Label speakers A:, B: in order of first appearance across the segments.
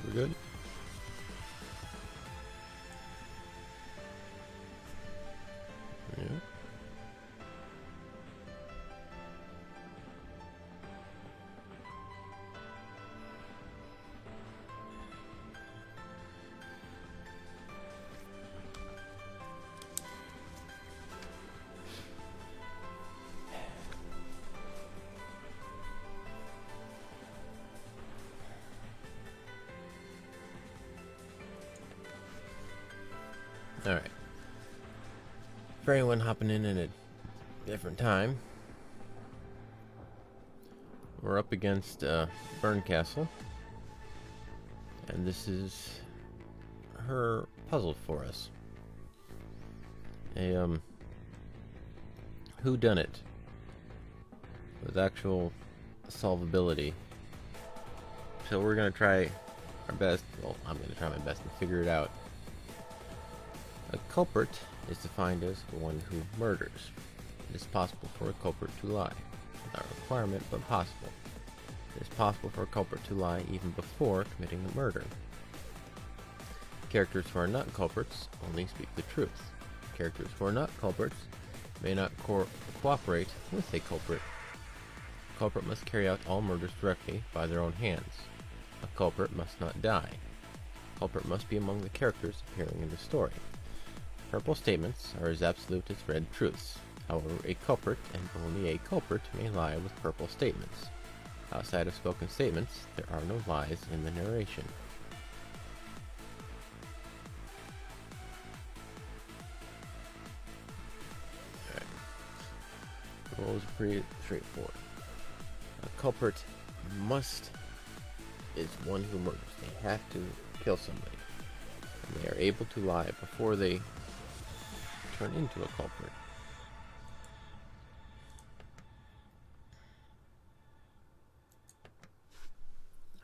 A: We're good? Yeah. Alright. For anyone hopping in at a different time, we're up against Burn Castle, and this is her puzzle for us. A whodunit with actual solvability. So we're gonna try our best. Well, I'm gonna try my best to figure it out. A culprit is defined as one who murders. It is possible for a culprit to lie. Not a requirement, but possible. It is possible for a culprit to lie even before committing the murder. Characters who are not culprits only speak the truth. Characters who are not culprits may not cooperate with a culprit. A culprit must carry out all murders directly by their own hands. A culprit must not die. A culprit must be among the characters appearing in the story. Purple statements are as absolute as red truths. However, a culprit, and only a culprit, may lie with purple statements. Outside of spoken statements, there are no lies in the narration. Alright. The rules are pretty straightforward. A culprit is one who murders. They have to kill somebody. And they are able to lie before they turn into a culprit.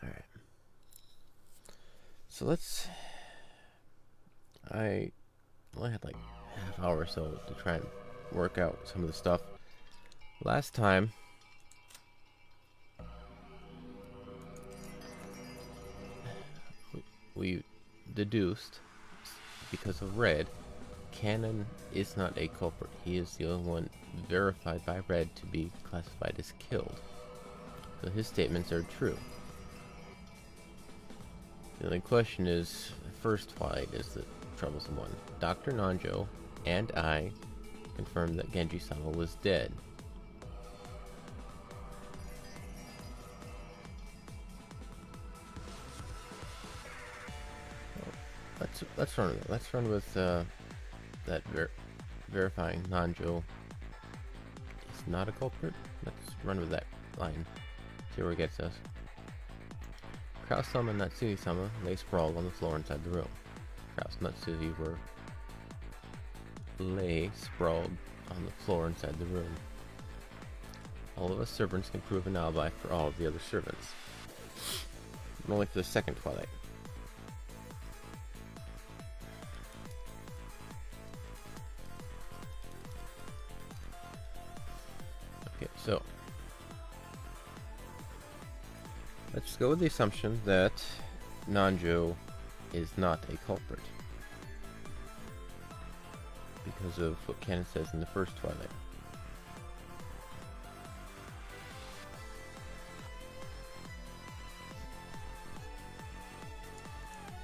A: Alright. So I only had like a half hour or so to try and work out some of the stuff. Last time, we deduced, because of red, Shannon is not a culprit. He is the only one verified by Red to be classified as killed. So his statements are true. The only question is, the first Twilight is the troublesome one. Dr. Nanjo and I confirmed that Genji-sama was dead. Let's run with it. Let's run with that verifying Nanjo is not a culprit. Let's run with that line. See where it gets us. Kraus-sama and Natsui-sama lay sprawled on the floor inside the room. Kraus and Natsui lay sprawled on the floor inside the room. All of us servants can prove an alibi for all of the other servants. But only for the second Twilight. Okay, so let's go with the assumption that Nanjo is not a culprit because of what Canon says in the first Twilight.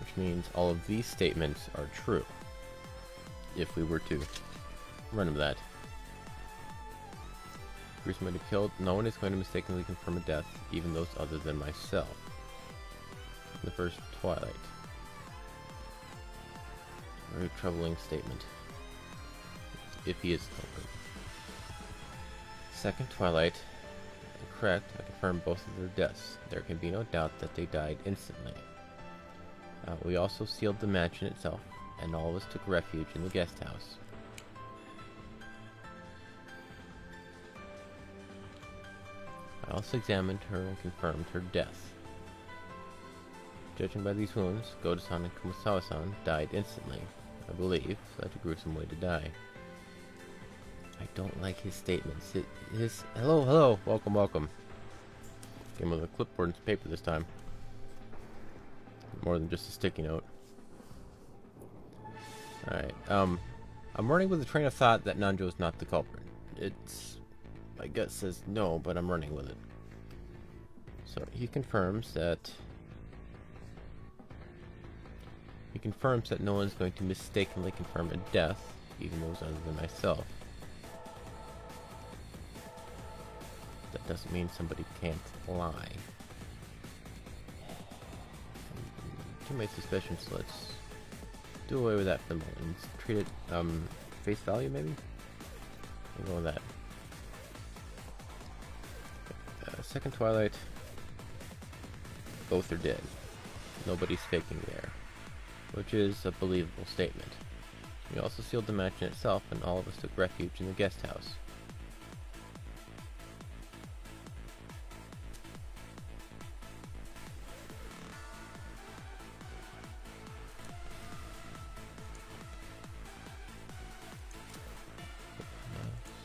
A: Which means all of these statements are true if we were to run with that. If somebody killed, no one is going to mistakenly confirm a death, even those other than myself. The first Twilight. Very troubling statement. If he is the culprit. Second Twilight. Correct, I confirm both of their deaths. There can be no doubt that they died instantly. We also sealed the mansion itself, and all of us took refuge in the guest house. I also examined her and confirmed her death. Judging by these wounds, Goto-san and Kumasawa-san died instantly. I believe such a gruesome way to die. I don't like his statements. Hello, welcome. Came with a clipboard and some paper this time. more than just a sticky note. Alright, I'm running with a train of thought that Nanjo is not the culprit. It's, my gut says no, but I'm running with it. So he confirms that no one's going to mistakenly confirm a death, even those other than myself. That doesn't mean somebody can't lie. Too many suspicions, so let's do away with that for the moment and treat it face value maybe? We'll go with that. Second Twilight. Both are dead. Nobody's faking there. Which is a believable statement. We also sealed the mansion itself, and all of us took refuge in the guest house.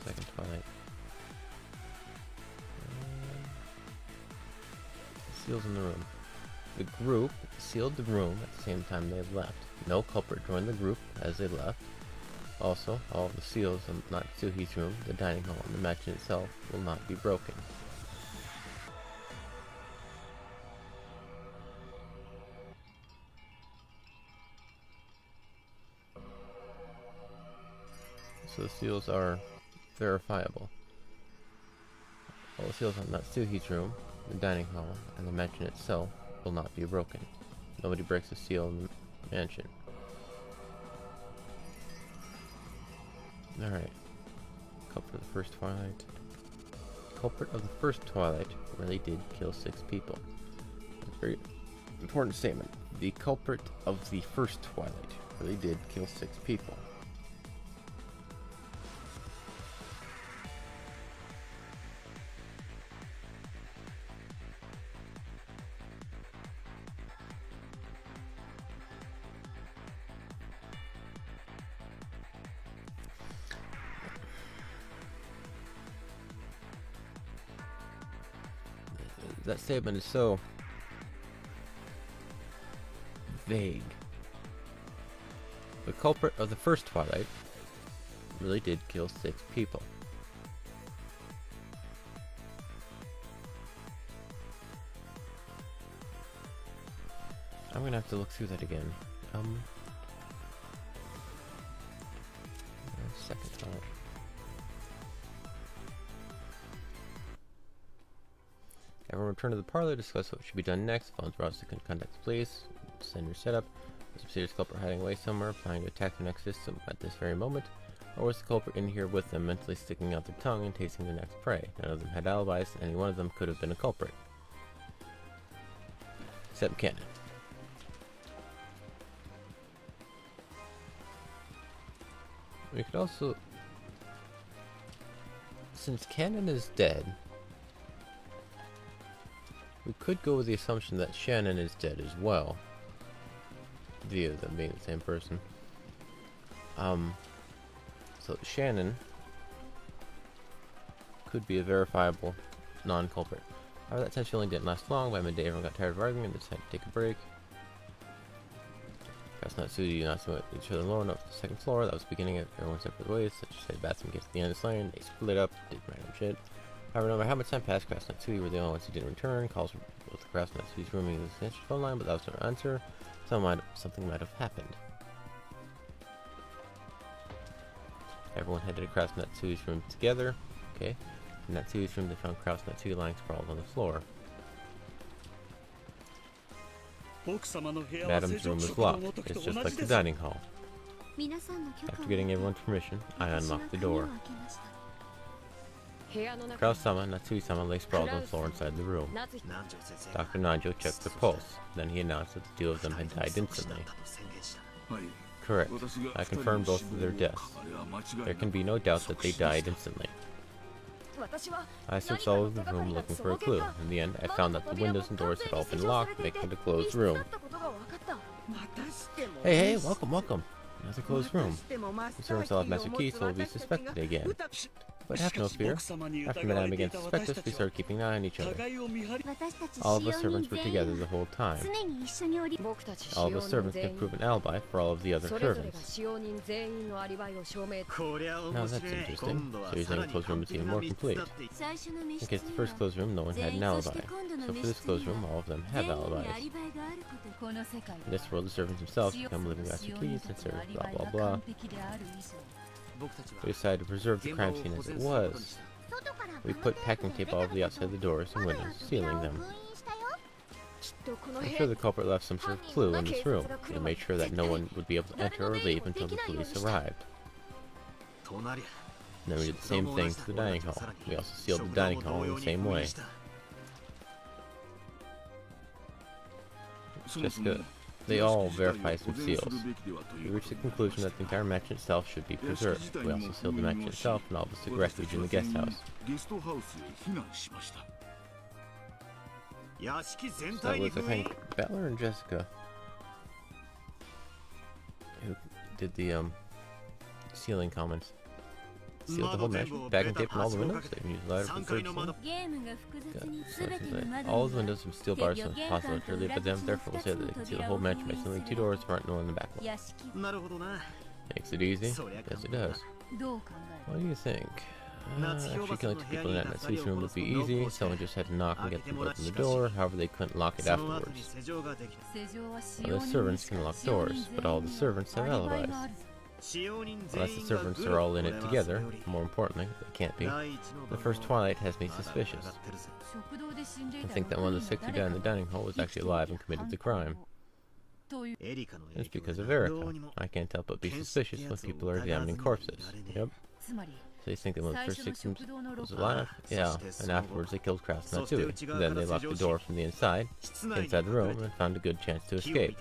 A: Second Twilight. Seals in the room. The group sealed the room at the same time they left. No culprit joined the group as they left. Also, all of the seals in Natsuhi's room, the dining hall, and the mansion itself will not be broken. So the seals are verifiable. All the seals on Natsuhi's room, the dining hall, and the mansion itself will not be broken. Nobody breaks a seal in the mansion. Alright. Culprit of the first Twilight. Culprit of the first Twilight really did kill 6 people. That's a very important statement. The culprit of the first Twilight really did kill 6 people. That statement is so vague. The culprit of the first Twilight really did kill 6 people. I'm gonna have to look through that again. Second Twilight. Everyone return to the parlor to discuss what should be done next. Phones brought to contact the police. Send your setup. Was the mysterious culprit hiding away somewhere, planning to attack the next system at this very moment? Or was the culprit in here with them, mentally sticking out their tongue and tasting their next prey? None of them had alibis, and any one of them could have been a culprit. Except Cannon. We could also... Since Cannon is dead... We could go with the assumption that Shannon is dead as well. Via them being the same person. So Shannon could be a verifiable non-culprit. However, that tension only didn't last long. By midday, everyone got tired of arguing and decided to take a break. Perhaps Natsuhi and Natsu went each other alone up to the second floor. That was the beginning of everyone separate ways. Such as said bathroom gets to the end of this lane. They split up, did random shit. However, no matter how much time passed, Kraus and Natsuhi were the only ones who didn't return. Calls from both Kraus and Natsuhi's room using the phone line, but that was no answer. Something might have happened. Everyone headed to Kraus and Natsuhi's room together. Okay. In Natsuhi's room, they found Kraus and Natsui lying sprawled on the floor. Madam's room was locked. It's just like the dining hall. After getting everyone's permission, I unlocked the door. Kraus-sama and Natsui-sama lay sprawled on the floor inside the room. Dr. Nanjo checked their pulse. Then he announced that the 2 of them had died instantly. Correct. I confirmed both of their deaths. There can be no doubt that they died instantly. I searched all over the room looking for a clue. In the end, I found that the windows and doors had all been locked, making it a closed room. Hey, welcome. Another closed room. Considering still have master key, so we'll be suspected again. But have no fear. After Madame began to suspect us, we started keeping an eye on each other. All of us servants were together the whole time. All of us servants can prove an alibi for all of the other servants. Now that's interesting. So you're saying the closed room is even more complete. In case the first closed room, no one had an alibi. So for this closed room, all of them have alibis. In this world, the servants themselves become living master keys and serve blah blah blah. We decided to preserve the crime scene as it was. We put packing tape all over the outside of the doors and windows, sealing them. I'm sure the culprit left some sort of clue in this room. We made sure that no one would be able to enter or leave until the police arrived. And then we did the same thing to the dining hall. We also sealed the dining hall in the same way. Jessica, they all verified some seals. We reached the conclusion that the entire mansion itself should be preserved. We also sealed the mansion itself and all of us took refuge in the guest house. So that was, I think, Bella and Jessica who did the sealing comments. Sealed the whole mansion, packing tape on all the windows. They used lighter for the third scene. All of the windows have steel bars, so it's possible to leave by them. Therefore, we'll say that they can seal the whole mansion by sealing 2 doors, front and one in the back one. Makes it easy? Yes, it does. What do you think? Actually, killing 2 people in that suite room would be easy. Someone just had to knock and get them to open the door. However, they couldn't lock it afterwards. Well, the servants can lock doors, but all the servants have alibis. Unless the servants are all in it together, more importantly, they can't be. The first twilight has me suspicious. I think that one of the 6 who died in the dining hall was actually alive and committed the crime. It's because of Erica. I can't help but be suspicious when people are examining corpses. Yep. So you think that one of the first 6 was alive? Yeah, and afterwards they killed Kraus and Natsui. Then they locked the door from the inside the room, and found a good chance to escape.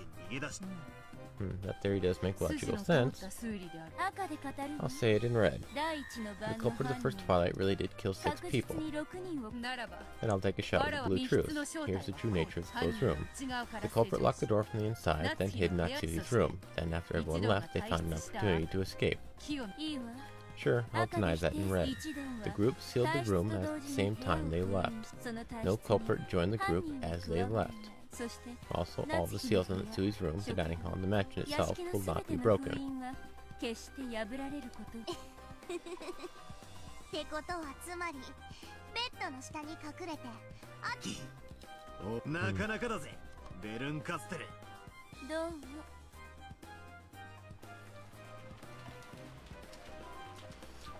A: That theory does make logical sense. I'll say it in red. The culprit of the first twilight really did kill 6 people. And I'll take a shot at the blue truth. Here's the true nature of the closed room. The culprit locked the door from the inside, then hid in Natsui's room. Then after everyone left, they found an opportunity to escape. Sure, I'll deny that in red. The group sealed the room at the same time they left. No culprit joined the group as they left. Also, all the seals in Natsui's room, the dining hall, and the mansion itself will not be broken.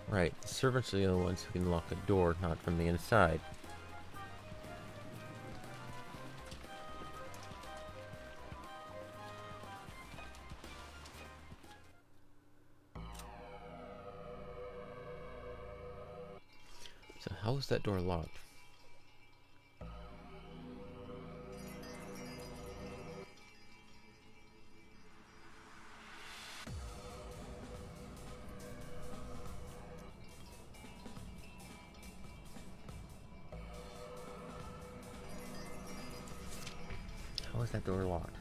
A: Right, the servants are the only ones who can lock a door, not from the inside. So how is that door locked? How is that door locked?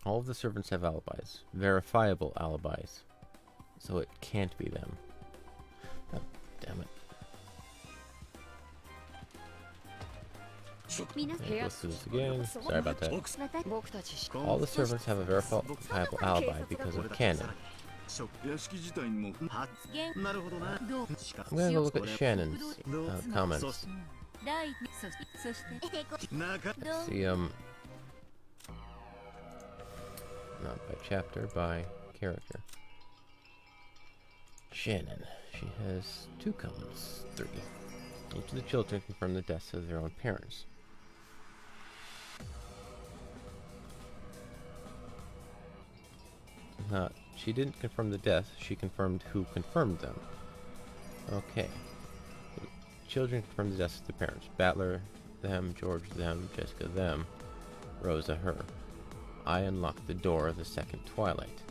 A: All of the servants have alibis. Verifiable alibis. So it can't be them. Oh, damn it. Okay, let's do this again. Sorry about that. All the servants have a verifiable alibi because of canon. I'm gonna go look at Shannon's comments. See, not by chapter, by character. Shannon. She has 2 comments. 3. Each of the children confirm the deaths of their own parents. She didn't confirm the death, she confirmed who confirmed them. Okay. Children confirm the deaths of the parents. Battler, them. George, them. Jessica, them. Rosa, her. I unlocked the door of the second twilight.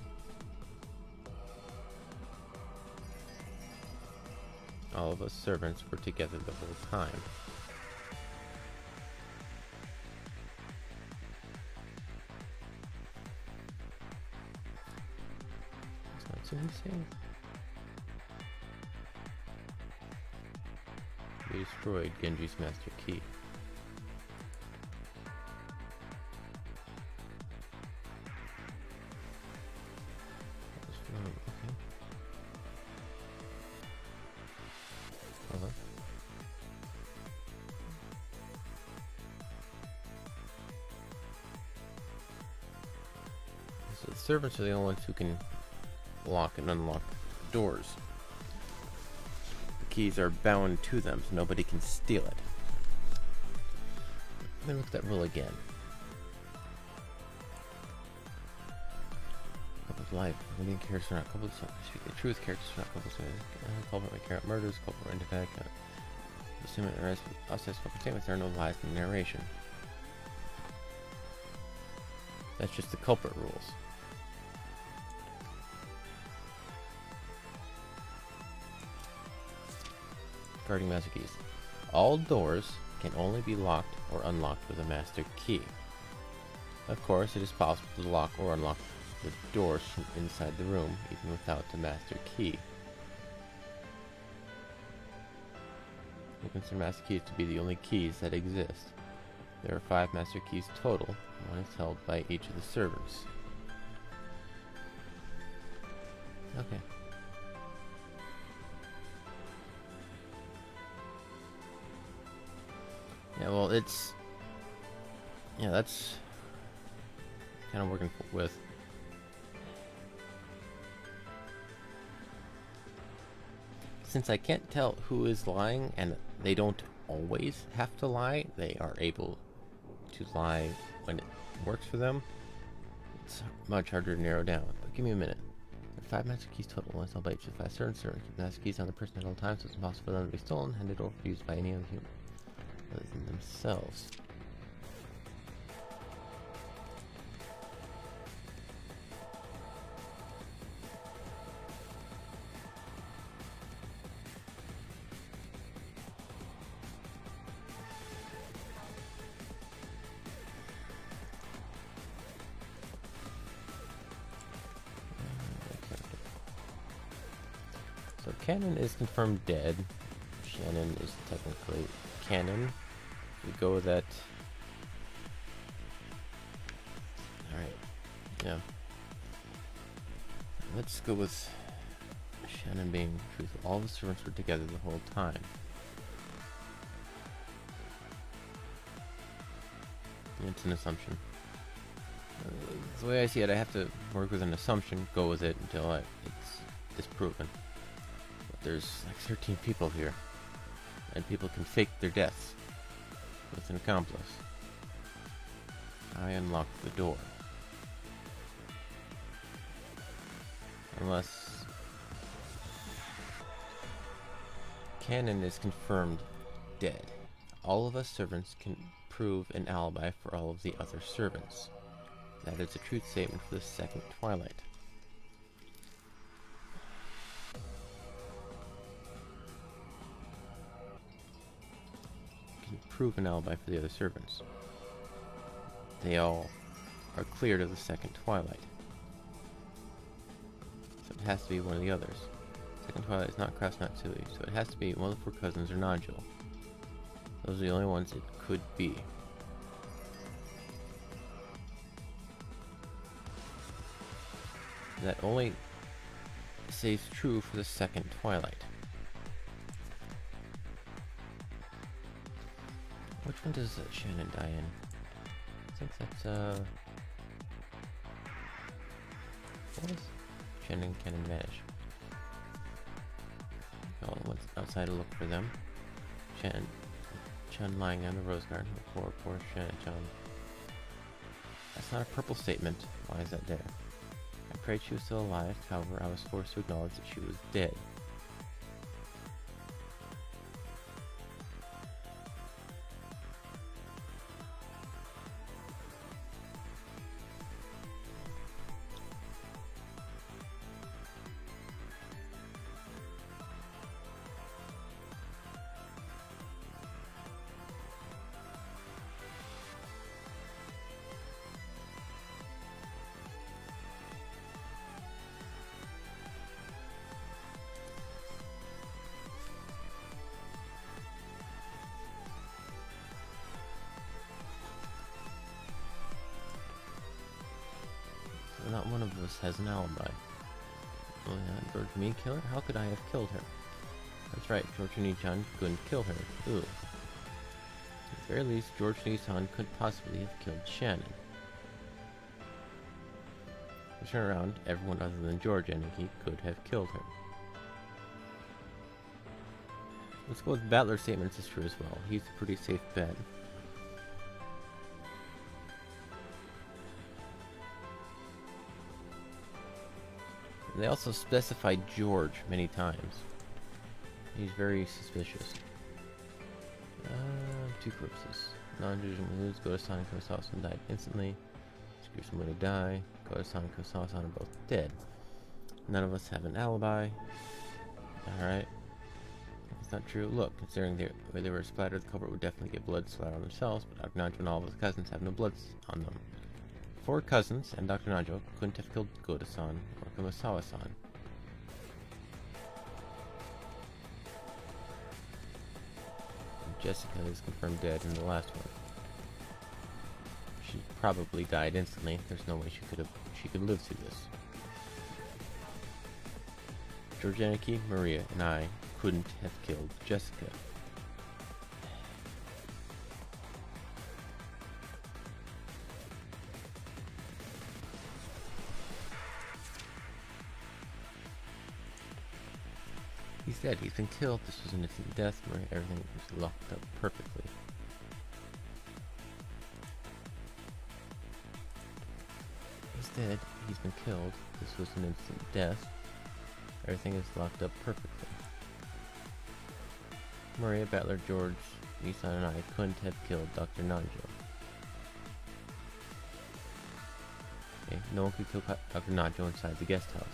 A: All of us servants were together the whole time. That's what he's saying. destroyed Genji's master key. Okay. Hold on. So the servants are the only ones who can lock and unlock doors. The keys are bound to them, so nobody can steal it. Let me look at that rule again. Couples life. Leading characters are not couples. Speak the truth. Characters are not couples. Culprit may carry out murders. Culprit may attack. Assuming the rest of us as spoken statements, there are no lies in the narration. That's just the culprit rules. Guarding master keys. All doors can only be locked or unlocked with a master key. Of course, it is possible to lock or unlock the doors from inside the room, even without the master key. We consider master keys to be the only keys that exist. There are 5 master keys total. One is held by each of the servants. Okay. Yeah, well, it's... Yeah, that's kind of working with... Since I can't tell who is lying, and they don't always have to lie, they are able to lie when it works for them. It's much harder to narrow down, but give me a minute. There are 5 master keys total. One is held by each of the 5 servants. Keep the master keys on the person at all times, so it's impossible for them to be stolen, handed, or used by any other human other than themselves. So Shannon is confirmed dead. Shannon is technically canon. We go with that. Alright. Yeah. Let's go with Shannon being truthful. All the servants were together the whole time. It's an assumption. The way I see it, I have to work with an assumption, go with it until it's disproven. But there's like 13 people here. And people can fake their deaths with an accomplice. I unlocked the door. Unless Canon is confirmed dead. All of us servants can prove an alibi for all of the other servants. That is a truth statement for the second Twilight. Can prove an alibi for the other servants. They all are cleared of the second Twilight. So it has to be one of the others. Second Twilight is not Kraus, not Tsui, so it has to be one of the 4 cousins or Nodule. Those are the only ones it could be. That only stays true for the second Twilight. Which one does Shannon die in? I think that's what is Shannon Canon vanish? Oh, what's outside to look for them? Chun lying on the rose garden. Poor Shannon Chun. That's not a purple statement. Why is that there? I prayed she was still alive, however, I was forced to acknowledge that she was dead. not one of us has an alibi. Oh yeah, George me killer? How could I have killed her? That's right, George Nissan couldn't kill her. Ooh. At the very least, George Nissan couldn't possibly have killed Shannon. To turn around, everyone other than George Aniki could have killed her. Let's go with Battler's statements is true as well. He's a pretty safe bet. And they also specified George many times. He's very suspicious. Two corpses. Non-judicial moves. Go to Sonico's house and died instantly. Screw someone to die. Go to Sonico's house and are both dead. None of us have an alibi. Alright. It's not true. Look, considering the way they were splattered, the culprit would definitely get blood splattered on themselves, but Dr. Najo and all of his cousins have no blood on them. 4 cousins and Dr. Najo couldn't have killed Goda-san or Kumasawa-san. Jessica is confirmed dead in the last one. She probably died instantly. There's no way she could live through this. George Aniki, Maria, and I couldn't have killed Jessica. He's dead. He's been killed. This was an instant death. Maria, everything was locked up perfectly. He's dead. He's been killed. This was an instant death. Everything is locked up perfectly. Maria, Battler, George, Nissan, and I couldn't have killed Dr. Najo. Okay, no one could kill Dr. Najo inside the guest house.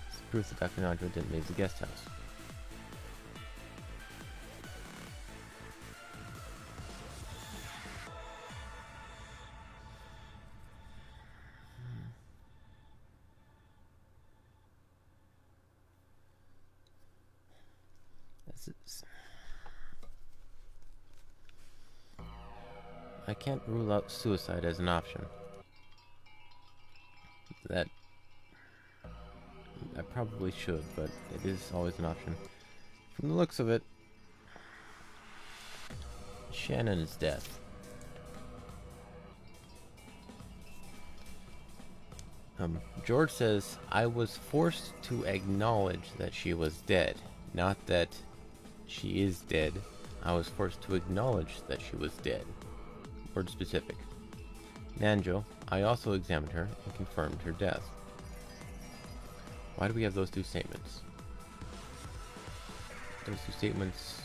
A: It's proof that Dr. Najo didn't leave the guest house. I can't rule out suicide as an option. That I probably should, but it is always an option. From the looks of it, Shannon's death. George says, I was forced to acknowledge that she was dead. Not that she is dead. I was forced to acknowledge that she was dead. Word specific. Nanjo, I also examined her and confirmed her death. Why do we have those two statements? Those two statements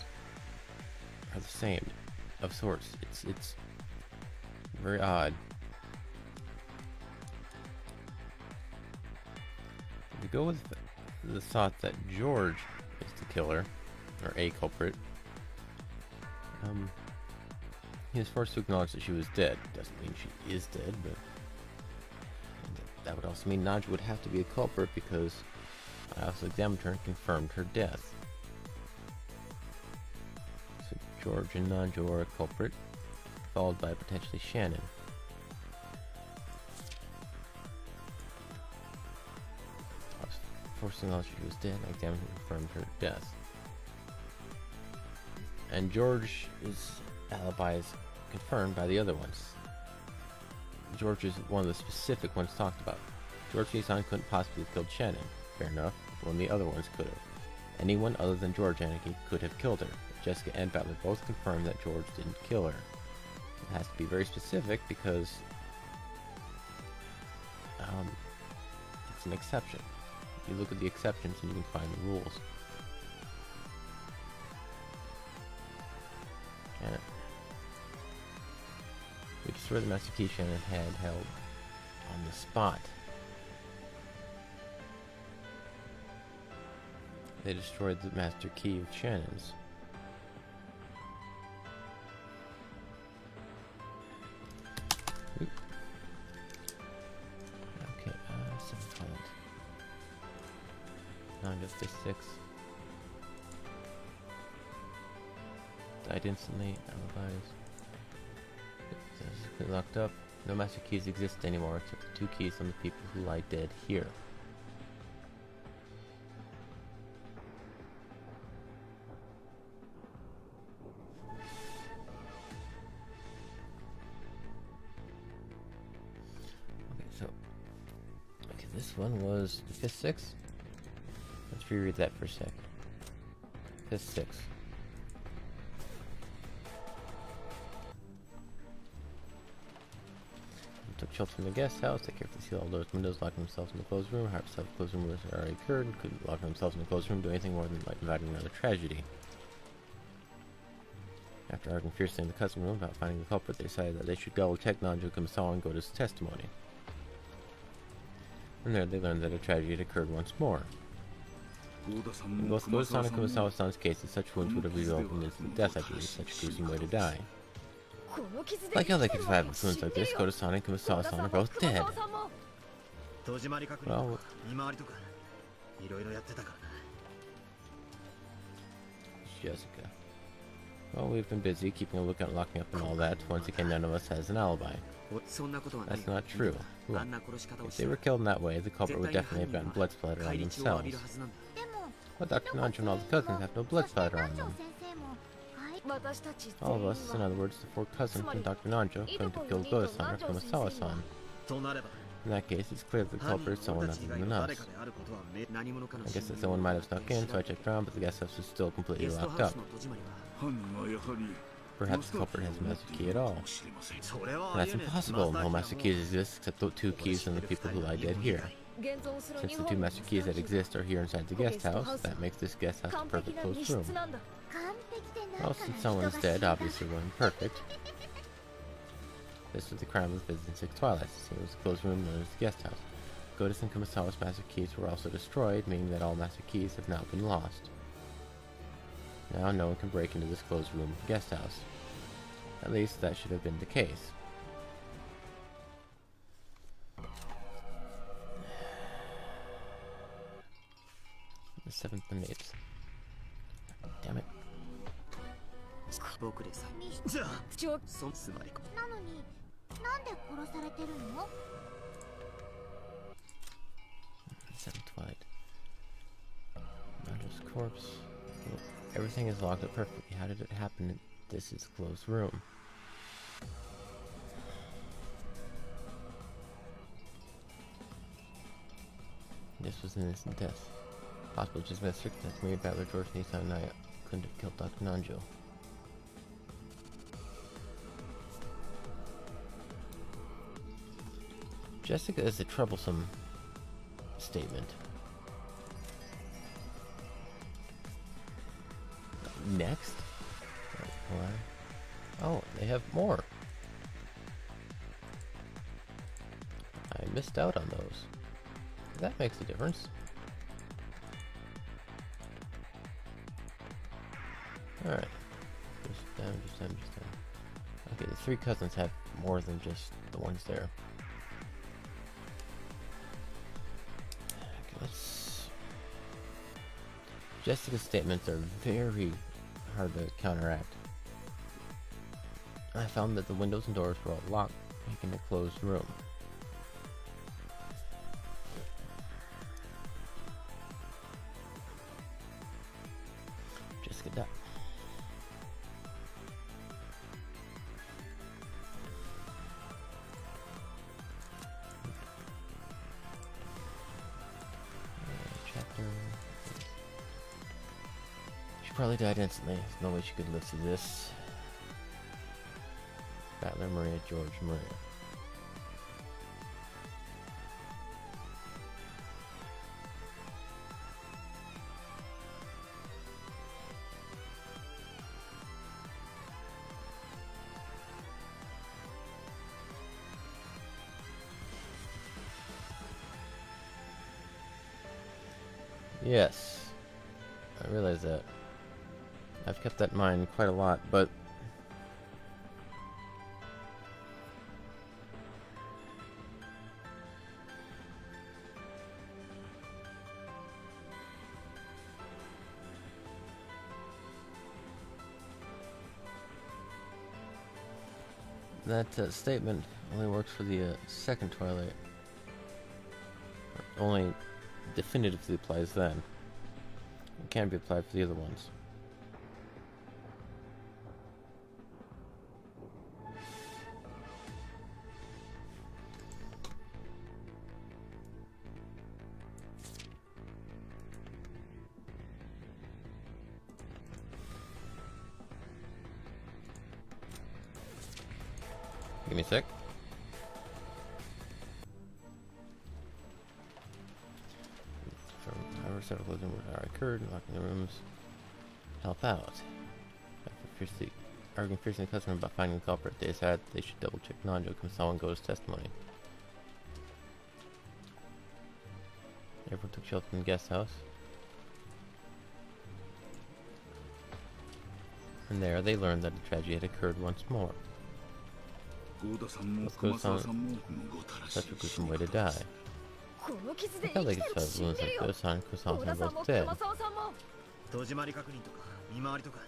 A: are the same, of sorts. It's very odd. If we go with the thought that George is the killer, or a culprit, he was forced to acknowledge that she was dead. Doesn't mean she is dead, but that would also mean Najo would have to be a culprit because I also examined her and confirmed her death. So George and Najo are a culprit, followed by potentially Shannon. I was forced to acknowledge she was dead, I examined her and confirmed her death. And George's alibi is confirmed by the other ones. George is one of the specific ones talked about. George Nissan couldn't possibly have killed Shannon. Fair enough. One of the other ones could have. Anyone other than George Aniki could have killed her. Jessica and Battler both confirmed that George didn't kill her. It has to be very specific because it's an exception. You look at the exceptions and you can find the rules. And we destroyed the master key Shannon had held on the spot. They destroyed the master key of Shannon's. Oop. Okay, 956. Died instantly. Alibis. Locked up. No master keys exist anymore except the 2 keys on the people who lie dead here. Okay, this one was the 5th, 6th. Let's reread that for a sec. 5th, 6th. Took shelter from the guest house. They carefully sealed all doors and windows, locked themselves in the closed room. However, the closed room was already occurred and couldn't lock themselves in the closed room, do anything more than like inviting another tragedy. After arguing fiercely in the custom room about finding the culprit, they decided that they should go check Nanjo Kumasawa and go to his testimony. And there they learned that a tragedy had occurred once more. In both Godo-san and Kumasawa-san's cases, such wounds would have resulted in instant death, I believe, such a gruesome way to die. Like how they could survive with wounds like this, Godo-san and Kumasawa-san are both dead. Well, Jessica. Well, we've been busy keeping a lookout, locking up and all that. Once again, none of us has an alibi. That's not true. Look, if they were killed in that way, the culprit would definitely have gotten blood splatter on themselves. But Dr. Nanjo and all the cousins have no blood splatter on them. All of us, in other words, the 4 cousins from Dr. Nanjo, couldn't have killed Godo-san or Kumasawa-san. In that case, it's clear that the culprit is someone other than us. I guess that someone might have snuck in, so I checked around, but the guest house was still completely locked up. Perhaps the culprit has a master key at all. And that's impossible. No master keys exist except the 2 keys on the people who lie dead here. Since the 2 master keys that exist are here inside the guest house, that makes this guest house a perfect closed room. Well, since someone's dead, obviously we're imperfect. This was the crime of the Visit in 6 Twilights. It was the closed room known as the guest house. Godo's and Kumasawa's master keys were also destroyed, meaning that all master keys have now been lost. Now no one can break into this closed room guest house. At least that should have been the case. The 7th and 8th. Damn it. 7th Twilight. Nanjo's corpse. Look, everything is locked up perfectly. How did it happen? This is a closed room. This was an instant death. Possible just by strict death. Maybe Battler George Nissan and I couldn't have killed Dr. Nanjo. Jessica is a troublesome statement. Next? Oh, they have more. I missed out on those. That makes a difference. Alright. Just them. Okay, the 3 cousins have more than just the ones there. Okay, let's... Jessica's statements are very hard to counteract. I found that the windows and doors were all locked, making a closed room. Jessica died. Chapter. She probably died instantly. There's no way she could live through this. Battler Maria George Maria. Yes, I realize that. I've kept that in mind quite a lot, but That statement only works for the second Twilight. Only definitively applies then. It can't be applied for the other ones. Give me a sec. However, several closing are occurred, locking the rooms. Help out. Arguing fiercely with the customer about finding the culprit, they decided they should double check Nanjo Kumasawa and Go's testimony. Everyone took shelter in the guest house. And there they learned that a tragedy had occurred once more. Go-san, such a gruesome way to die. I felt like it's wounds like Go-san and Kumasawa are both dead.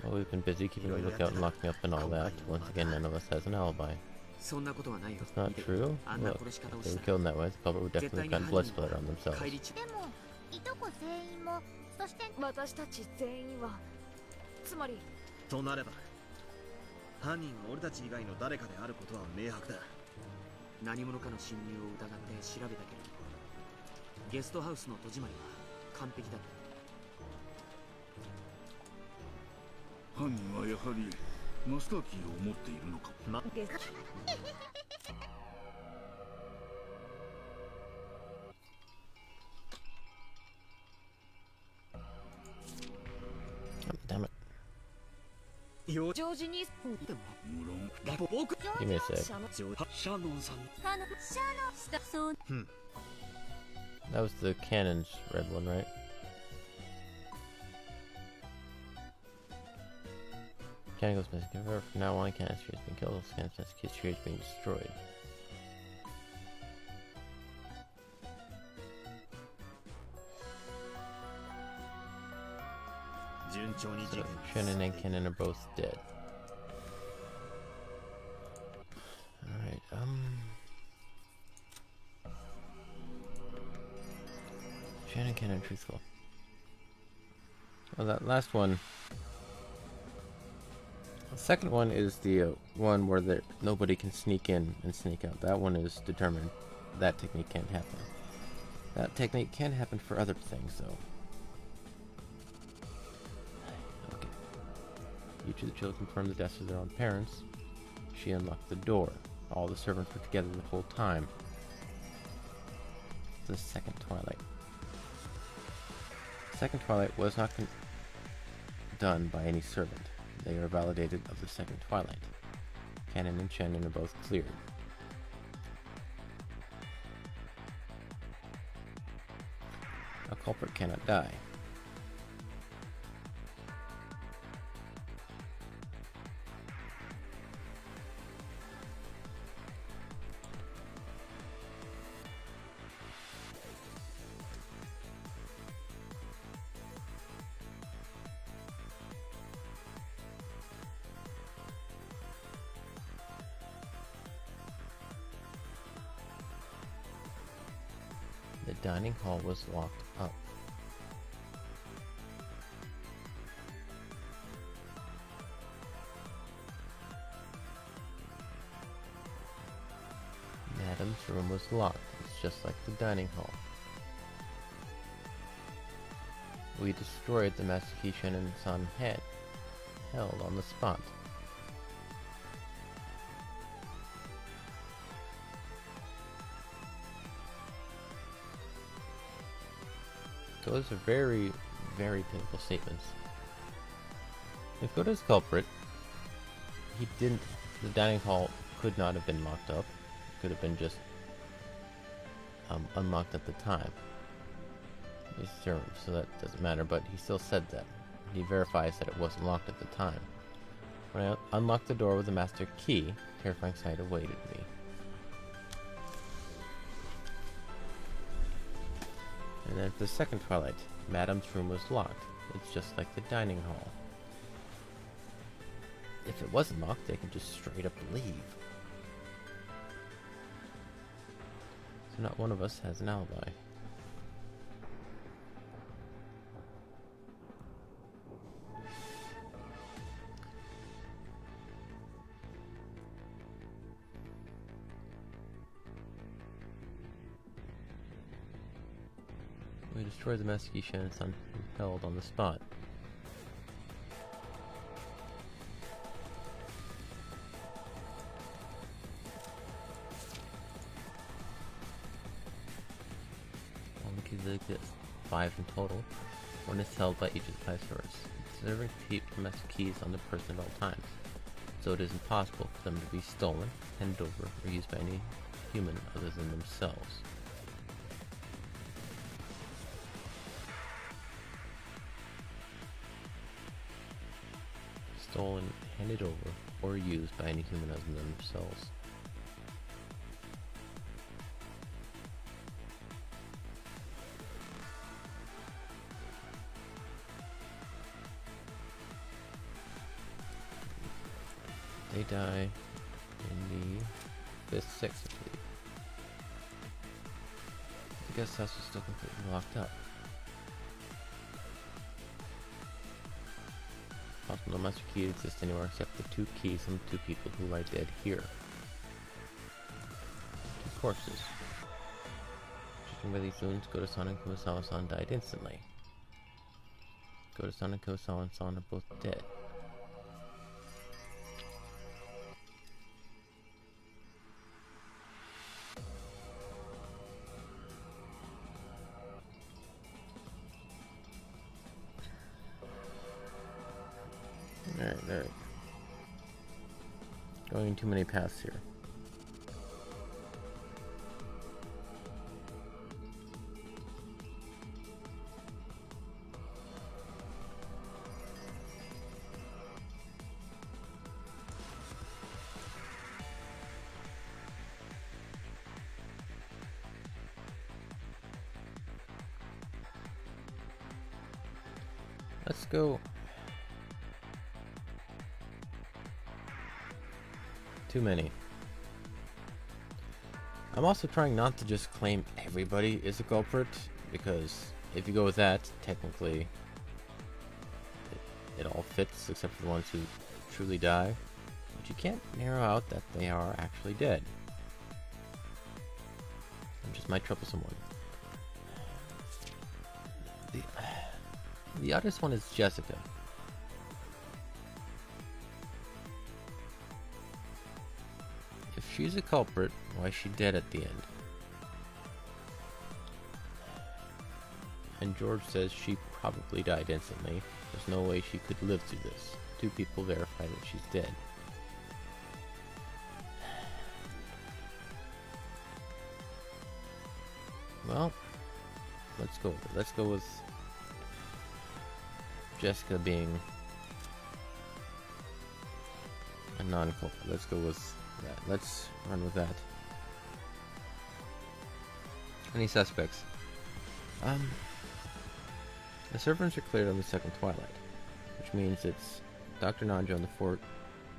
A: Well, we've been busy keeping a lookout and locking up and all that. Once again, none of us has an alibi. It's not true. Look, if they were killed in that way, the culprit would definitely have gotten blood splatter on themselves. Damn it. Give me a sec. That was the cannon's red one, right? Cannon goes missing. From now on, Cannon's tree has been killed. Cannon's tree is being destroyed. So, Shannon and Cannon are both dead. Alright, Shannon, Cannon, truthful. Well, that last one. The second one is the one where nobody can sneak in and sneak out. That one is determined. That technique can't happen. That technique can happen for other things, though. Okay. Each of the children confirmed the deaths of their own parents. She unlocked the door. All the servants were together the whole time. The second Twilight. The second Twilight was not done by any servant. They are validated of the second Twilight. Cannon and Shannon are both cleared. A culprit cannot die. The dining hall was locked up. Madame's room was locked. It's just like the dining hall. We destroyed the master key Shannon-san had held on the spot. Those are very, very painful statements. If Goda's culprit, the dining hall could not have been locked up. It could have been just unlocked at the time. He's served, so that doesn't matter, but he still said that. He verifies that it wasn't locked at the time. When I unlocked the door with the master key, a terrifying sight awaited me. And then for the second Twilight, Madame's room was locked. It's just like the dining hall. If it wasn't locked, they could just straight up leave. So not one of us has an alibi. We destroy the message Shannon held on the spot. All the keys exist, 5 in total. One is held by each of the 5 servers. Preserving keep the message keys on the person at all times, so it is impossible for them to be stolen, handed over, or used by any human other than themselves. Stolen, handed over, or used by any human other than themselves. They die in the 5th, 6th, I believe. The guest house is still completely locked up. Also, no master key exists anywhere except the 2 keys from the 2 people who lie dead here. 2 corpses. Judging by these wounds, Goto-san and Kumasawa-san died instantly. Goto-san and Kumasawa-san are both dead. Alright. Going too many paths here. Let's go. Too many. I'm also trying not to just claim everybody is a culprit, because if you go with that, technically it all fits except for the ones who truly die. But you can't narrow out that they are actually dead. I'm just my troublesome one. The oddest one is Jessica. If she's a culprit, why is she dead at the end? And George says she probably died instantly. There's no way she could live through this. 2 people verify that she's dead. Well, let's go with it. Let's go with Jessica being a non-culprit. Let's go with that. Let's run with that. Any suspects? The servants are cleared on the second twilight, which means it's Dr. Nanjo and the 4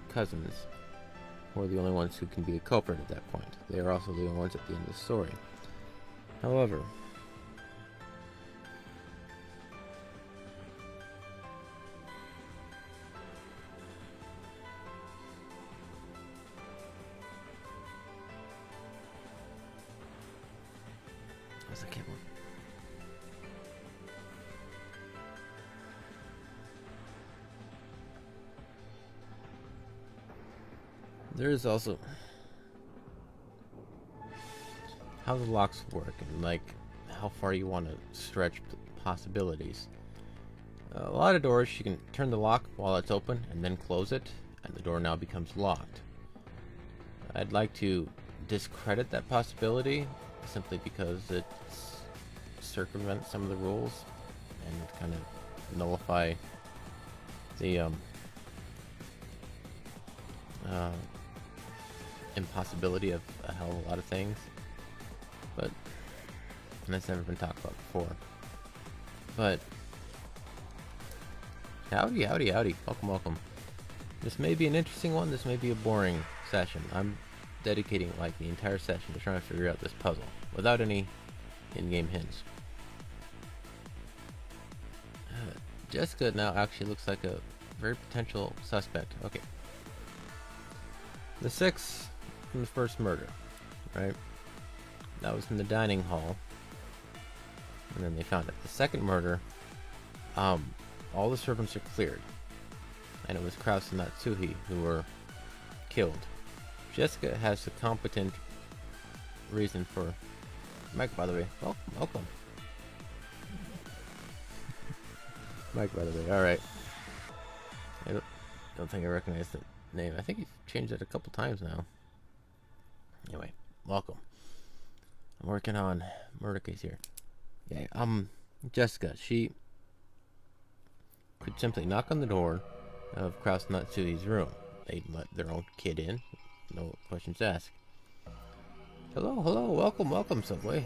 A: cousins who are the only ones who can be a culprit at that point. They are also the only ones at the end of the story. However, there is also how the locks work and like how far you want to stretch possibilities. A lot of doors you can turn the lock while it's open and then close it, and the door now becomes locked. I'd like to discredit that possibility simply because it circumvents some of the rules and kind of nullify the impossibility of a hell of a lot of things, but that's never been talked about before. But howdy, welcome. This may be an interesting one, this may be a boring session. I'm dedicating like the entire session to trying to figure out this puzzle without any in-game hints. Jessica now actually looks like a very potential suspect. Okay. The 6 from the first murder, right? That was in the dining hall. And then they found it. The second murder, all the servants are cleared. And it was Kraus and Natsuhi who were killed. Jessica has a competent reason for... Mike, by the way. Welcome. Mike, by the way. Alright. I don't think I recognize the name. I think he's changed it a couple times now. Anyway, welcome. I'm working on murder case here. Yeah, Jessica, she could simply knock on the door of Kraus and Natsuhi's room. They'd let their own kid in. No questions asked. Hello, welcome, Subway.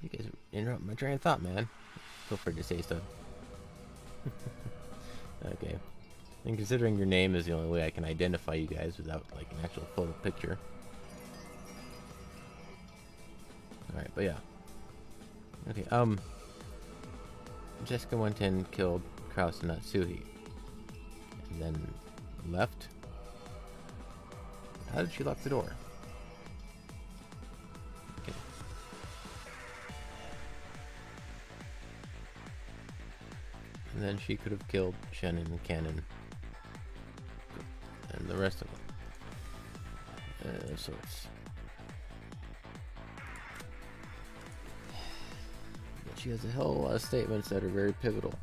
A: You guys interrupt my train of thought, man. Feel free to say so. Okay. And considering your name is the only way I can identify you guys without, like, an actual photo picture. Alright, but yeah. Okay, Jessica went in, killed Kraus and Natsuhi. And then left. How did she lock the door? Okay. And then she could have killed Shannon and Cannon. And the rest of them. Sorts. But she has a hell of a lot of statements that are very pivotal.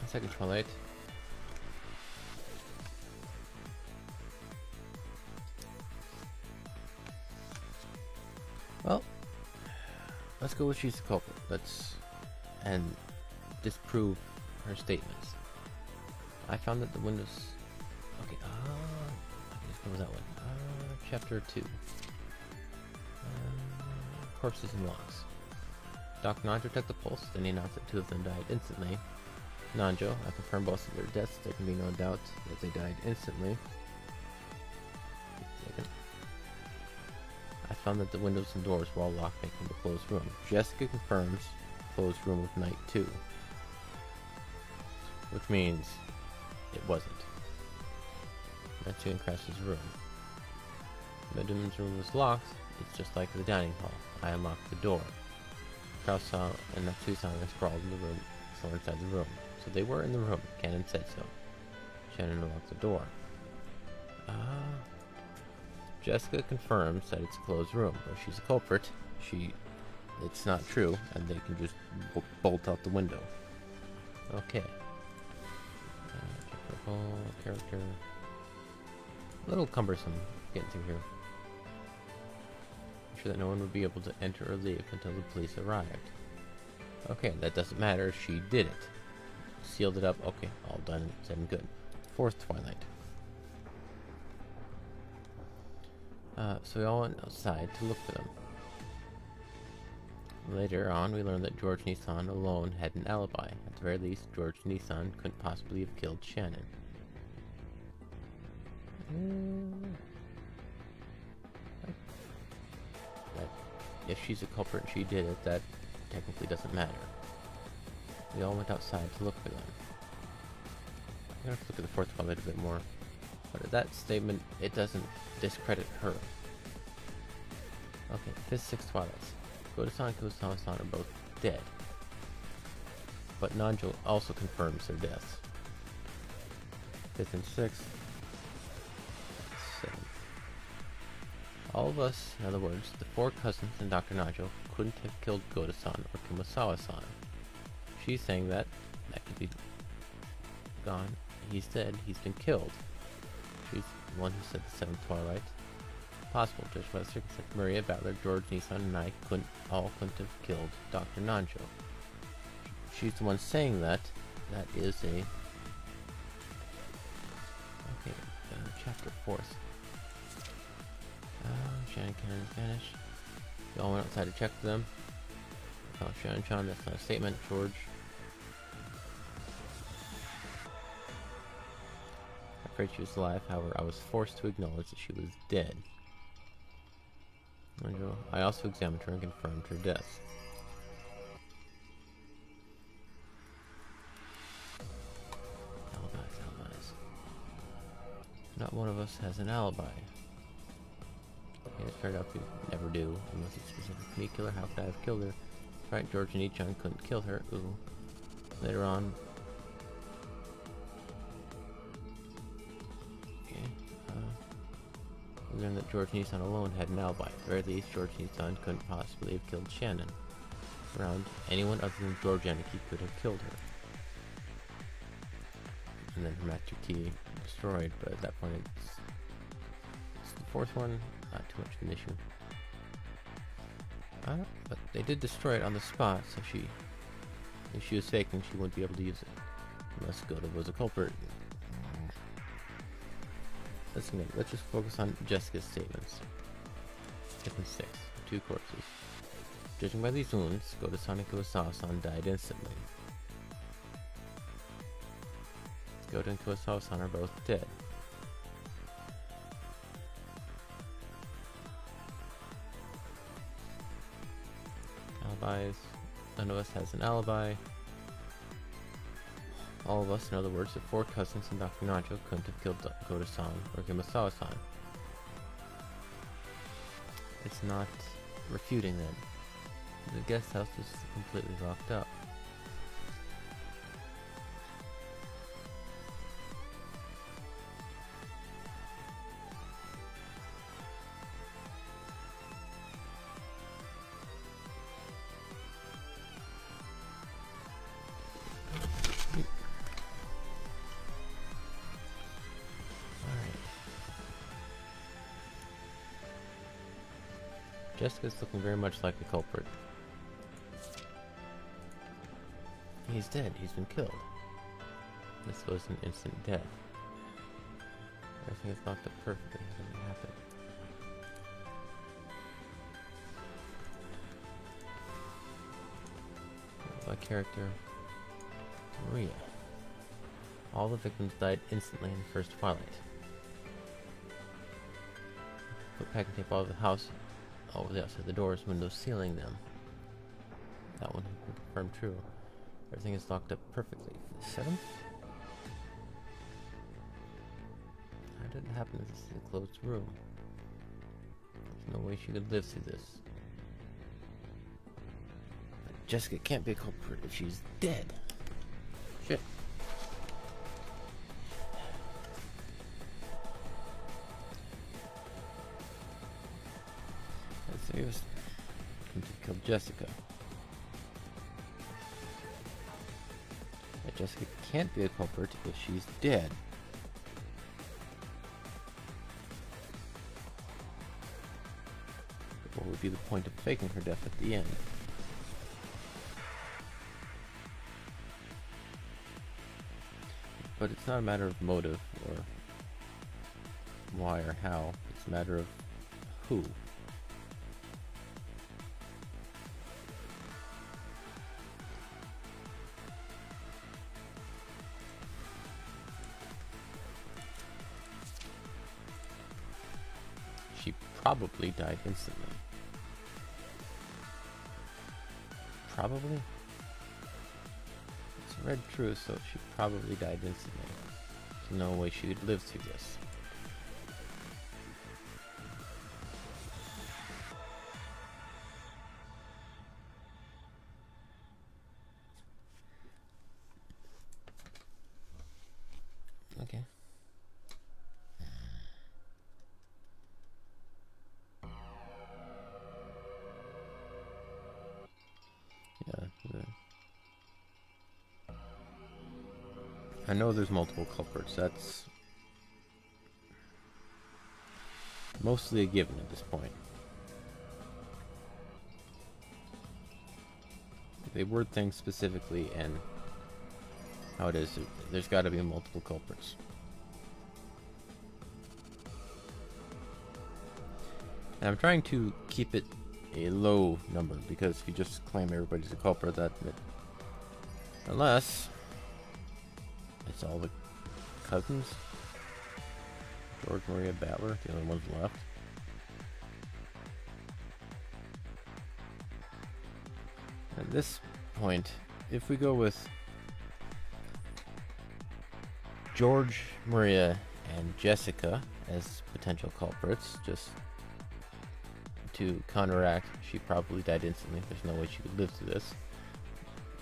A: Second Twilight. Well, let's go with she's the culprit. And disprove her statements. I found that the windows. Okay, what was that one? Chapter 2. Corpses and locks. Dr. Nanjo took the pulse, then he announced that 2 of them died instantly. Nanjo, I confirmed both of their deaths. There can be no doubt that they died instantly. I found that the windows and doors were all locked, making the closed room. Jessica confirms closed room with night 2. Which means it wasn't. Natsuhi and Kras's room. Benjamin's room was locked. It's just like the dining hall. I unlocked the door. Kraus saw and Natsuhi saw them sprawled in the room, somewhere inside the room. So they were in the room. Cannon said so. Shannon unlocked the door. Jessica confirms that it's a closed room, but she's a culprit. It's not true, and they can just bolt out the window. Okay. Character. A little cumbersome getting through here. I'm sure that no one would be able to enter or leave until the police arrived. Okay, that doesn't matter. She did it. Sealed it up. Okay, all done. Said and good. Fourth Twilight. So we all went outside to look for them. Later on, we learned that George Nissan alone had an alibi. At the very least, George Nissan couldn't possibly have killed Shannon. If she's a culprit and she did it, that technically doesn't matter. We all went outside to look for them. I'm gonna have to look at the fourth Twilight a bit more. But that statement, it doesn't discredit her. Okay, fifth, sixth Twilights. Goto-san and Kusama-san are both dead. But Nanjo also confirms their deaths. Fifth and sixth. Seventh. All of us, in other words, the 4 cousins and Dr. Nanjo, couldn't have killed Goto-san or Kumasawa-san. She's saying that could be gone. He said he's been killed. She's the one who said the 7th Twilight. Possible, judged by the circumstance. Maria, Battler, George, Nissan, and I couldn't have killed Dr. Nanjo. She's the one saying that. That is a... Okay, chapter 4th. Shannon, Cannon, Spanish. We all went outside to check for them. Shannon, that's not a statement. George. afraid she was alive, however, I was forced to acknowledge that she was dead. I also examined her and confirmed her death. Alibis. Not one of us has an alibi. Okay, it turned out we never do, unless it's specific to me. Killer, how could I have killed her? Right, George and Ichan couldn't kill her. Ooh. Later on. Okay. We learned that George and Ichan alone had an alibi. At the very least, George and Ichan couldn't possibly have killed Shannon. Around anyone other than George Anarchy could have killed her. And then her master key destroyed, but at that point it's the fourth one, not too much of an issue. But they did destroy it on the spot, so if she was faking, she wouldn't be able to use it. Unless Goda was a culprit. Let's just focus on Jessica's statements. Statement 6. 2 corpses. Judging by these wounds, Goda-san and Kurosawa-san died instantly. Goda and Kurosawa-san are both dead. Alibis. None of us has an alibi. All of us, in other words, the 4 cousins and Dr. Nacho couldn't have killed Goda-san or Kurosawa-san. It's not refuting them. The guest house was completely locked up. Jessica's looking very much like the culprit. He's dead. He's been killed. This was an instant death. Everything is locked up perfectly. Nothing happened. My character, Maria. All the victims died instantly in the first twilight. Put packing tape all over the house. Over the outside of the doors, windows, sealing them. That one confirmed true. Everything is locked up perfectly. For the 7th? How did it happen? This is a closed room. There's no way she could live through this. But Jessica can't be a culprit if she's dead. Shit. He was going to kill Jessica. But Jessica can't be a culprit if she's dead. What would be the point of faking her death at the end? But it's not a matter of motive or why or how. It's a matter of who. She probably died instantly. Probably? It's a red truth, so she probably died instantly. There's no way she would live through this. Okay. I know there's multiple culprits. That's mostly a given at this point. They word things specifically and how it is. There's got to be multiple culprits. And I'm trying to keep it a low number, because if you just claim everybody's a culprit, unless it's all the cousins, George, Maria, Battler, the only ones left. At this point, if we go with George, Maria, and Jessica as potential culprits, just to counteract, she probably died instantly. There's no way she could live through this.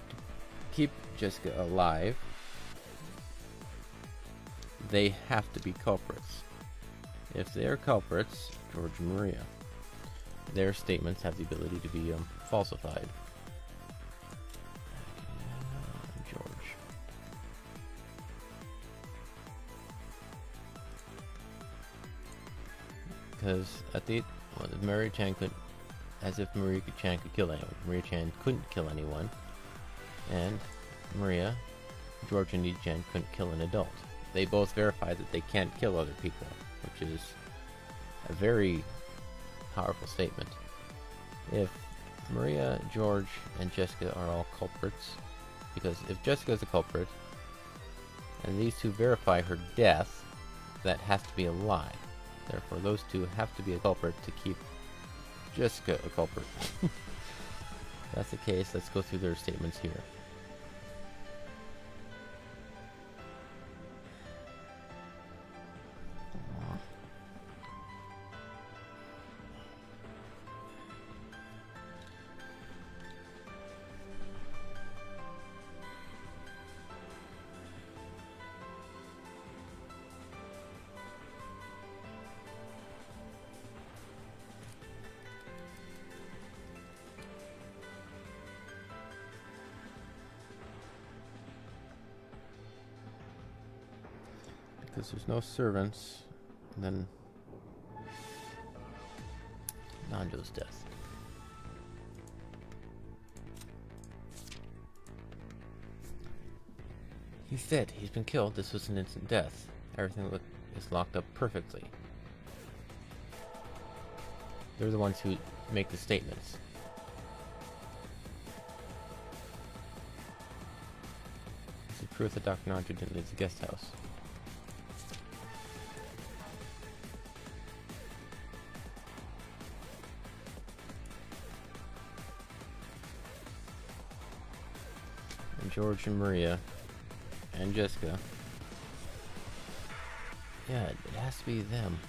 A: To keep Jessica alive, they have to be culprits. If they are culprits, George and Maria, their statements have the ability to be falsified. George. Because at the Maria Chan could, as if Maria Chan could kill anyone. Maria Chan couldn't kill anyone, and Maria, George, and Yi Chan couldn't kill an adult. They both verified that they can't kill other people, which is a very powerful statement. If Maria, George, and Jessica are all culprits, because if Jessica is a culprit, and these two verify her death, that has to be a lie. Therefore, those two have to be a culprit to keep Jessica a culprit. If that's the case, let's go through their statements here. Because there's no servants, and then Nanjo's death. He's dead. He's been killed. This was an instant death. Everything is locked up perfectly. They're the ones who make the statements. It's the truth that Dr. Nanjo didn't leave the guest house. George and Maria and Jessica. Yeah, it has to be them.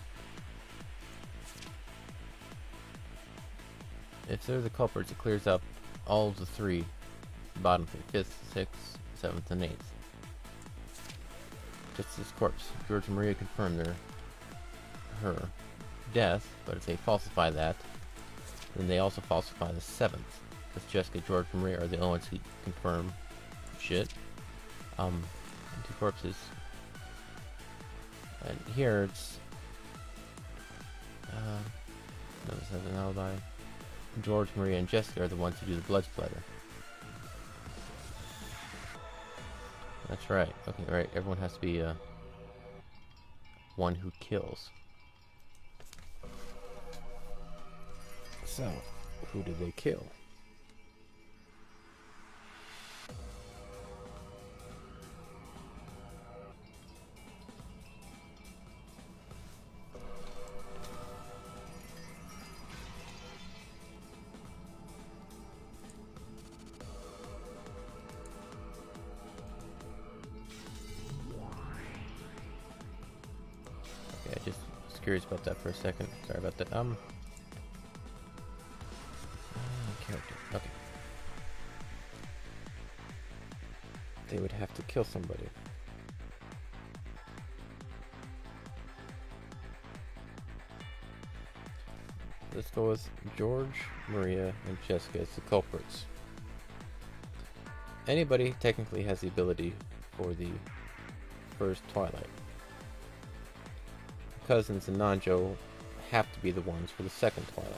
A: If they're the culprits, it clears up all of the three, bottom three, 5th, 6th, 7th, and 8th. Just this corpse. George and Maria confirm her death, but if they falsify that, then they also falsify the 7th. Because Jessica, George, and Maria are the only ones who confirm shit. Two corpses. And here it's notice has an alibi. George, Maria, and Jessica are the ones who do the blood splatter. That's right. Okay, right. Everyone has to be one who kills. So, who did they kill? I just was curious about that for a second. Sorry about that. Character. Okay. They would have to kill somebody. Let's go with George, Maria, and Jessica as the culprits. Anybody technically has the ability for the first Twilight. Cousins and Nanjo have to be the ones for the second Twilight.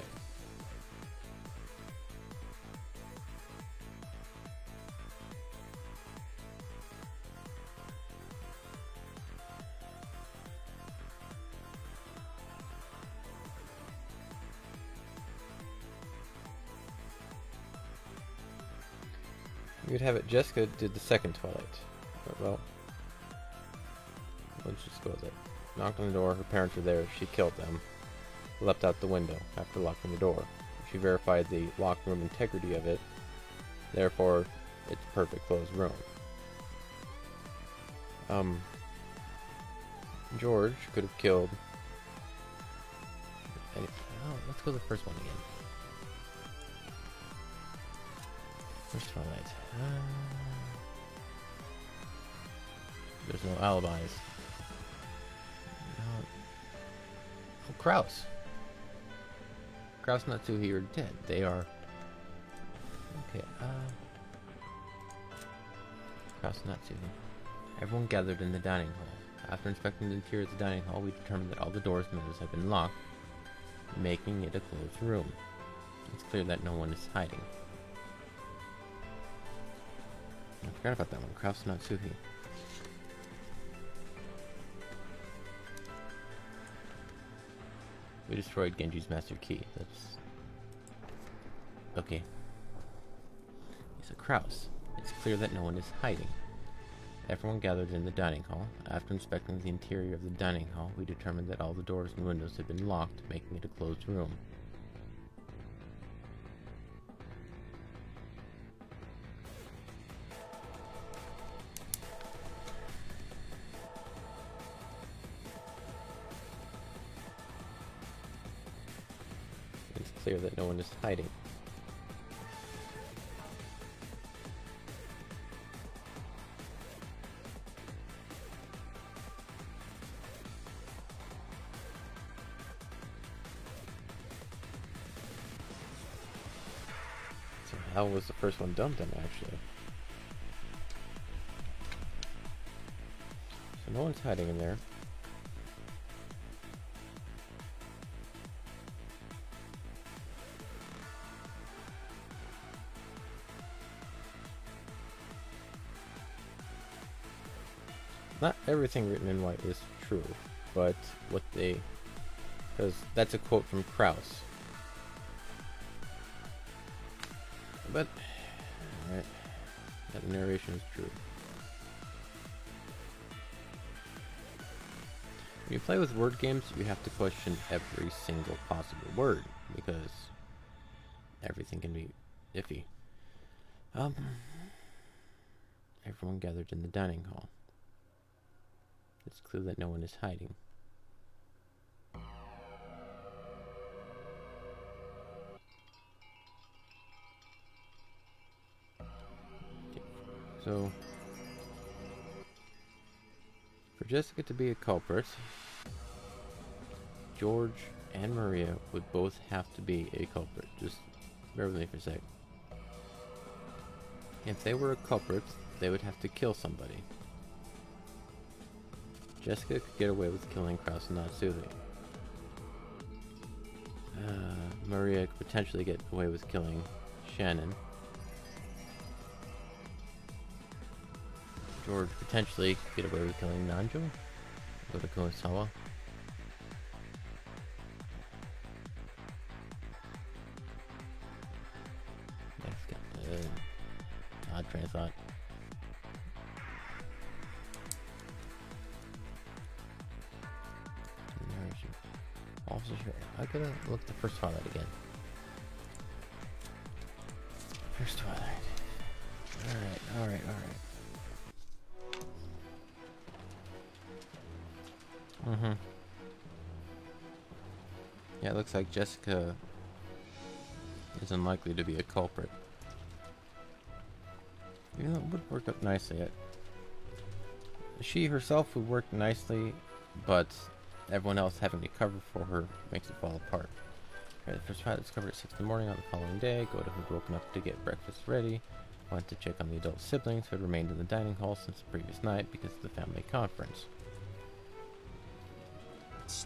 A: You would have it Jessica did the second Twilight. Well, let's just go with it. knocked on the door. Her parents were there. She killed them. Leapt out the window after locking the door. She verified the locked room integrity of it. Therefore, it's a perfect closed room. George could have killed... let's go to the first one again. First Twilight. There's no alibis. Oh, Kraus. Kraus and Natsuhi are dead. They are... Okay, Kraus and Natsuhi. Everyone gathered in the dining hall. After inspecting the interior of the dining hall, we determined that all the doors and windows have been locked, making it a closed room. It's clear that no one is hiding. I forgot about that one. Kraus and Natsuhi. We destroyed Genji's master key. That's... Okay. So Kraus. It's clear that no one is hiding. Everyone gathered in the dining hall. After inspecting the interior of the dining hall, we determined that all the doors and windows had been locked, making it a closed room. It's clear that no one is hiding. So how was the first one done then, actually? So no one's hiding in there. Not everything written in white is true, but what they... Because that's a quote from Kraus. But, alright, that narration is true. When you play with word games, you have to question every single possible word, because everything can be iffy. Everyone gathered in the dining hall. It's clear that no one is hiding. Okay. So, for Jessica to be a culprit, George and Maria would both have to be a culprit. Just bear with me for a sec. If they were a culprit, they would have to kill somebody. Jessica could get away with killing Kraus and Natsuhi. Maria could potentially get away with killing Shannon. George potentially could get away with killing Nanjo. Go to Kurosawa. Next got odd train of thought. Officer Sure. I gotta look the first Twilight again. First Twilight. Alright. Yeah, it looks like Jessica is unlikely to be a culprit. Even though it would work up nicely. She herself would work nicely, but everyone else having to cover for her makes it fall apart. The first fight discovered at 6 in the morning on the following day. Go to had woken up to get breakfast ready. Went to check on the adult siblings who had remained in the dining hall since the previous night because of the family conference.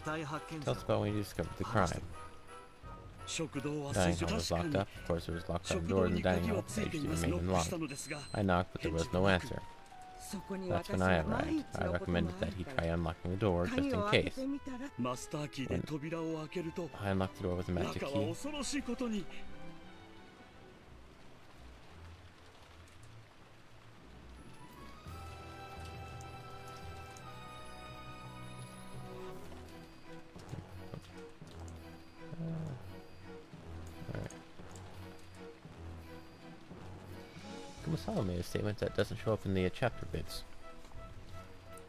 A: Tell us about when you discovered the crime. The dining hall was locked up. Of course, there was locked on door in the dining hall. They usually remained unlocked. I knocked, but there was no answer. That's when I arrived. I recommended that he try unlocking the door just in case. When I unlocked the door with a master key. Kumasawa made a statement that doesn't show up in the chapter bits.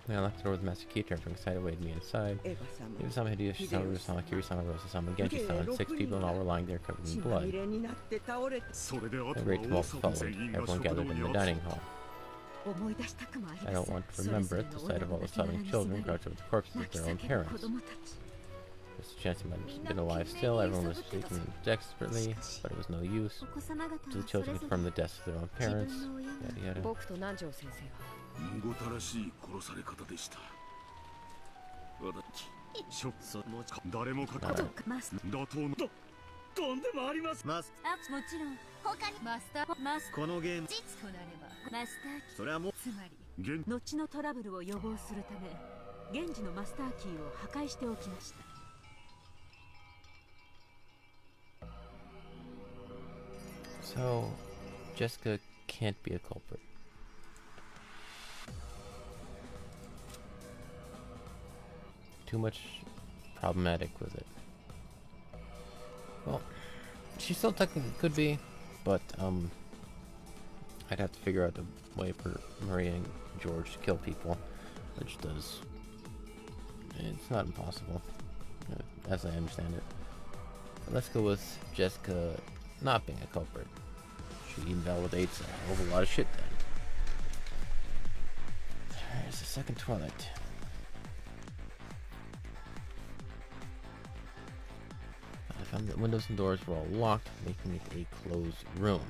A: When I locked the door with the master key, turned from excited, waved me inside. Iba-sama, Hideyoshi-sama, Uru-sama, Kiri-sama, Rosa-sama, and Genji-sama. 6 people and all were lying there covered in blood. A great tumult followed. Everyone gathered in the dining hall. I don't want to remember it, the sight of all the sobbing children crouched over the corpses of their own parents. There's a chance he might have been alive still. Everyone was speaking desperately, but it was no use. Until the children confirmed the deaths of their own parents. Yada yada. So, Jessica can't be a culprit. Too much problematic with it. Well, she still technically could be, but I'd have to figure out a way for Maria and George to kill people, which does. It's not impossible, as I understand it. But let's go with Jessica not being a culprit. She invalidates a hell of a lot of shit then. There's the second toilet. I found that windows and doors were all locked, making it a closed room.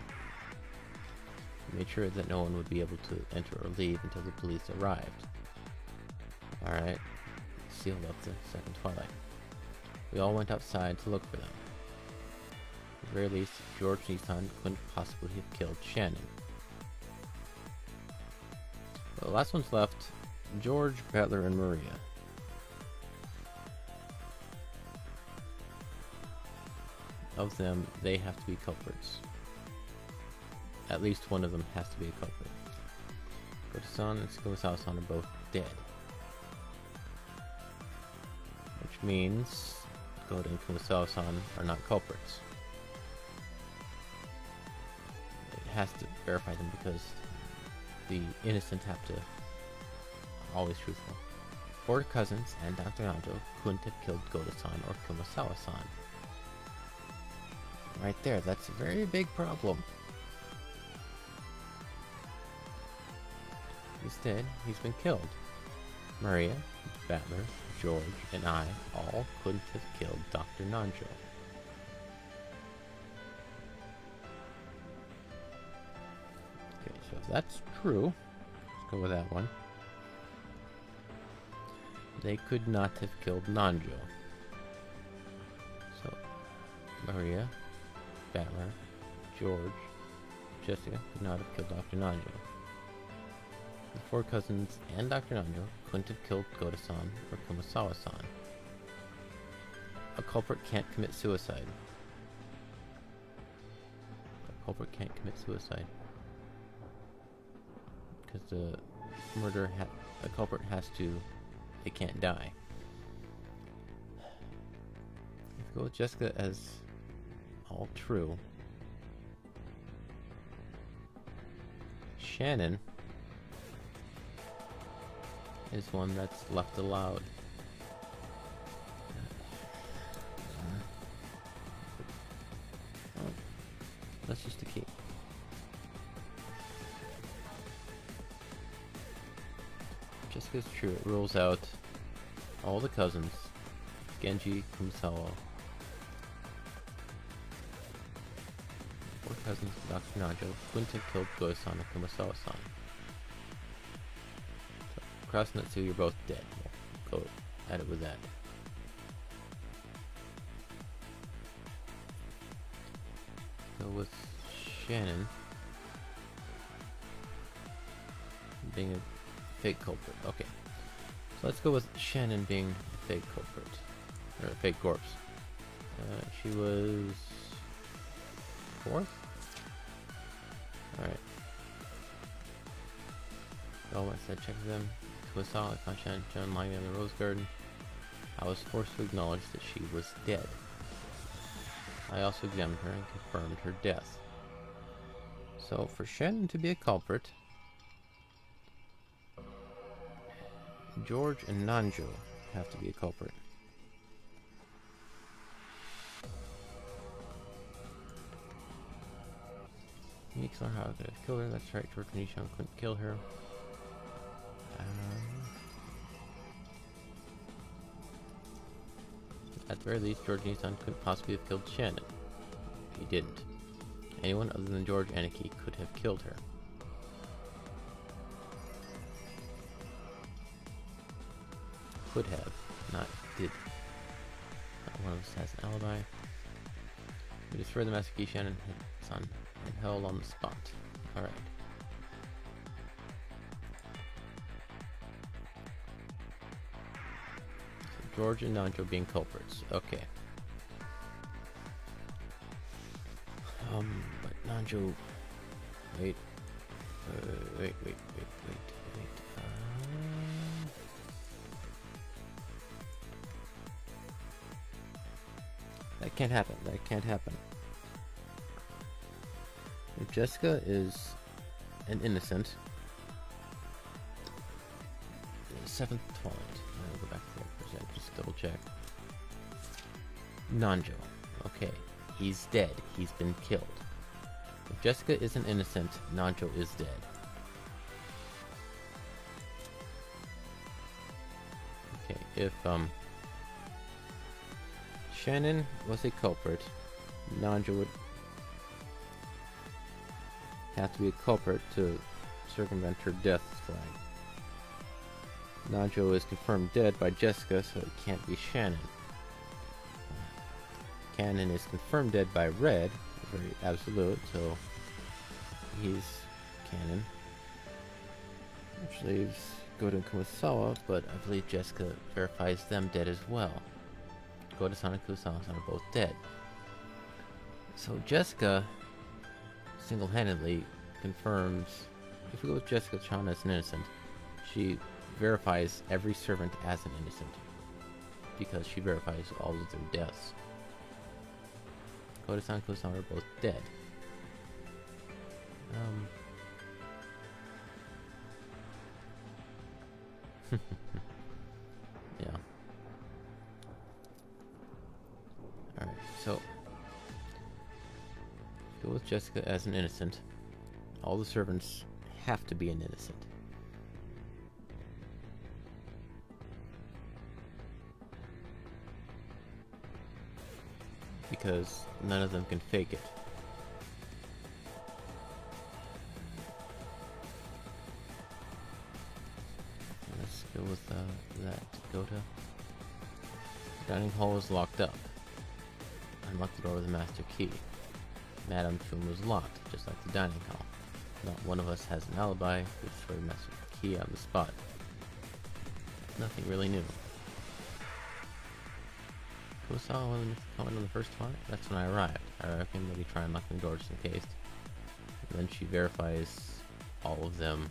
A: I made sure that no one would be able to enter or leave until the police arrived. Alright, sealed up the second toilet. We all went outside to look for them. At the very least, George Nissan couldn't possibly have killed Shannon. The last one's left, George, Butler, and Maria. Of them, they have to be culprits. At least one of them has to be a culprit. Goto-san and Kumasawa-san are both dead. Which means Goto and Kumasawa-san are not culprits. It has to verify them because the innocent have to always truthful. 4 cousins and Dr. Nanjo couldn't have killed Goto-san or Kumasawa-san. Right there, that's a very big problem. He's dead, he's been killed. Maria, Butler, George, and I all couldn't have killed Dr. Nanjo. Okay, so if that's true, let's go with that one. They could not have killed Nanjo. So, Maria, Butler, George, Jessica could not have killed Dr. Nanjo. The 4 cousins and Dr. Nanjo couldn't have killed Goto-san or Kumasawa-san. A culprit can't commit suicide. A culprit can't commit suicide. Because the murder, a culprit has to, they can't die. If we go with Jessica as all true, Shannon is one that's left allowed. Oh, that's just a key. Jessica's true. It rules out all the cousins, Genji, Kumasawa. 4 cousins, Dr. Nanjo couldn't have killed Goto-san or Kumasawa-san. Crossing that 2, you're both dead. We'll go at it with that. Go with Shannon being a fake culprit. Okay. So let's go with Shannon being a fake culprit. Or a fake corpse. She was 4th? Alright. Go outside, check them. Kumasawa, I found Shannon lying in the rose garden. I was forced to acknowledge that she was dead. I also examined her and confirmed her death. So, for Shannon to be a culprit, George and Nanjo have to be a culprit. Unique how could have killed her. That's right, George Nishon couldn't kill her. At the very least, George Nishon couldn't possibly have killed Shannon. He didn't. Anyone other than George Aniki could have killed her. Could have, not did. Not one of us has an alibi. We destroyed the Master Key, Shannon son, and held on the spot. Alright. So George and Nanjo being culprits. Okay. But Nanjo... Wait. Wait. That can't happen. That can't happen. If Jessica is an innocent, the seventh Twilight. I'll go back to that for a second, just double check. Nanjo. Okay, he's dead. He's been killed. If Jessica is an innocent, Nanjo is dead. Okay, if Shannon was a culprit, Nanjo would have to be a culprit to circumvent her death flag. Nanjo is confirmed dead by Jessica, so it can't be Shannon. Cannon is confirmed dead by Red, very absolute, so he's Cannon. Which leaves Goto and Kumasawa, but I believe Jessica verifies them dead as well. Goto-san and Kumasawa-san are both dead. So Jessica single-handedly confirms, if we go with Jessica-chan as an innocent, she verifies every servant as an innocent, because she verifies all of their deaths. Goto-san and Kumasawa are both dead. Yeah. Alright, so go with Jessica as an innocent. All the servants have to be an innocent. Because none of them can fake it. Let's go with that Goto. The dining hall is locked up. Unlock the door with a master key. Madam's room was locked, just like the dining hall. Not one of us has an alibi. We destroyed the master key on the spot. Nothing really new. Kumasawa wasn't coming on the first flight? That's when I arrived. I reckon maybe try and lock the door just in case. And then she verifies all of them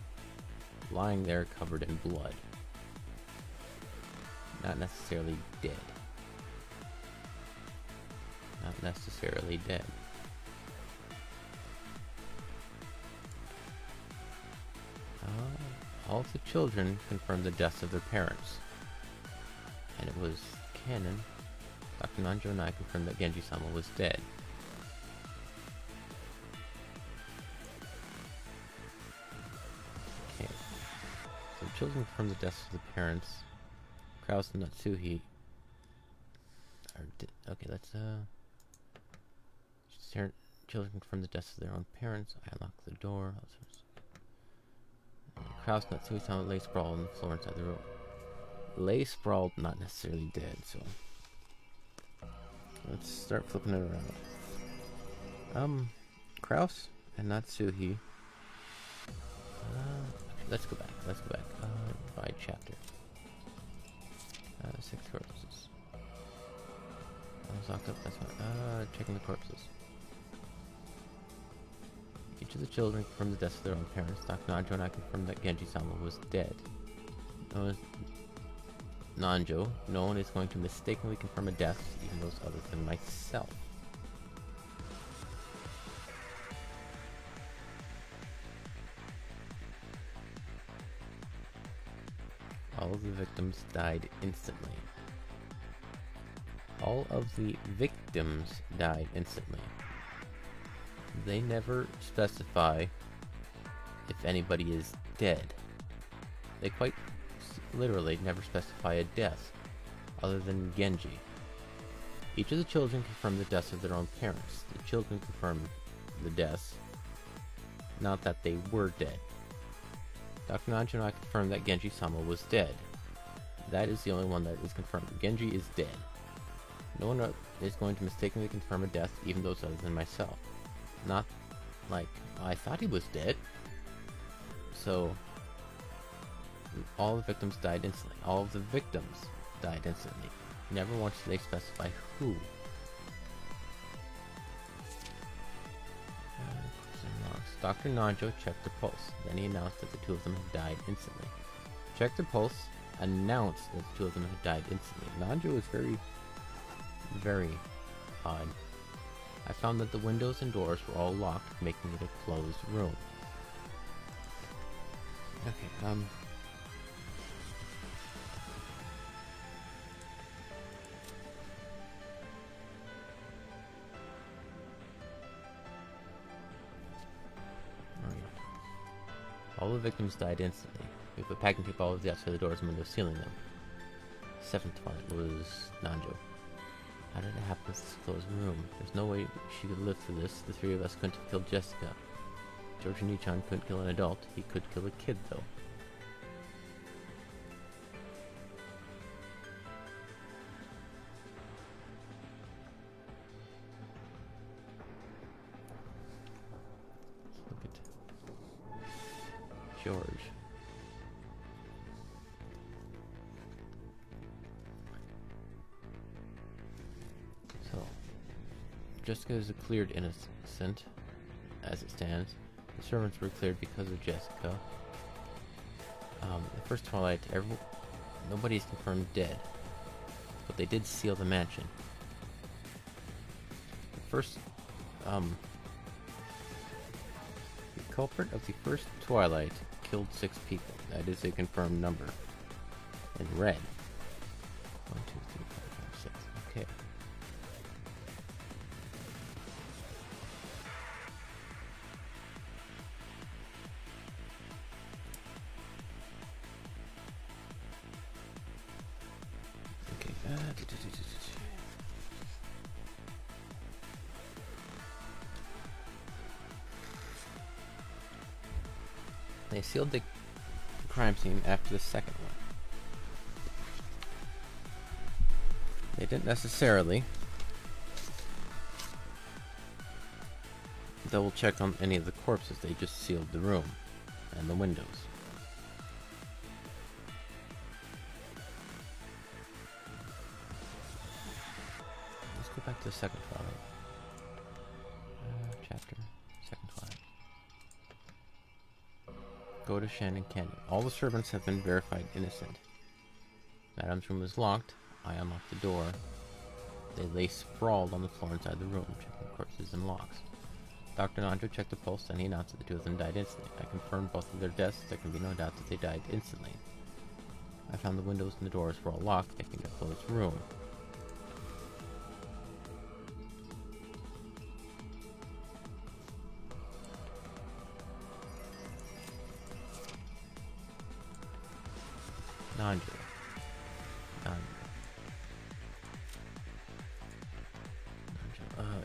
A: lying there covered in blood. Not necessarily dead. Not necessarily dead. All of the children confirmed the deaths of their parents. And it was canon. Dr. Nanjo and I confirmed that Genji-sama was dead. Okay. So children confirmed the deaths of the parents. Kraus and Natsuhi are okay, let's children confirm the deaths of their own parents. I unlock the door. Kraus and Natsuhi-sama lay sprawled on the floor inside the room. Lay sprawled, not necessarily dead, so let's start flipping it around. Kraus and Natsuhi. Let's go back. By chapter. 6 corpses. I was locked up, that's fine. Checking the corpses. Each of the children confirmed the deaths of their own parents. Dr. Nanjo and I confirmed that Genji-sama was dead. Nanjo, no one is going to mistakenly confirm a death, even those other than myself. victims died instantly. All of the victims died instantly. They never specify if anybody is dead. They quite literally never specify a death, other than Genji. Each of the children confirmed the deaths of their own parents. The children confirmed the deaths, not that they were dead. Dr. Nanjo and I confirmed that Genji-sama was dead. That is the only one that is confirmed. Genji is dead. No one is going to mistakenly confirm a death, even those other than myself. Not like, I thought he was dead. So, all the victims died instantly. All of the victims died instantly. Never once did they specify who. Dr. Nanjo checked the pulse. Then he announced that the two of them had died instantly. Checked the pulse, announced that the two of them had died instantly. Nanjo was very odd. I found that the windows and doors were all locked, making it a closed room. Okay, all the victims died instantly. We put packing tape all over the outside of the doors and windows, sealing them. Seventh one was Nanjo. How did it happen with this closed room? There's no way she could live through this. The three of us couldn't have killed Jessica. George Nichan couldn't kill an adult. He could kill a kid, though. Let's look at George. Jessica is cleared innocent, as it stands. The servants were cleared because of Jessica. The first Twilight, nobody's confirmed dead, but they did seal the mansion. The first, the culprit of the first Twilight killed 6 people. That is a confirmed number. In red. 1, 2, 3, 4, 5, 6. Okay. They sealed the crime scene after the second one. They didn't necessarily double check on any of the corpses, they just sealed the room and the windows. Let's go back to the second Twilight. Chapter, second Twilight. Go to Shannon Canyon. All the servants have been verified innocent. Madame's room is locked. I unlocked the door. They lay sprawled on the floor inside the room, checking corpses and locks. Dr. Nanjo checked the pulse, and he announced that the two of them died instantly. I confirmed both of their deaths. There can be no doubt that they died instantly. I found the windows and the doors were all locked, making a closed room. Nanjo.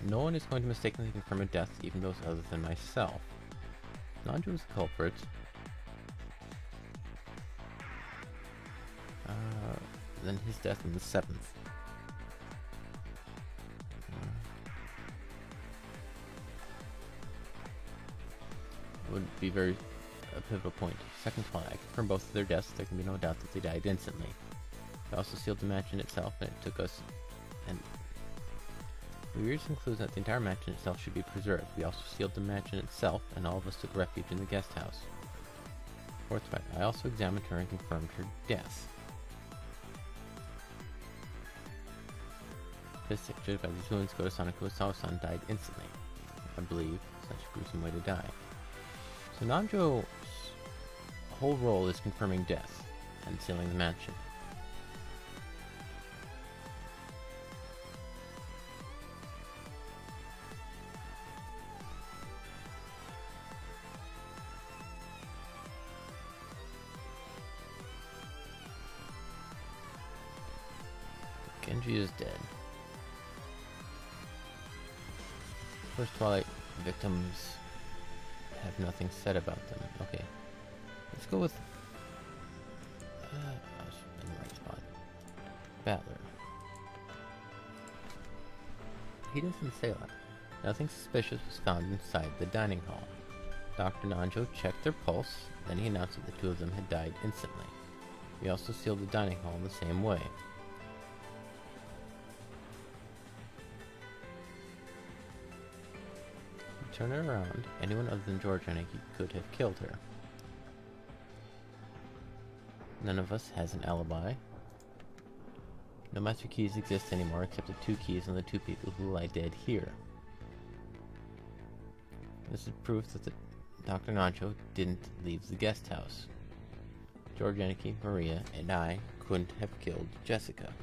A: No one is going to mistakenly confirm a death, even those other than myself. Nanjo is the culprit. Then his death on the 7th. Would be very a pivotal point. Second Twilight. I confirm both of their deaths. There can be no doubt that they died instantly. We also sealed the mansion itself, and it took us. And we reached the conclusion that the entire mansion itself should be preserved. We also sealed the mansion itself, and all of us took refuge in the guest house. Fourth Twilight. I also examined her and confirmed her death. Fifth, judged by these wounds, Goto-san and Kurosawa-san died instantly. I believe such a gruesome way to die. So Nanjo's whole role is confirming death, unsealing the mansion. Genji is dead. First Twilight victims have nothing said about them. Okay. Let's go with... I was in the right spot. Battler. He doesn't say that. Nothing suspicious was found inside the dining hall. Dr. Nanjo checked their pulse, then he announced that the two of them had died instantly. He also sealed the dining hall in the same way. Turn her around, anyone other than Georgiana could have killed her. None of us has an alibi. No master keys exist anymore except the 2 keys on the 2 people who lie dead here. This is proof that Dr. Nacho didn't leave the guest house. Georgiana, Maria, and I couldn't have killed Jessica.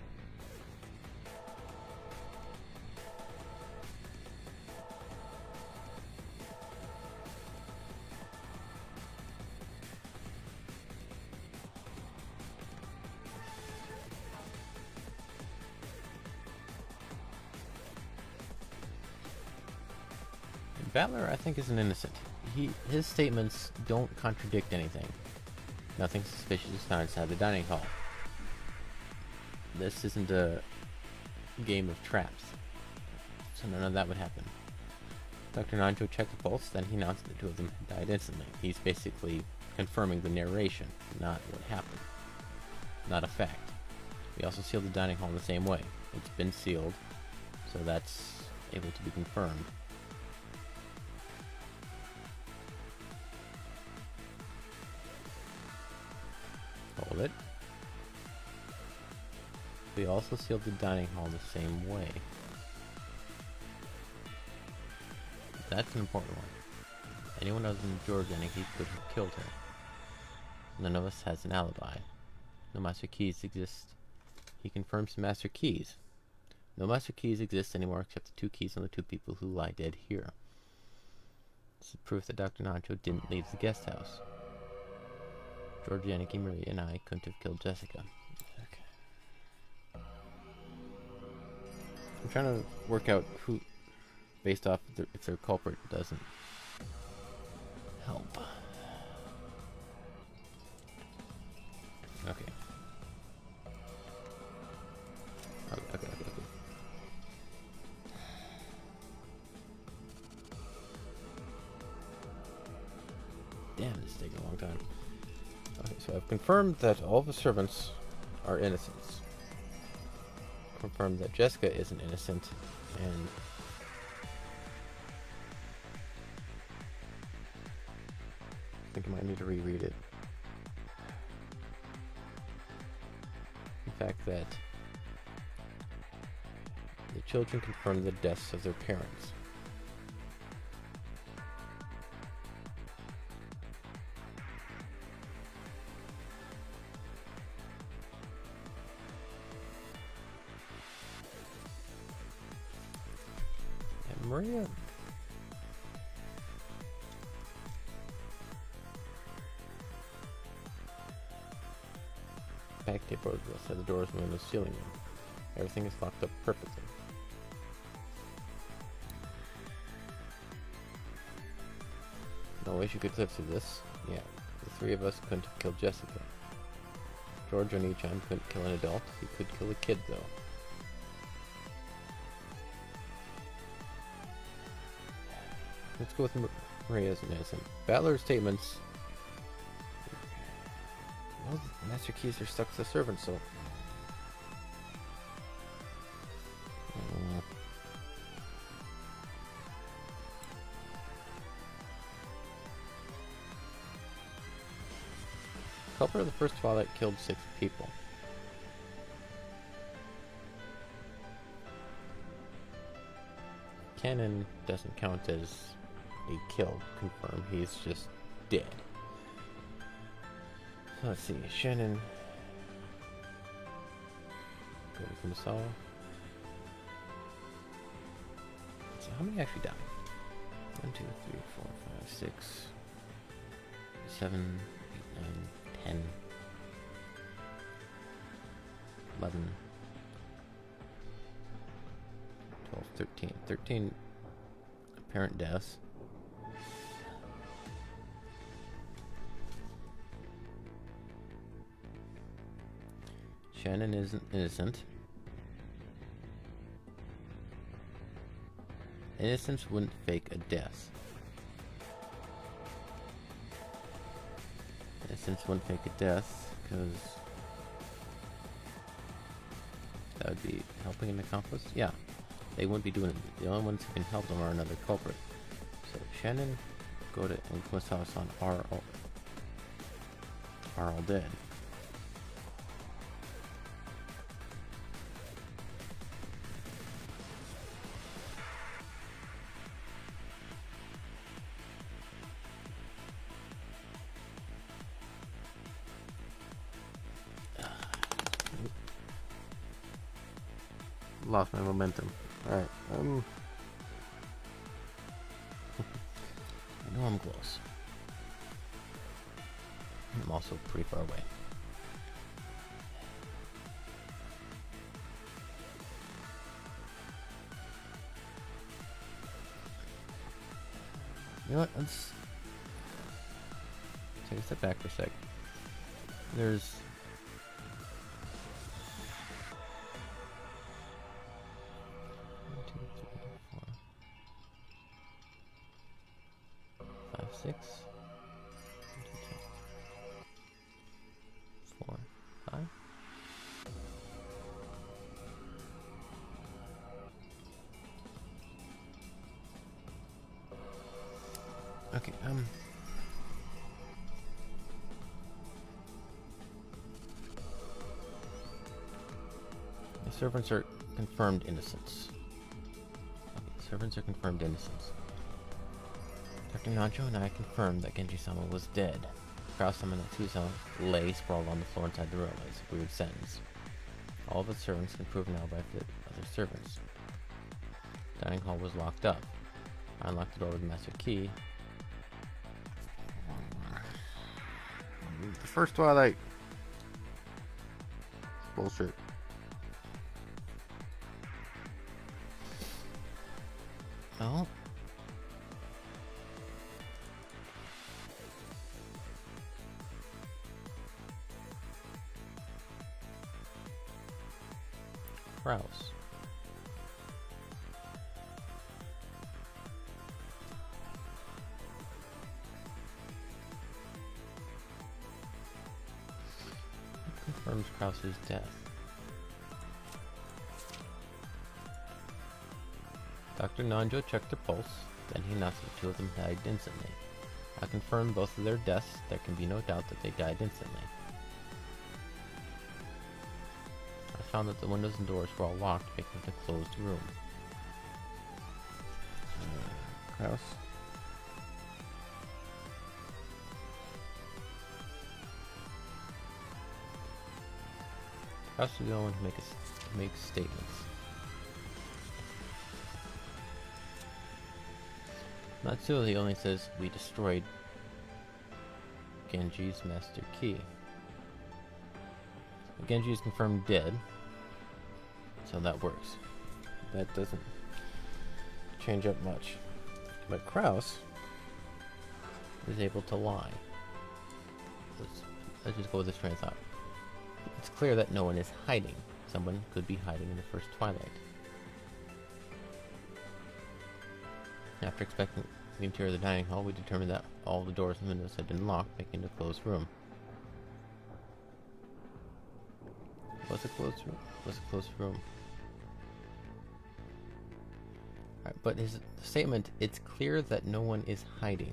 A: Battler, I think, is an innocent. His statements don't contradict anything. Nothing suspicious is found inside the dining hall. This isn't a game of traps, so none of that would happen. Dr. Nanjo checked the pulse, then he announced that the 2 of them had died instantly. He's basically confirming the narration, not what happened. Not a fact. We also sealed the dining hall in the same way. It's been sealed, so that's able to be confirmed. Hold it. We also sealed the dining hall the same way. That's an important one. Anyone other than Georgiana could have killed her. None of us has an alibi. No master keys exist. He confirms the master keys. No master keys exist anymore except the 2 keys on the 2 people who lie dead here. This is proof that Dr. Nacho didn't leave the guest house. Georgiana, Maria, and I couldn't have killed Jessica. Okay. I'm trying to work out who, based off if their culprit doesn't help. Okay. Okay. Damn, this is taking a long time. Okay, so I've confirmed that all the servants are innocents. Confirmed that Jessica isn't innocent, and I think I might need to reread it. The fact that the children confirmed the deaths of their parents. Maria. Back tape over outside the doors and windows ceiling room. Everything is locked up perfectly. No way she could live through this. Yeah, the 3 of us couldn't have killed Jessica. George Oni-chan couldn't kill an adult. He could kill a kid, though. Let's go with Maria as an innocent. Battler's statements. Well, the master keys are stuck to the servant, so. Culprit of the first Twilight killed 6 people. Cannon doesn't count as a kill, confirmed. He's just dead. So let's see. Shannon Go to Kumasawa. So how many actually died? 1, 2, 3, 4, 5, 6, 7, 8, 9, 10, 11, 12, 13. 13 apparent deaths. Shannon isn't innocent. Innocence wouldn't fake a death. Innocence wouldn't fake a death because that would be helping an accomplice. Yeah, they wouldn't be doing it. The only ones who can help them are another culprit. So Shannon, go to Inquis House on are all dead. Lost my momentum. Alright, I know I'm close. I'm also pretty far away. You know what, let's take a step back for a sec. There's 6, 4, 5. Okay, the servants are confirmed innocents. Okay, servants are confirmed innocents. Dr. Nacho and I confirmed that Genji-sama was dead. Kraus-sama and Natsusa lay sprawled on the floor inside the room. It's a weird sentence. All of the servants can prove now by the other servants. Dining hall was locked up. I unlocked the door with the master key. The first Twilight. Bullshit. Oh. Kraus. Confirms Kraus's death. Dr. Nanjo checked their pulse, then he announced that 2 of them died instantly. I confirmed both of their deaths. There can be no doubt that they died instantly. I found that the windows and doors were all locked, making it a closed room. Kraus. Kraus is the only one who makes statements. Natsuo, he only says, we destroyed Genji's master key. Genji is confirmed dead, so that works. That doesn't change up much. But Kraus is able to lie. Let's just go with this train of thought. It's clear that no one is hiding. Someone could be hiding in the first Twilight. After inspecting the interior of the dining hall, we determined that all the doors and windows had been locked, making it a closed room. Was a closed room? Was a closed room. Alright, but his statement, it's clear that no one is hiding.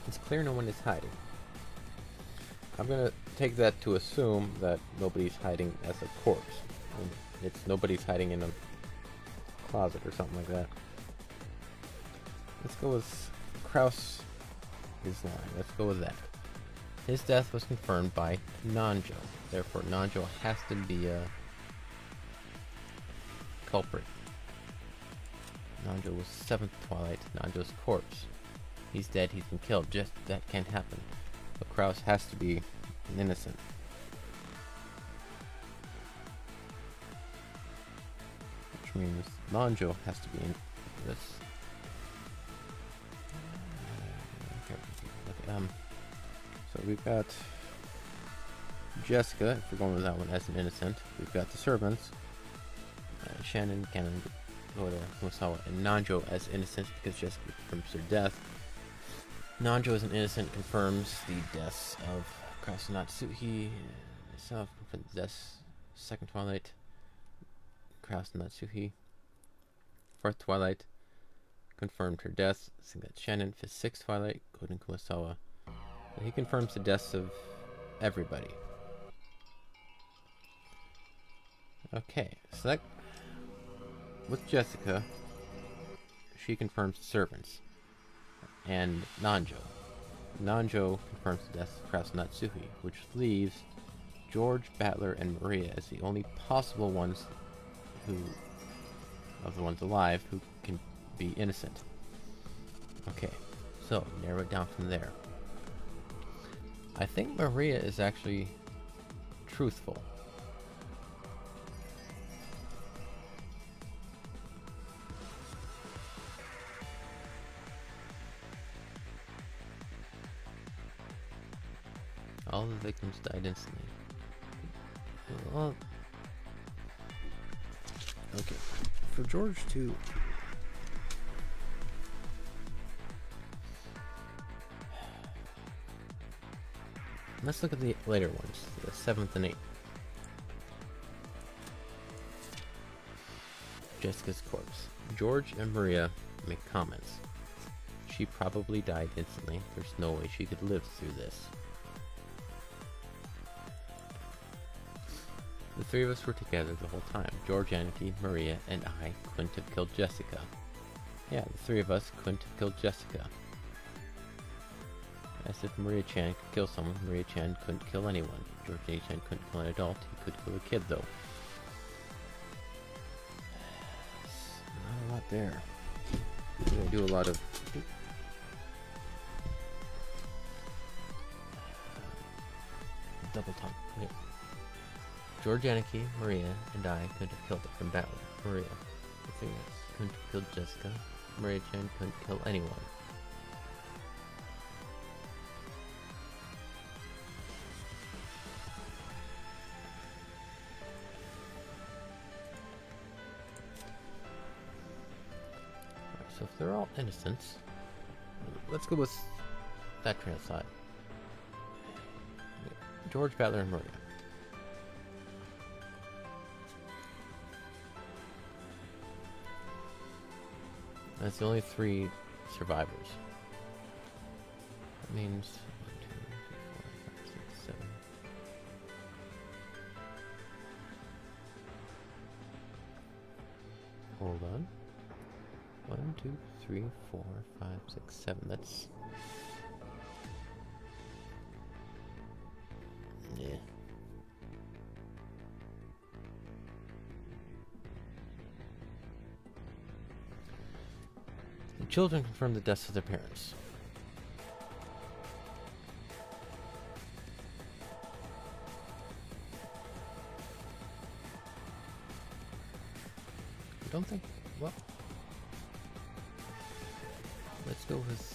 A: It's clear no one is hiding. I'm gonna take that to assume that nobody's hiding as a corpse. It's nobody's hiding in a closet or something like that. Let's go with Kraus is lying. Let's go with that. His death was confirmed by Nanjo. Therefore, Nanjo has to be a culprit. Nanjo was 7th Twilight. Nanjo's corpse. He's dead. He's been killed. Just that can't happen. But Kraus has to be an innocent. Which means Nanjo has to be in this. So we've got Jessica, if we're going with that one, as an innocent. We've got the servants. Shannon, Cannon, Goda, Kumasawa, and Nanjo as innocent because Jessica confirms their death. Nanjo as an innocent confirms the deaths of Kraus and Natsuhi. Myself confirms the deaths. 2nd Twilight, Kraus and Natsuhi. 4th Twilight confirmed her death. I think that's Shannon. 6th Twilight, Goda, Kumasawa. He confirms the deaths of everybody. Okay, so that with Jessica, she confirms the servants. And Nanjo. Nanjo confirms the deaths of Kraus and Natsuhi, which leaves George, Battler, and Maria as the only possible ones who, of the ones alive, who can be innocent. Okay, so narrow it down from there. I think Maria is actually truthful. All the victims died instantly. Well, okay. For George to... Let's look at the later ones, the 7th and 8th. Jessica's corpse. George and Maria make comments. She probably died instantly. There's no way she could live through this. The three of us were together the whole time. George, Anarchy, Maria, and I couldn't have killed Jessica. Yeah, the three of us couldn't have killed Jessica. As if Maria Chan could kill someone, Maria Chan couldn't kill anyone. George A. Chan couldn't kill an adult, he could kill a kid though. Not a lot there. We're gonna do a lot of... double tongue. Okay. George Anarchy, Maria, and I couldn't have killed her from Battler. Maria. The thing is, couldn't have killed Jessica. Maria Chan couldn't kill anyone. So if they're all innocents, let's go with that train of thought. George, Battler, and Maria. That's the only 3 survivors. That means 1, 2, 3, 4, 5, 6, 7. Hold on. 1, 2, 3, 4, 5, 6, 7. That's... yeah. The children confirm the deaths of their parents. I don't think... well... let's go with...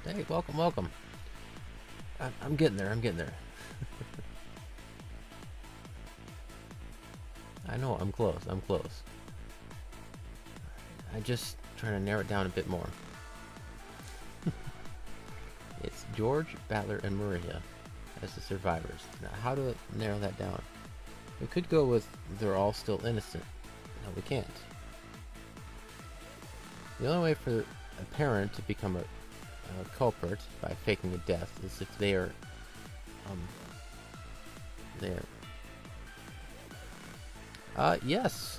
A: Hey, welcome. I'm getting there. I know, I'm close. I just trying to narrow it down a bit more. It's George, Battler, and Maria as the survivors. Now, how to narrow that down? We could go with they're all still innocent. No, we can't. The only way for a parent to become a culprit by faking a death is if they are there. Yes.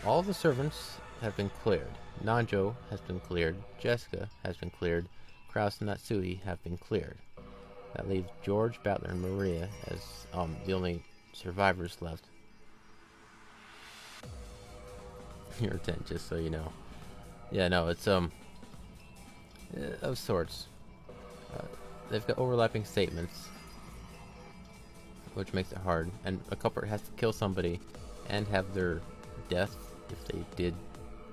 A: All the servants have been cleared. Nanjo has been cleared. Jessica has been cleared. Kraus and Natsui have been cleared. That leaves George, Battler, and Maria as the only survivors left. You're 10, just so you know. Yeah, no, it's of sorts. They've got overlapping statements, which makes it hard. And a culprit has to kill somebody and have their death, if they did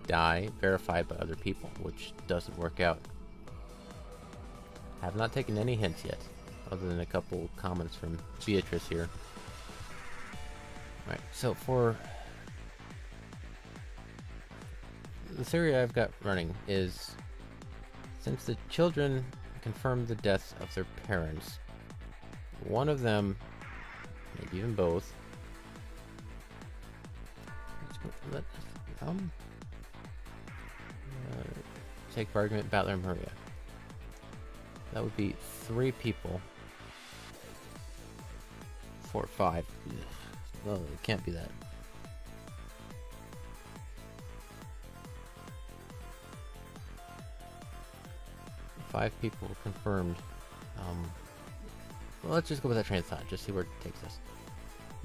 A: die, verified by other people, which doesn't work out. I have not taken any hints yet, other than a couple comments from Beatrice here. Alright, so for the theory I've got running is, since the children confirmed the deaths of their parents, one of them, maybe even both, take for argument Battler and Maria. That would be 3 people. 4 or 5. Well, it can't be that. Five people confirmed. Well, let's just go with that train of thought, just see where it takes us.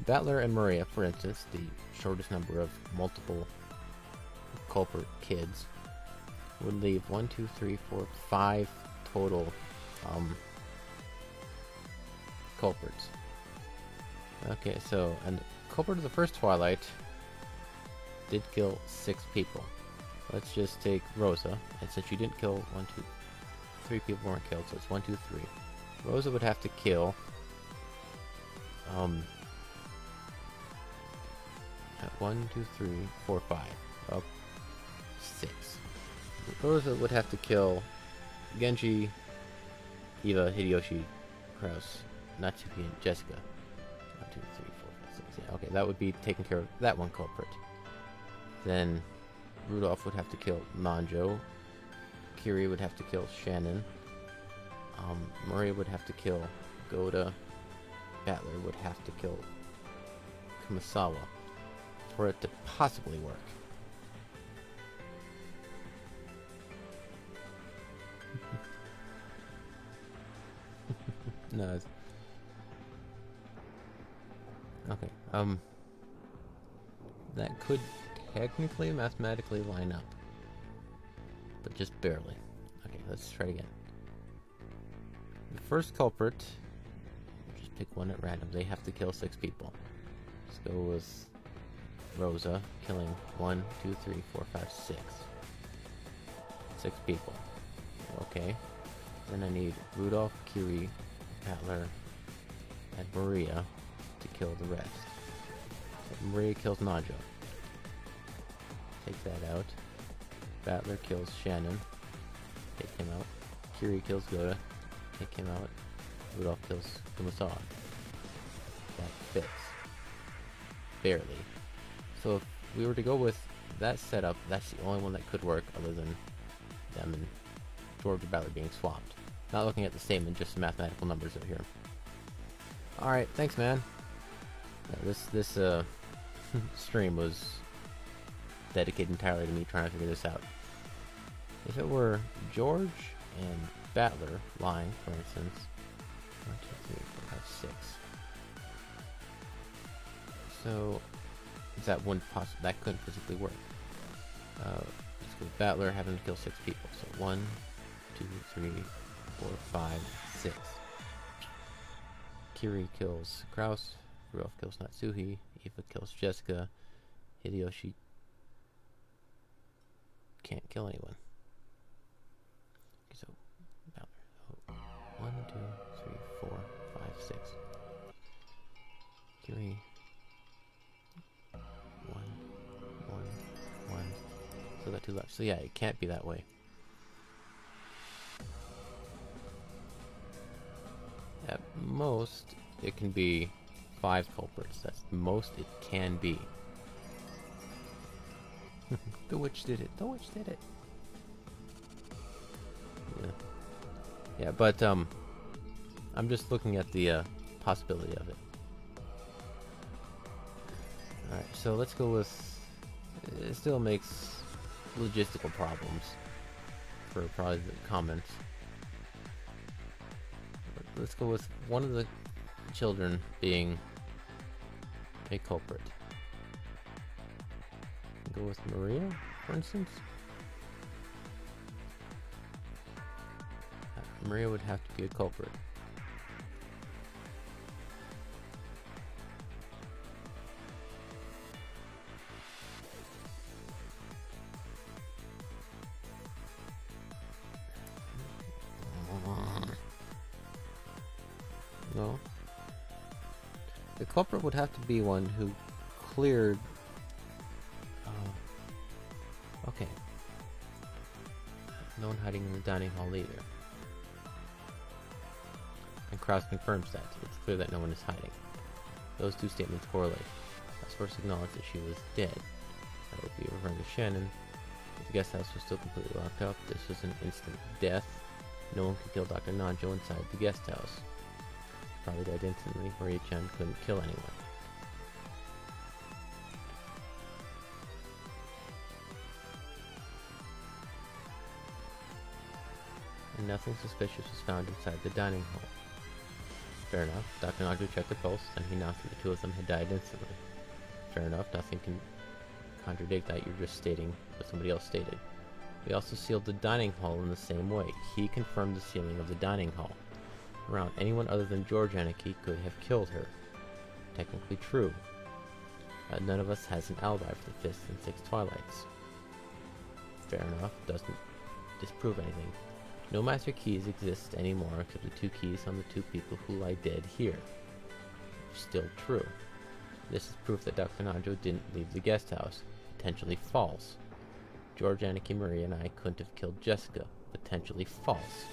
A: Battler and Maria, for instance, the shortest number of multiple culprit kids, would leave 1, 2, 3, 4, 5 total culprits. Okay, so, and the culprit of the first Twilight did kill 6 people. Let's just take Rosa, and since she didn't kill 1, 2, 3 people weren't killed, so it's 1, 2, 3. Rosa would have to kill 1, 2, 3, 4, 5. Up 6. Rosa would have to kill Genji, Eva, Hideyoshi, Kraus, Natsuki, and Jessica. 1, 2, 3, 4, 5, 6. Yeah, okay, that would be taking care of that one culprit. Then Rudolph would have to kill Manjo. Kiri would have to kill Shannon. Maria would have to kill Goda. Battler would have to kill Kumasawa for it to possibly work. No, it's... Okay, that could technically, mathematically line up. But just barely. Okay, let's try again. The first culprit, just pick one at random, they have to kill 6 people. Let's go with Rosa, killing 1, 2, 3, 4, 5, 6. 6 people. Okay. Then I need Rudolph, Kiri, Battler, and Maria to kill the rest. So Maria kills Najo. Take that out. Battler kills Shannon. Take him out. Kiri kills Goda. Take him out. Rudolph kills Kumasawa. That fits. Barely. So if we were to go with that setup, that's the only one that could work other than them and George and Battler being swapped. Not looking at the statement, just mathematical numbers over here. Alright, thanks man. Yeah, this stream was dedicated entirely to me trying to figure this out. If it were George and Battler lying, for instance, 1, 2, 3, 4, 5, 6. So that wouldn't possibly, that couldn't physically work. Let's go with Battler having to kill 6 people. So 1, 2, 3, 4, 5, 6. Kiri kills Kraus. Rudolph kills Natsuhi. Eva kills Jessica. Hideyoshi can't kill anyone. Okay, so Battler. 1, 2, 3, 4, 5, 6. Kiri. 1, 1, 1. Still got 2 left. So yeah, it can't be that way. At most, it can be 5 culprits. That's the most it can be. The witch did it. The witch did it. Yeah, but I'm just looking at the possibility of it. Alright, so let's go with... It still makes logistical problems for probably the comments. Let's go with one of the children being a culprit. Go with Maria, for instance. Maria would have to be a culprit. No. The culprit would have to be one who cleared... okay. No one hiding in the dining hall either. And Krause confirms that. It's clear that no one is hiding. Those two statements correlate. As first acknowledged that she was dead. That would be referring to Shannon. If the guest house was still completely locked up, this was an instant death. No one could kill Dr. Nanjo inside the guest house. Probably died instantly. Maria-chan couldn't kill anyone. And nothing suspicious was found inside the dining hall. Fair enough. Dr. Nanjo checked the pulse, and he announced that the two of them had died instantly. Fair enough. Nothing can contradict that. You're just stating what somebody else stated. We also sealed the dining hall in the same way. He confirmed the sealing of the dining hall. Around anyone other than George Anarchy could have killed her. Technically true. None of us has an alibi for the 5th and 6th Twilights. Fair enough. Doesn't disprove anything. No master keys exist anymore except the 2 keys on the 2 people who lie dead here. Still true. This is proof that Dr. Nanjo didn't leave the guest house. Potentially false. George, Anarchy, Maria, and I couldn't have killed Jessica. Potentially false.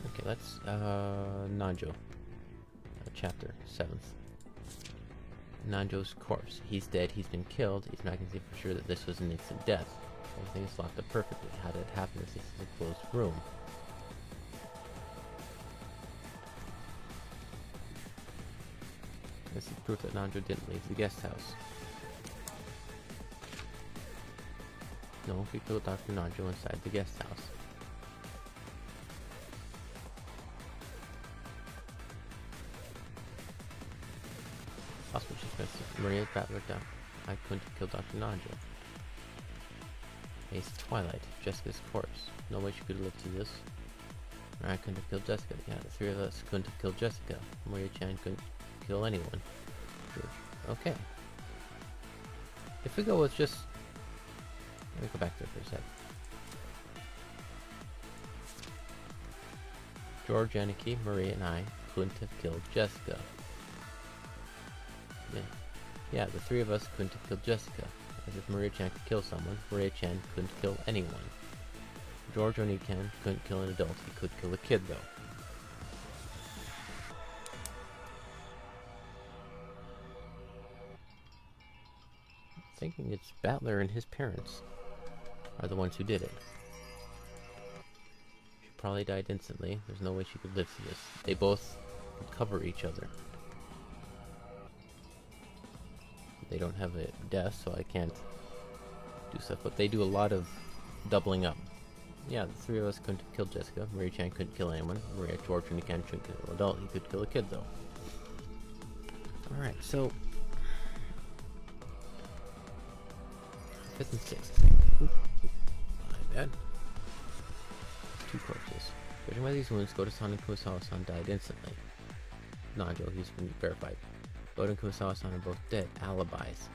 A: Okay, let's, Nanjo. Chapter 7th. Nanjo's corpse. He's dead, he's been killed. He's not going to say for sure that this was an instant death. Everything is locked up perfectly. How did it happen if this is a closed room? This is proof that Nanjo didn't leave the guest house. No one could kill Dr. Nanjo inside the guest house. Auspicious message. Maria's battler down. I couldn't have killed Dr. Nanjo. Ace Twilight. Jessica's corpse. No way she could have lived through this. Or I couldn't have killed Jessica. Yeah, the 3 of us couldn't have killed Jessica. Maria-chan couldn't kill anyone. Okay. If we go with just... Let me go back there for a sec. George, Anarchy, Maria, and I couldn't have killed Jessica. Yeah, the 3 of us couldn't have killed Jessica. As if Maria-chan could kill someone, Maria-chan couldn't kill anyone. George Oni-chan couldn't kill an adult, he could kill a kid though. I'm thinking it's Battler and his parents are the ones who did it. She probably died instantly. There's no way she could live through this. They both could cover each other. They don't have a death, so I can't do stuff, but they do a lot of doubling up. Yeah, the 3 of us couldn't have killed Jessica. Maria-chan couldn't kill anyone. George Oni-chan couldn't kill an adult. He could kill a kid, though. Alright, so... 5th and 6th. Oop. My bad. 2 corpses. Judging by these wounds, Goto-san and Kurosawa-san died instantly. Nanjo, he's been verified. Goto and Kurosawa-san are both dead. Alibis.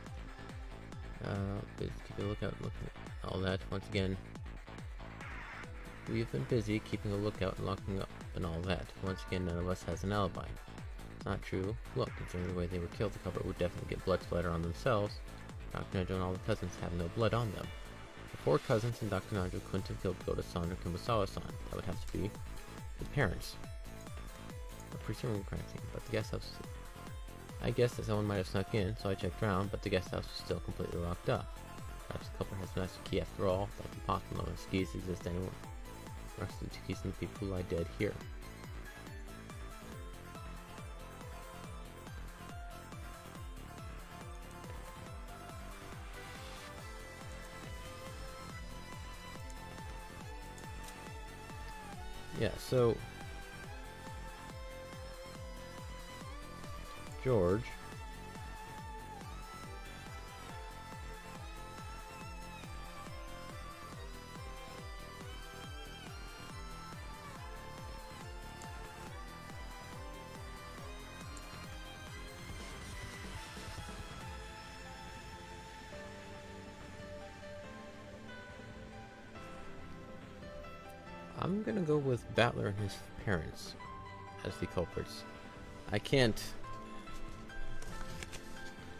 A: Keep a lookout, looking at all that. Once again, we've been busy keeping a lookout and locking up and all that. Once again, none of us has an alibi. It's not true. Look, considering the way they were killed, the culprit would definitely get blood splatter on themselves. Dr. Nanjo and all the cousins have no blood on them. The 4 cousins and Dr. Nanjo couldn't have killed Goto-san or Kurosawa-san. That would have to be the parents. A presuming crime scene, but the guest house I guessed that someone might have snuck in, so I checked around, but the guest house was still completely locked up. Perhaps the culprit has a master key after all. That's impossible. No keys exist anywhere. The rest of the keys and the people who lie dead here. Yeah, so George I'm gonna go with Battler and his parents as the culprits. I can't,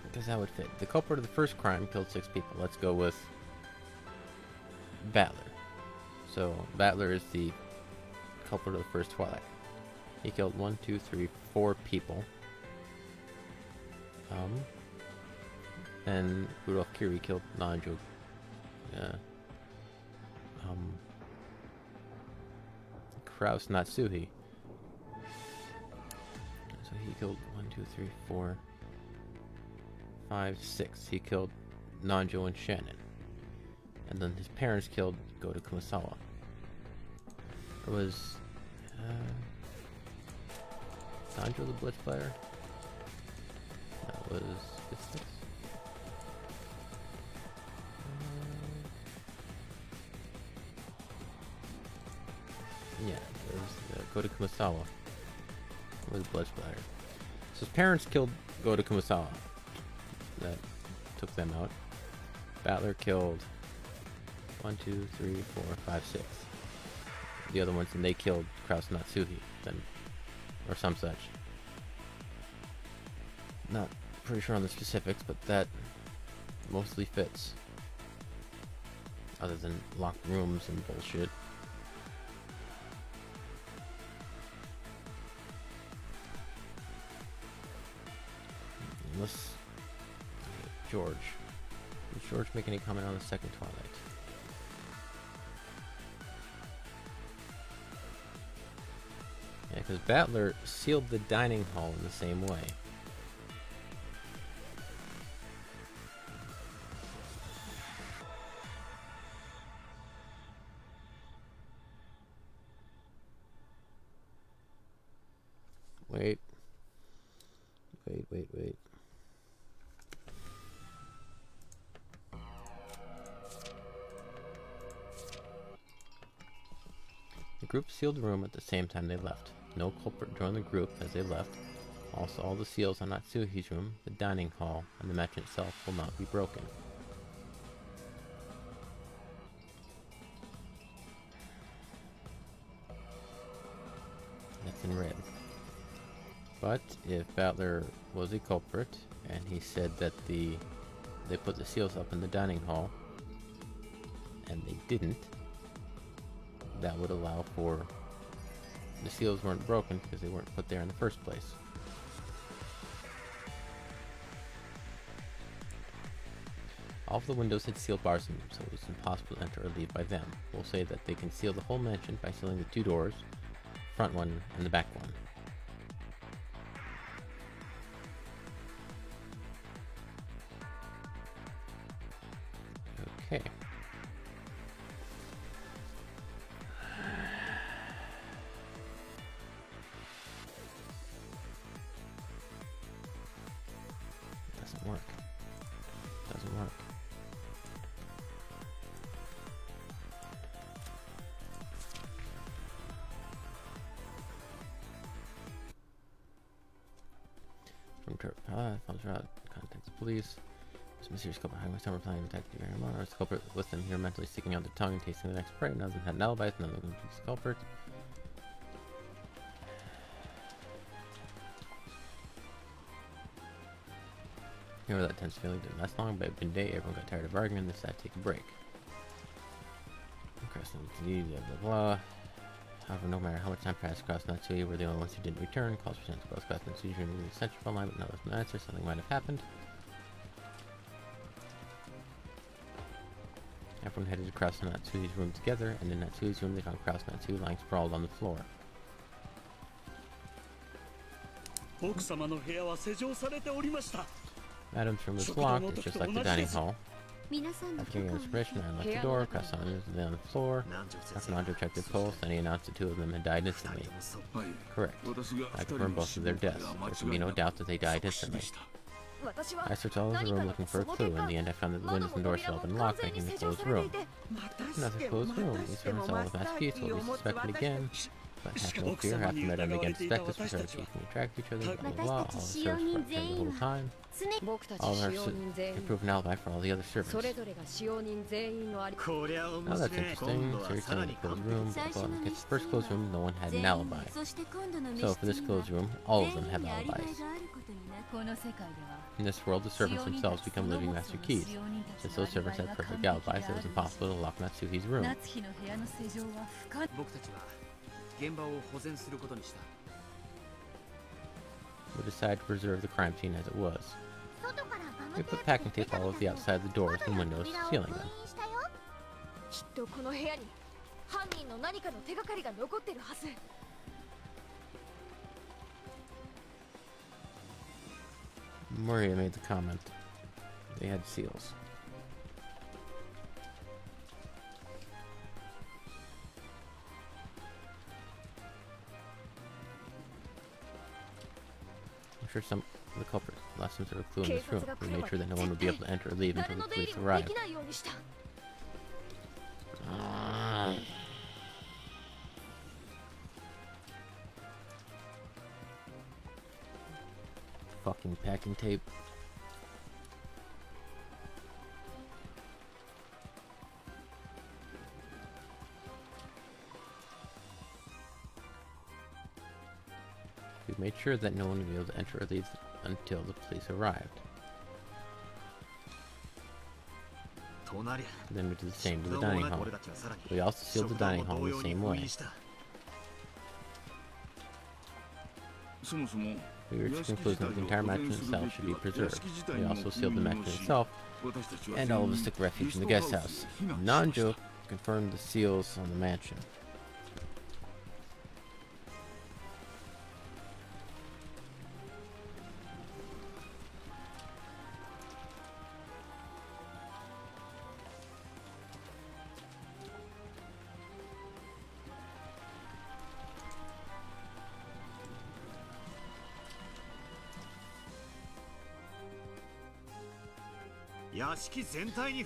A: because that would fit. The culprit of the first crime killed 6 people. Let's go with Battler. So Battler is the culprit of the first Twilight. He killed 1, 2, 3, 4 people. And Rudolph Kiri killed Nanjo. Kraus Natsuhi. So he killed 1, 2, 3, 4, 5, 6. He killed Nanjo and Shannon. And then his parents killed Goto Kumasawa. It was Nanjo the Blitz player? That was this. Yeah, it was Goto Kumasawa was Blitz player. So his parents killed Goto Kumasawa. That took them out. Battler killed 1, 2, 3, 4, 5, 6. The other ones, and they killed Kraus Natsuhi, then, or some such. Not pretty sure on the specifics, but that mostly fits. Other than locked rooms and bullshit. Unless George. Did George make any comment on the second Twilight? Yeah, because Battler sealed the dining hall in the same way. Wait. The group sealed the room at the same time they left. No culprit joined the group as they left. Also, all the seals on Natsuhi's room, the dining hall, and the mansion itself will not be broken. That's in red. But if Battler was a culprit, and he said that they put the seals up in the dining hall, and they didn't, that would allow for the seals weren't broken because they weren't put there in the first place. All of the windows had sealed bars in them, so it was impossible to enter or leave by them. We'll say that they can seal the whole mansion by sealing the 2 doors, front one and the back one. Okay. Doesn't work. From Turp, contacts the police. This mysterious culprit hiding my summer planning to attack the very moment. The culprit with them here mentally sticking out their tongue and tasting the next prey. None of them had an alibi, none of them was the culprit. Remember that tense feeling didn't last long, but one day everyone got tired of arguing and decided to take a break. Blah blah blah. However, no matter how much time passed, Cross and Natsui were the only ones who didn't return. Calls for Shannon to Cross and Natsui during the central phone line, but no less than an answer. Something might have happened. Everyone headed to Cross and Natsui's room together, and in Natsui's room they found Cross and Natsui lying sprawled on the floor. Madam's room was locked, it's just like the dining hall. After getting his permission, I unlocked the door. Cross and Natsui lay on the floor. After Nanjo checked their pulse, then he announced the two of them had died instantly. Correct. I confirmed both of their deaths. There can be no doubt that they died instantly. I searched all over the room looking for a clue. In the end, I found that the windows and doors had all been locked, making the closed room. Another closed room. These servants all with mass keys will be suspected again. But have no fear, after Madame began to suspect us, we started keeping track of each other, blah blah blah. All the servants were the whole time. All of our improved an alibi for all the other servants. Oh, that's interesting. So you're saying the closed room, blah blah. In the first closed room, no one had an alibi. So for this closed room, all of them have alibis. In this world, the servants themselves become living master keys. Since those servants had perfect alibis, it was impossible to lock Natsuhi's room. We decided to preserve the crime scene as it was. We put packing tape all over the outside of the doors and windows, sealing them. Moria made the comment. They had seals. I'm sure some of the culprits left some sort of clue in this room. We made sure that no one would be able to enter or leave until the police arrived. Fucking packing tape. We made sure that no one would be able to enter or leave until the police arrived. Then we did the same to the dining hall. We also sealed the dining hall in the same way. We reached the conclusion that the entire mansion itself should be preserved. We also sealed the mansion itself, and all of us took refuge in the guest house. Nanjo confirmed the seals on the mansion.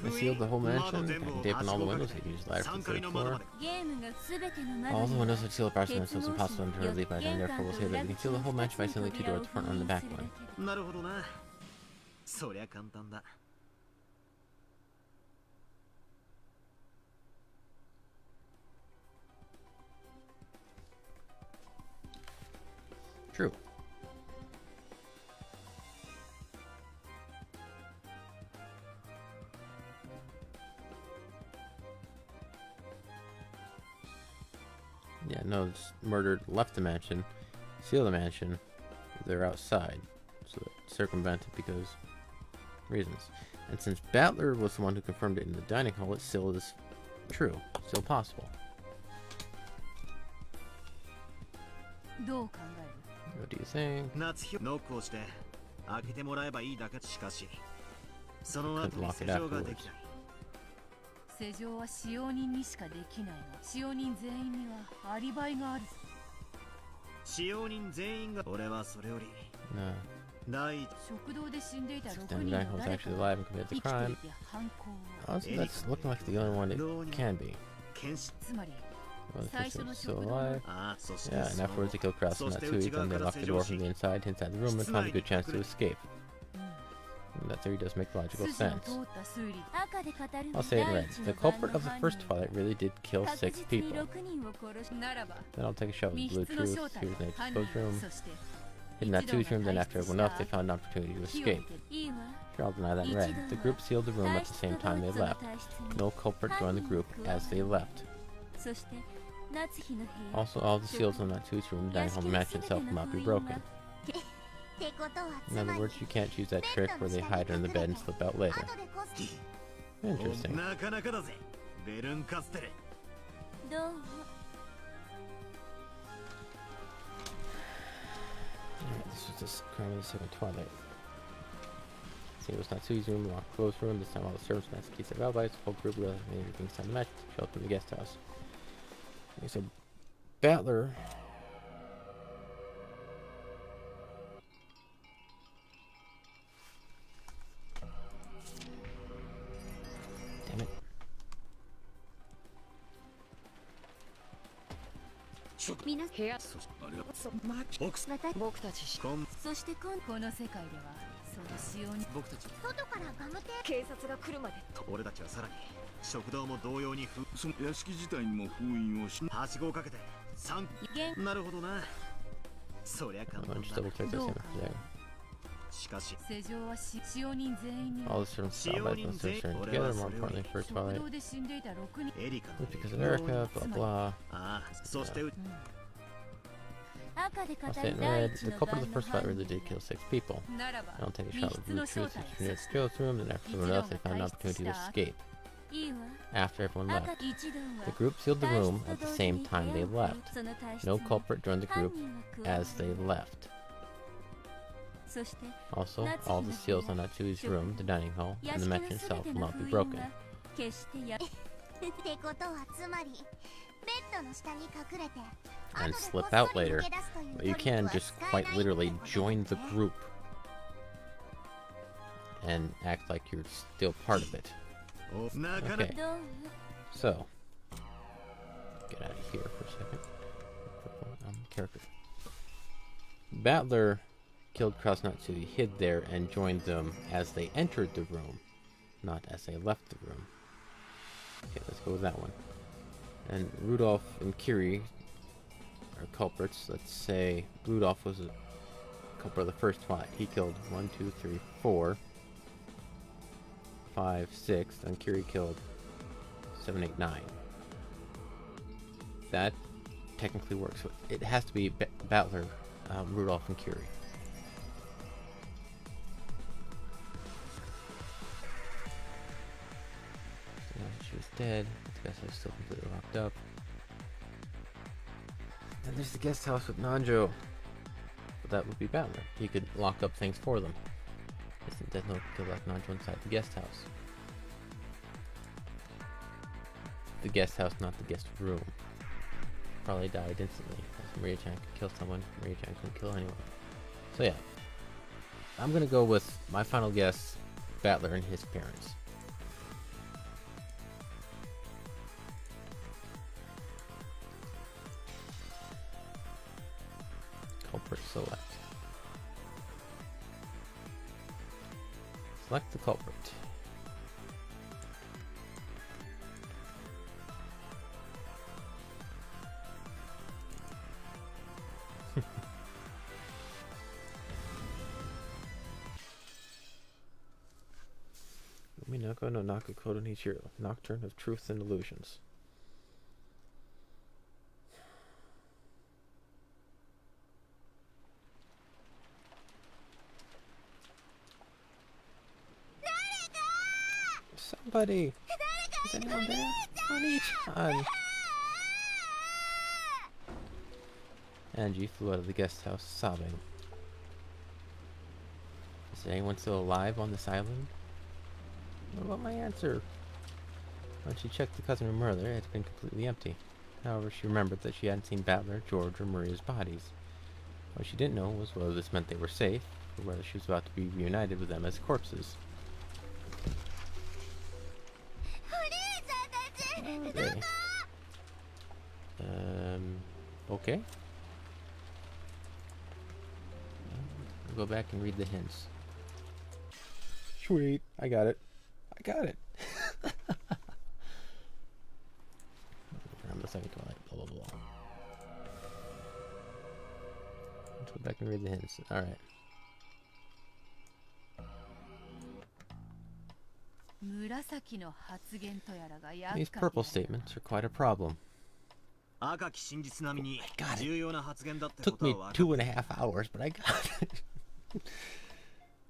A: We sealed the whole mansion, packing tape on all the windows, we used ladder for the third floor. All the windows are sealed apart, so it's impossible to leave by them, therefore we'll say that we can seal the whole mansion by sealing 2 doors, the front and the back one. True. Yeah, no, it's murdered, left the mansion, seal the mansion, they're outside, so circumvented because reasons. And since Battler was the one who confirmed it in the dining hall, it still is true, still possible. What do you think? Could lock it afterwards.
B: 施錠は使用人にしかできないが、使用人全員にはアリバイがあるぞ。使用人全員が俺はそれより。第食堂で死んでいた6人の誰かが生きていて犯行を。
A: Also, that's looking like the only one it can be.
B: つまり。
A: Well, the person is still alive. Yeah, and afterwards they killed Cross and Natsui, then they locked the door from the inside, inside the room, and found a good chance to escape. And that theory does make logical sense. I'll say it right. The culprit of the first Twilight really did kill 6 people. Then I'll take a shot with Blue Truth. Here's Nature's closed room. Hidden Natsui's room, then after everyone else, they found an opportunity to escape. Sure, I'll deny that red. The group sealed the room at the same time they left. No culprit joined the group as they left. Also, all the seals in Natsu's room, the dining hall match itself will not be broken. In other words, you can't use that trick where they hide under the bed and slip out later. Interesting. Alright, this is just currently the second Twilight. Same was Natsu's room, locked closed room. This time all the servants matched the case of alibis. The whole group realized made everything's time to match. Show up in the guest house. Okay, so Battler. Damn it. Just double check this in. All the servants saw by the sisters together, more importantly for Twilight. Because of Erica, blah blah. I'll stay in red. The culprit of the first fight really did kill 6 people. I don't take a shot with blue truth. It's near the skills room, then after everyone else, they found an opportunity to escape. After everyone left, the group sealed the room at the same time they left. No culprit joined the group as they left. Also, all the seals on Natsui's room, the dining hall, and the mansion itself will not be broken. And slip out later, but you can just quite literally join the group and act like you're still part of it. Okay, so get out of here for a second. Character. Battler killed Cross Natsui, hid there, and joined them as they entered the room, not as they left the room. Okay, let's go with that one. And Rudolph and Kiri are culprits. Let's say Rudolph was a culprit of the first fight. He killed 1, 2, 3, 4, 5, 6, and Kiri killed 7, 8, 9. That technically works. So it has to be Battler, Rudolph, and Kiri. She was dead. The guest house still completely locked up. And there's the guest house with Nanjo. But that would be Battler. He could lock up things for them. Isn't Death Note kill like Nanjo inside the guest house? The guest house, not the guest room. Probably died instantly. Maria-chan could kill someone. Maria-chan couldn't kill anyone. So yeah. I'm gonna go with my final guess, Battler and his parents. Culprit select. Select the culprit. Umineko no Nakukodo Nichiro, Nocturne of Truth and Illusions. Somebody! Is anyone there? Oni-chan! Angie flew out of the guest house, sobbing. Is anyone still alive on this island? What about my answer? When she checked the cousin room earlier, it had been completely empty. However, she remembered that she hadn't seen Battler, George, or Maria's bodies. What she didn't know was whether this meant they were safe, or whether she was about to be reunited with them as corpses. Okay. Okay. We'll go back and read the hints. Sweet, I got it. I got it. I'm the second Twilight, blah blah blah. Let's go back and read the hints. Alright. These purple statements are quite a problem. Oh my God, it took me 2.5 hours, but I got it.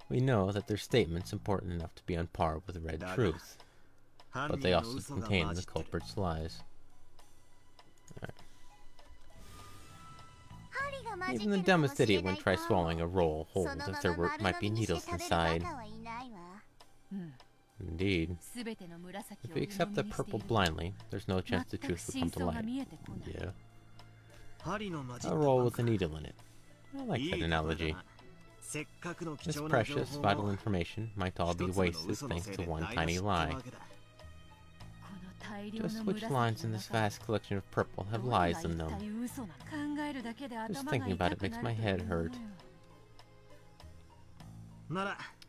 A: We know that their statements important enough to be on par with the red truth, but they also contain the culprit's lies. Right. Even the dumbest idiot wouldn't try swallowing a roll whole if there might be needles inside. Indeed. If we accept the purple blindly, there's no chance the truth will come to light. Yeah. A roll with a needle in it. I like that analogy. This precious, vital information might all be wasted thanks to one tiny lie. Just which lines in this vast collection of purple have lies in them? Just thinking about it makes my head hurt.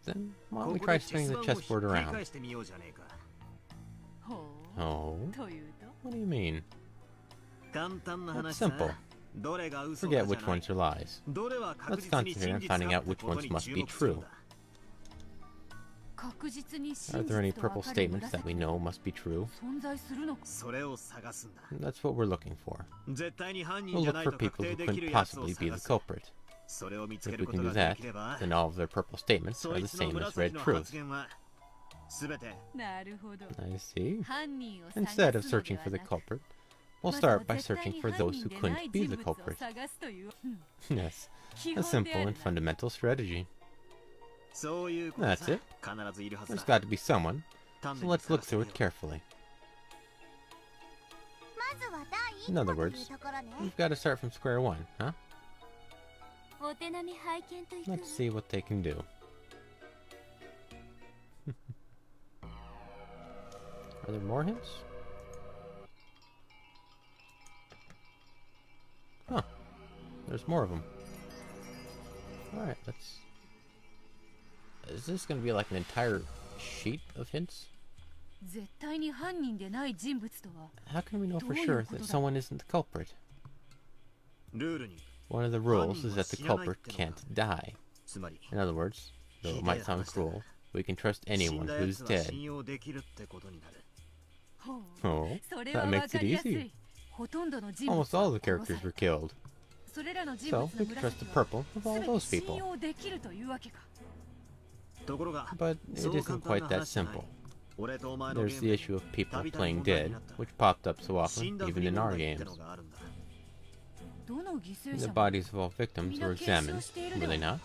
A: Then, why don't we try spinning the chessboard around? Oh? What do you mean? It's simple. Forget which ones are lies. Let's concentrate on finding out which ones must be true. Are there any purple statements that we know must be true? That's what we're looking for. We'll look for people who couldn't possibly be the culprit. If we can do that, then all of their purple statements are the same as red truth. I see. Instead of searching for the culprit, we'll start by searching for those who couldn't be the culprit. Yes, a simple and fundamental strategy. That's it. There's got to be someone, so let's look through it carefully. In other words, we've got to start from square one, huh? Let's see what they can do. Are there more hints? Huh. There's more of them. Alright, let's... Is this going to be like an entire sheet of hints? How can we know for sure that someone isn't the culprit? One of the rules is that the culprit can't die. In other words, though it might sound cruel, we can trust anyone who's dead. Oh, that makes it easy. Almost all the characters were killed. So, we can trust the purple of all those people. But it isn't quite that simple. There's the issue of people playing dead, which popped up so often, even in our games. The bodies of all victims were examined, were they not?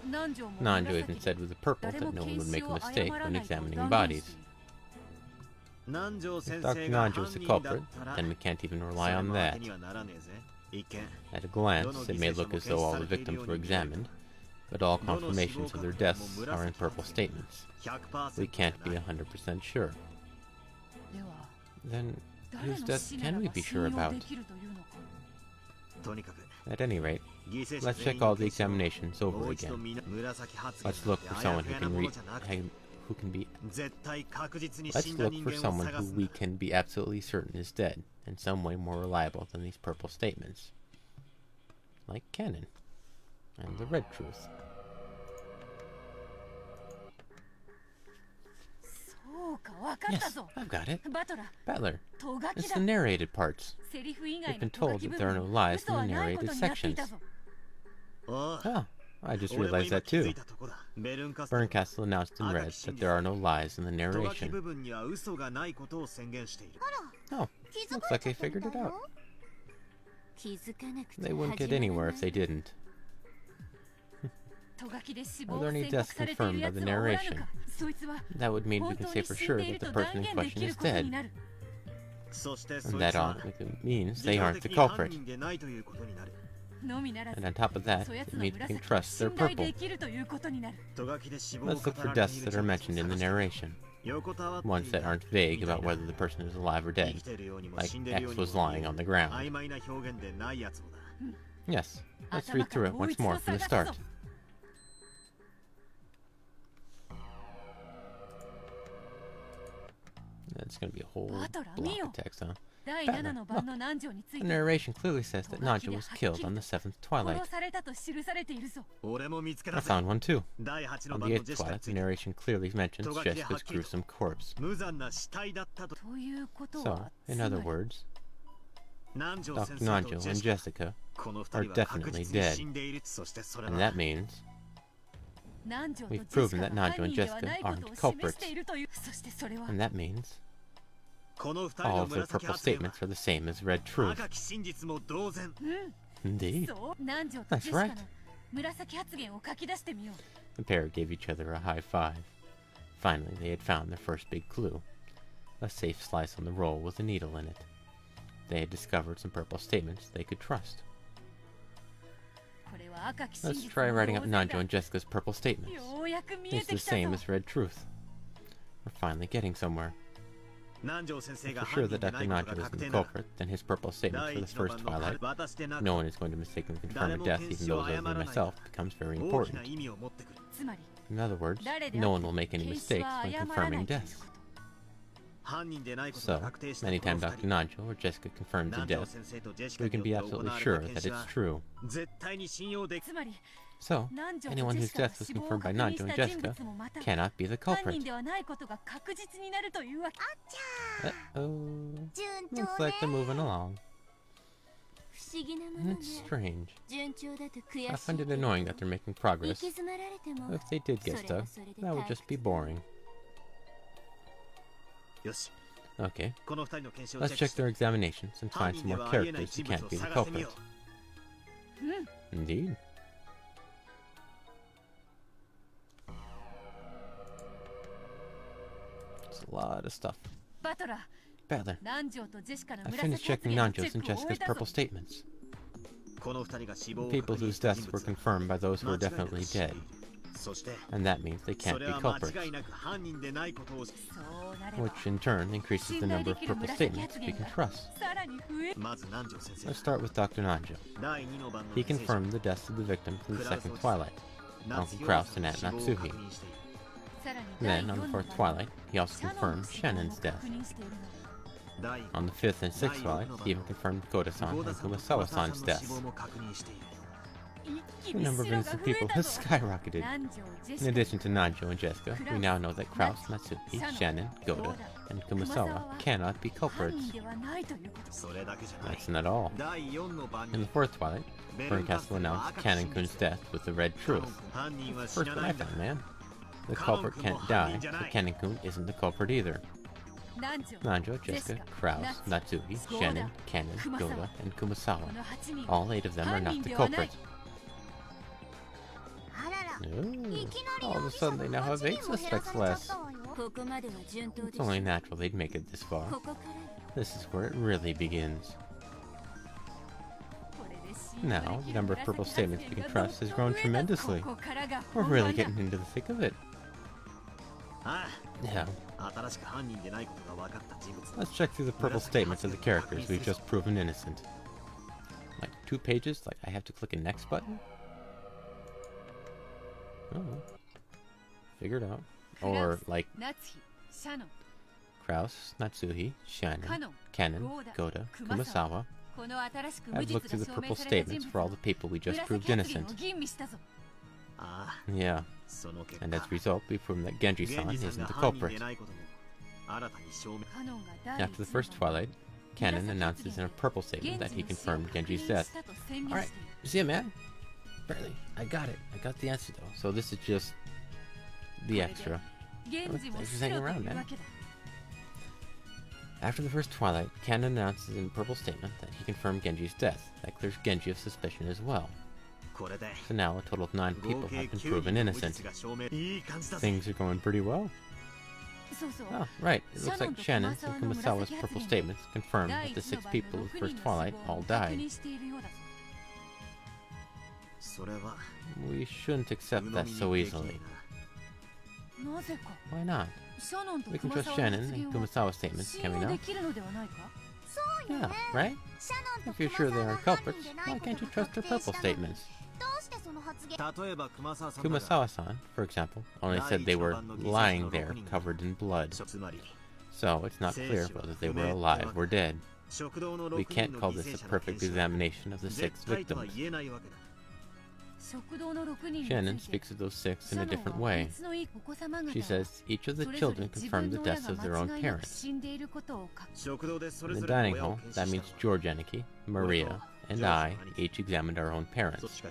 A: Nanjo even said with the purple that no one would make a mistake when examining bodies. If Dr. Nanjo is the culprit, then we can't even rely on that. At a glance, it may look as though all the victims were examined, but all confirmations of their deaths are in purple statements. We can't be 100% sure. Then, whose death can we be sure about? At any rate, let's check all the examinations over again. Let's look for someone who we can be absolutely certain is dead, in some way more reliable than these purple statements. Like Canon, and the red truth. Yes, I've got it. Battler. It's the narrated parts. We've been told that there are no lies in the narrated sections. Oh, I just realized that too. Berncastle announced in red that there are no lies in the narration. Oh, looks like they figured it out. They wouldn't get anywhere if they didn't. Are there any deaths confirmed by the narration? That would mean we can say for sure that the person in question is dead. And that automatically means they aren't the culprit. And on top of that, it means we can trust they're purple. Let's look for deaths that are mentioned in the narration. Ones that aren't vague about whether the person is alive or dead, like X was lying on the ground. Yes, let's read through it once more from the start. That's going to be a whole block of text, huh? Battler, the narration clearly says that Nanjo was killed on the 7th twilight. I found one too. On the 8th twilight, the narration clearly mentions Jessica's gruesome corpse. So, in other words, Dr. Nanjo and Jessica are definitely dead. And that means we've proven that Nanjo and Jessica aren't culprits. And that means all of their purple statements are the same as red truth. Indeed. That's right. The pair gave each other a high five. Finally, they had found their first big clue. A safe slice on the roll with a needle in it. They had discovered some purple statements they could trust. Let's try writing up Nanjo and Jessica's purple statements. It's the same as red truth. We're finally getting somewhere. If we're sure that Dr. Nanjo isn't the culprit, then his purple statements for the first twilight, no one is going to mistakenly confirm a death, even those other than myself, becomes very important. In other words, no one will make any mistakes when confirming deaths. So, anytime Dr. Nanjo or Jessica confirms a death, we can be absolutely sure that it's true. So, anyone whose death was confirmed by Nanjo and Jessica cannot be the culprit. Uh-oh. Looks like they're moving along. It's strange. I find it annoying that they're making progress. If they did get stuck, that would just be boring. Okay, let's check their examinations and find some more characters who can't be the culprit. Indeed. It's a lot of stuff. Battler, I finished checking Nanjo's and Jessica's purple statements. People whose deaths were confirmed by those who are definitely dead. And that means they can't be culprits. Which in turn increases the number of purple statements we can trust. Let's start with Dr. Nanjo. He confirmed the deaths of the victims in the second twilight, Uncle Kraus and Aunt Natsuhi. Then, on the fourth twilight, he also confirmed Shannon's death. On the fifth and sixth twilight, he even confirmed Koda-san and Kumasawa-san's deaths. The number of innocent people has skyrocketed. In addition to Nanjo and Jessica, we now know that Kraus, Natsuki, Shannon, Goda, and Kumasawa cannot be culprits. That's not all. In the fourth twilight, Burncastle announced Cannon-kun's death with the red truth. First one I found, man. The culprit can't die, but Cannon-kun isn't the culprit either. Nanjo, Jessica, Kraus, Natsuki, Shannon, Cannon, Goda, and Kumasawa. All 8 of them are not the culprit. Ooh, all of a sudden they now have 8 suspects less. It's only natural they'd make it this far. This is where it really begins. Now, the number of purple statements we can trust has grown tremendously. We're really getting into the thick of it. Yeah. Let's check through the purple statements of the characters we've just proven innocent. Like 2 pages? Like I have to click a next button? Oh. Figured out. Or like Kraus, Natsuhi, Shannon, Cannon, Goda, Kumasawa. I've looked through the purple statements for all the people we just proved innocent. Yeah. And as a result, we've proven that Genji-san isn't the culprit. After the first twilight, Cannon announces in a purple statement that he confirmed Genji's death. Alright, you see it, man? Barely. I got it. I got the answer, though. So this is just the extra. Thanks for hanging around, man. After the first twilight, Cannon announces in a purple statement that he confirmed Genji's death. That clears Genji of suspicion as well. So now a total of 9 people have been proven innocent. Things are going pretty well. Oh, right. It looks like Shannon's and Kumasawa's purple statements confirm that the 6 people of the first twilight all died. We shouldn't accept that so easily. Why not? We can trust Shannon and Kumasawa's statements, can we not? Yeah, right? If you're sure they are culprits, why can't you trust their purple statements? Kumasawa-san, for example, only said they were lying there covered in blood. So it's not clear whether they were alive or dead. We can't call this a perfect examination of the 6 victims. Shannon speaks of those 6 in a different way. She says each of the children confirmed the deaths of their own parents. In the dining hall, that means George Aniki, Maria, and I each examined our own parents.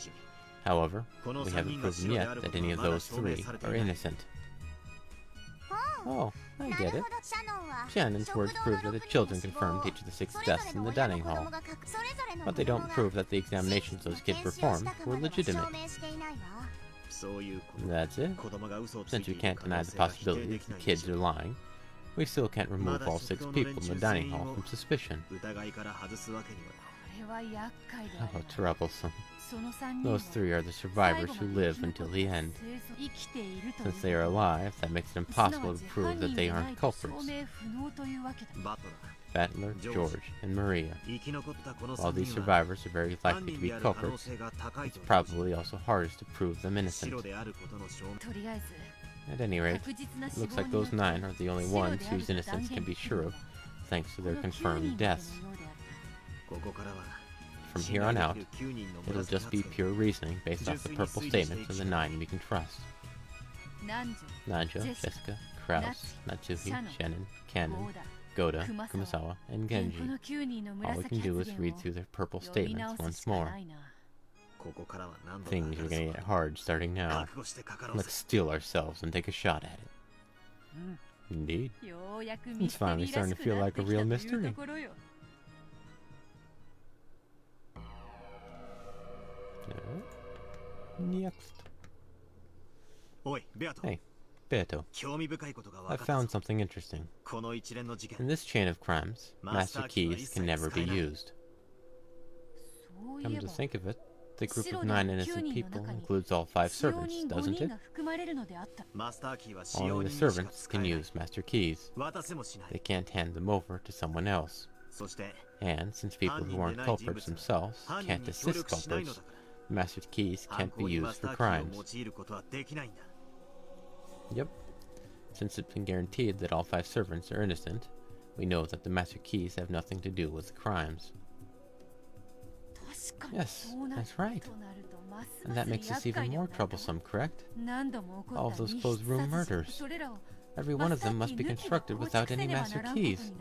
A: However, we haven't proven yet that any of those 3 are innocent. Oh, I get it. Shannon's words prove that the children confirmed each of the 6 deaths in the dining hall, but they don't prove that the examinations those kids performed were legitimate. That's it. Since we can't deny the possibility that the kids are lying, we still can't remove all 6 people in the dining hall from suspicion. Oh, troublesome. Those 3 are the survivors who live until the end. Since they are alive, that makes it impossible to prove that they aren't culprits. Battler, George, and Maria. While these survivors are very likely to be culprits, it's probably also hardest to prove them innocent. At any rate, it looks like those 9 are the only ones whose innocence can be sure of, thanks to their confirmed deaths. From here on out, it'll just be pure reasoning based off the purple statements of the 9 we can trust. Nanjo, Jessica, Kraus, Natsuhi, Shannon, Cannon, Goda, Kumasawa, and Genji. All we can do is read through their purple statements once more. Things are gonna get hard starting now. Let's steel ourselves and take a shot at it. Indeed. It's finally starting to feel like a real mystery. Next. Hey, Beato. I found something interesting. In this chain of crimes, master keys can never be used. Come to think of it, the group of 9 innocent people includes all 5 servants, doesn't it? Only the servants can use master keys. They can't hand them over to someone else. And since people who aren't culprits themselves can't assist culprits, master keys can't be used for crimes. Yep. Since it's been guaranteed that all 5 servants are innocent, we know that the master keys have nothing to do with the crimes. Yes, that's right. And that makes this even more troublesome, correct? All of those closed room murders. Every one of them must be constructed without any master keys.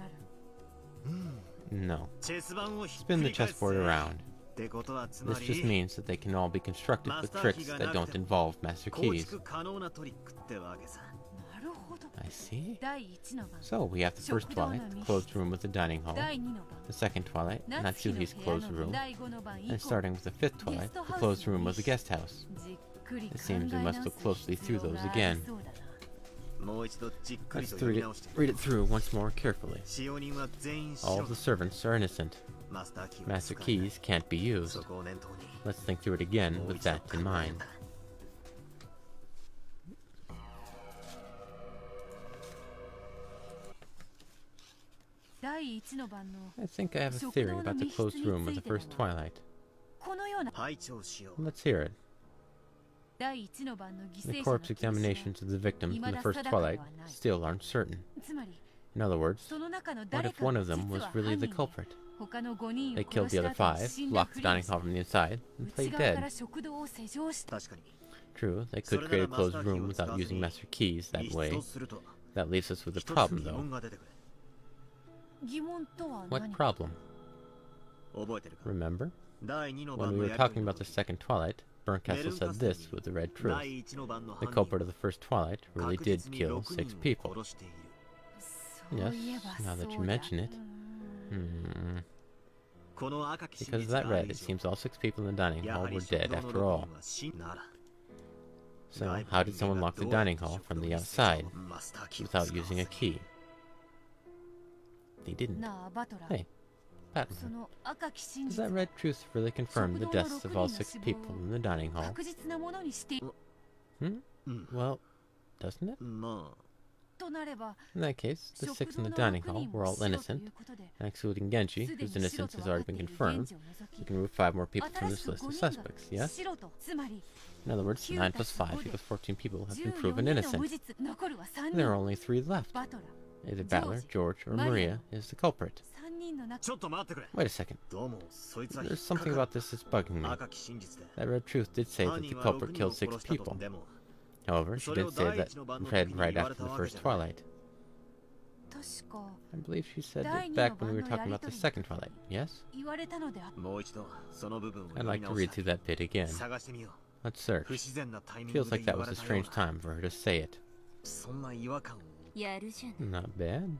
A: No. Spin the chessboard around. This just means that they can all be constructed with tricks that don't involve master keys. I see. So, we have the first twilight, the closed room with the dining hall, the second twilight, Natsuhi's closed room, and starting with the 5th twilight, the closed room with the guest house. It seems we must look closely through those again. Let's read it through once more carefully. All of the servants are innocent. Master keys can't be used. Let's think through it again with that in mind. I think I have a theory about the closed room of the first twilight. Let's hear it. The corpse examinations of the victims in the first twilight still aren't certain. In other words, what if one of them was really the culprit? They killed the other 5, locked the dining hall from the inside, and played dead. True, they could create a closed room without using master keys that way. That leaves us with a problem, though. What problem? Remember? When we were talking about the second twilight, Bernkastel said this with the red truth. The culprit of the first twilight really did kill 6 people. Yes, now that you mention it. Because of that red, it seems all 6 people in the dining hall were dead after all. So, how did someone lock the dining hall from the outside without using a key? They didn't. Hey, Patton, does that red truth really confirm the deaths of all 6 people in the dining hall? Well, doesn't it? In that case, the 6 in the dining hall were all innocent, and excluding Genji, whose innocence has already been confirmed, we can remove 5 more people from this list of suspects, yes? In other words, 9 plus 5 equals 14 people have been proven innocent. There are only 3 left. Either Battler, George, or Maria is the culprit. Wait a second. There's something about this that's bugging me. That Red Truth did say that the culprit killed 6 people. However, she did say that Red right after the first Twilight. I believe she said it back when we were talking about the second Twilight, yes? I'd like to read through that bit again. Let's search. Feels like that was a strange time for her to say it. Not bad.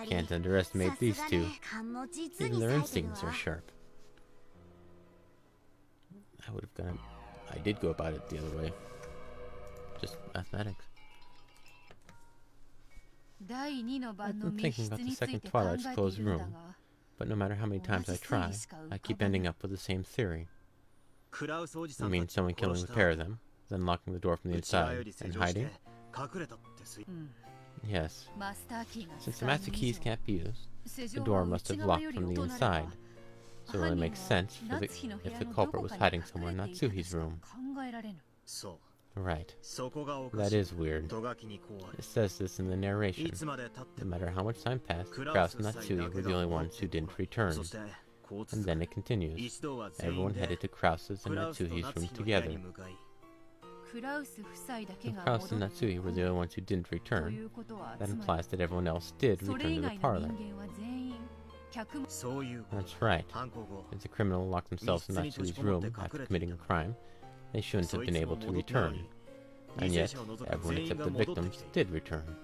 A: Can't underestimate these two. Even their instincts are sharp. I did go about it the other way. Just mathematics. I've been thinking about the second Twilight's closed room, but no matter how many times I try, I keep ending up with the same theory. I mean, someone killing the pair of them, then locking the door from the inside, and hiding? Yes. Since the master keys can't be used, the door must have locked from the inside. So it only makes sense if the culprit was hiding somewhere in Natsuhi's room. Right. That is weird. It says this in the narration. No matter how much time passed, Kraus and Natsui were the only ones who didn't return. And then it continues. Everyone headed to Kraus's and Natsuhi's room together. If Kraus and Natsui were the only ones who didn't return, that implies that everyone else did return to the parlor. That's right. If the criminal locked themselves in Natsui's room after committing a crime, they shouldn't have been able to return. And yet, everyone except the victims did return.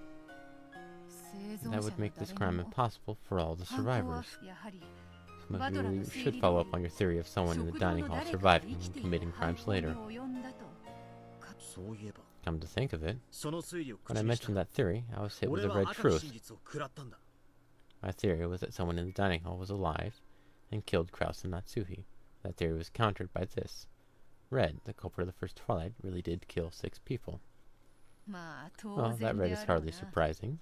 A: That would make this crime impossible for all the survivors. So maybe you should follow up on your theory of someone in the dining hall surviving and committing crimes later. Come to think of it, when I mentioned that theory, I was hit with a red truth. My theory was that someone in the dining hall was alive and killed Kraus and Natsuhi. That theory was countered by this. Red, the culprit of the first Twilight, really did kill 6 people. Well, that Red is hardly surprising.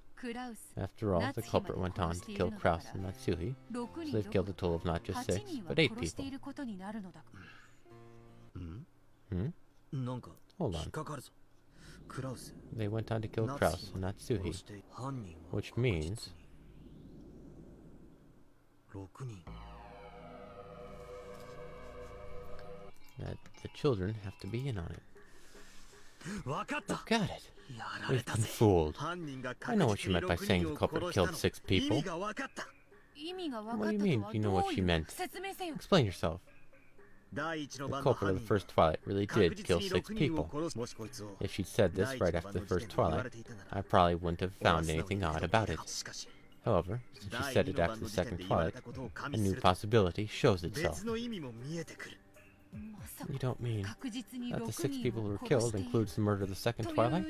A: After all, the culprit went on to kill Kraus and Natsuhi, so they've killed a total of not just 6, but 8 people. Hold on. They went on to kill Kraus and Natsuhi, which means that the children have to be in on it. I've got it. We've been fooled. I know what she meant by saying the culprit killed 6 people. What do you mean you know what she meant? Explain yourself. The culprit of the first Twilight really did kill 6 people. If she'd said this right after the first Twilight, I probably wouldn't have found anything odd about it. However, since she said it after the second Twilight, a new possibility shows itself. You don't mean that the 6 people who were killed includes the murder of the second Twilight?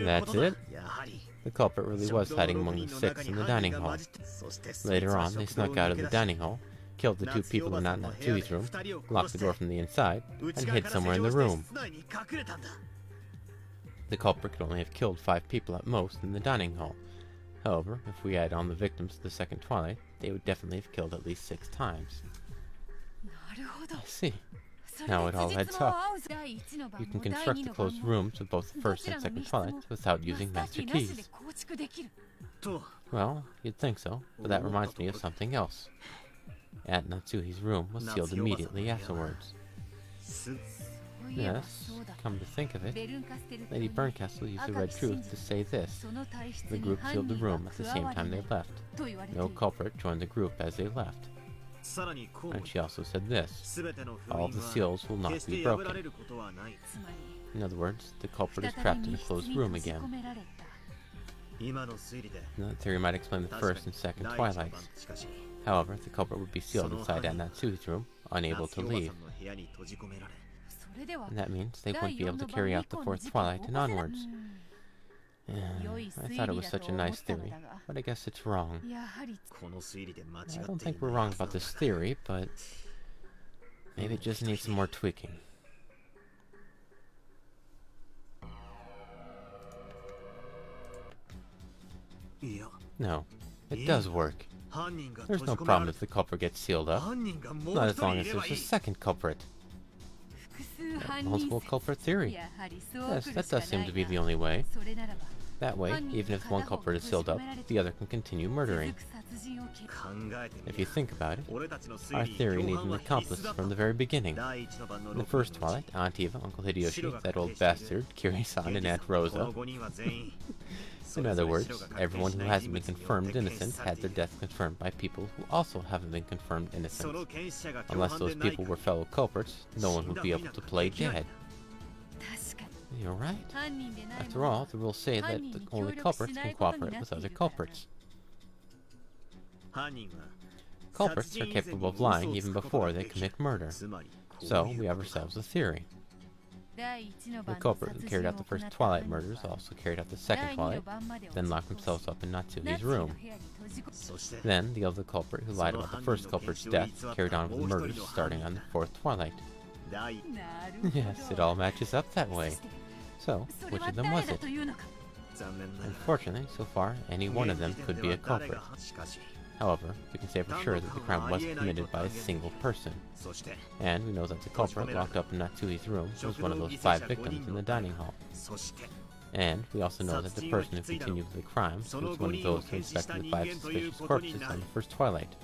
A: That's it. The culprit really was hiding among the 6 in the dining hall. Later on, they snuck out of the dining hall, killed the 2 people in Natsui's room, locked the door from the inside, and hid somewhere in the room. The culprit could only have killed 5 people at most in the dining hall. However, if we add on the victims to the second Twilight, they would definitely have killed at least 6 times. I see. Now it all adds up. You can construct the closed rooms of both the first and second Twilights without using master keys. Well, you'd think so, but that reminds me of something else. Aunt Natsuhi's room was sealed immediately afterwards. Yes, come to think of it, Lady Berncastle used the Red Truth to say this. The group sealed the room at the same time they left. No culprit joined the group as they left. And she also said this. All the seals will not be broken. In other words, the culprit is trapped in a closed room again. That theory might explain the first and second Twilights. However, the culprit would be sealed inside Aunt Natsuhi's room, unable to leave. And that means they wouldn't be able to carry out the fourth Twilight and onwards. I thought it was such a nice theory, but I guess it's wrong. I don't think we're wrong about this theory, but maybe it just needs some more tweaking. No, it does work. There's no problem if the culprit gets sealed up. Not as long as there's a second culprit. Multiple culprit theory. Yes, that does seem to be the only way. That way, even if one culprit is sealed up, the other can continue murdering. If you think about it, our theory needed an accomplice from the very beginning. In the first Twilight, Aunt Eva, Uncle Hideyoshi, that old bastard, Kiri-san, and Aunt Rosa. In other words, everyone who hasn't been confirmed innocent had their death confirmed by people who also haven't been confirmed innocent. Unless those people were fellow culprits, no one would be able to play dead. You're right. After all, the rules say that only culprits can cooperate with other culprits. Culprits are capable of lying even before they commit murder. So, we have ourselves a theory. The culprit who carried out the first Twilight murders also carried out the second Twilight, then locked themselves up in Natsuhi's room. Then, the other culprit who lied about the first culprit's death carried on with the murders starting on the fourth Twilight. Yes, it all matches up that way. So, which of them was it? Unfortunately, so far, any one of them could be a culprit. However, we can say for sure that the crime was committed by a single person. And we know that the culprit locked up in Natsuhi's room was one of those 5 victims in the dining hall. And we also know that the person who continued with the crimes was one of those who inspected the 5 suspicious corpses on the first Twilight.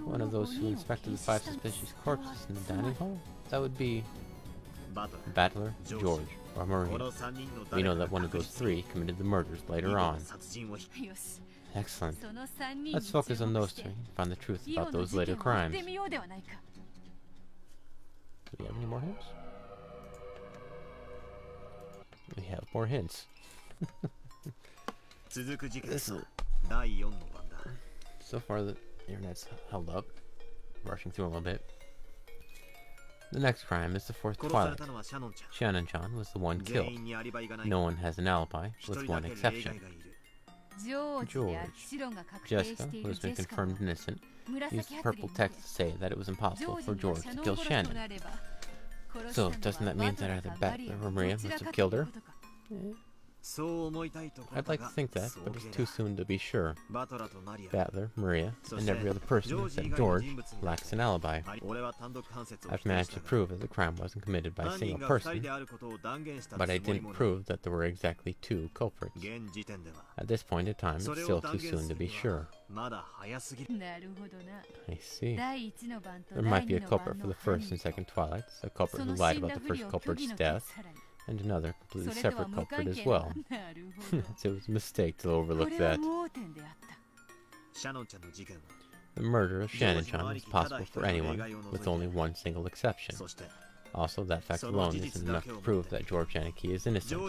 A: One of those who inspected the 5 suspicious corpses in the dining hall? That would be Battler, George, or Maria. We know that one of those 3 committed the murders later on. Excellent. Let's focus on those 3 and find the truth about those later crimes. Do we have any more hints? We have more hints. So far, the internet's held up. Rushing through a little bit. The next crime is the fourth Twilight. Shannon-chan was the one killed. No one has an alibi, with one exception. George. Jessica, who has been confirmed innocent, used the purple text to say that it was impossible for George to kill Shannon. So, doesn't that mean that either Battler or Maria must have killed her? I'd like to think that, but it's too soon to be sure. Battler, Maria, and every other person except George lacks an alibi. I've managed to prove that the crime wasn't committed by a single person, but I didn't prove that there were exactly 2 culprits. At this point in time, it's still too soon to be sure. I see. There might be a culprit for the first and second Twilights, a culprit who lied about the first culprit's death, and another completely separate culprit as well. It was a mistake to overlook that. The murder of Shannon-chan is possible for anyone, with only one single exception. Also, that fact alone isn't enough to prove that George Aniki is innocent.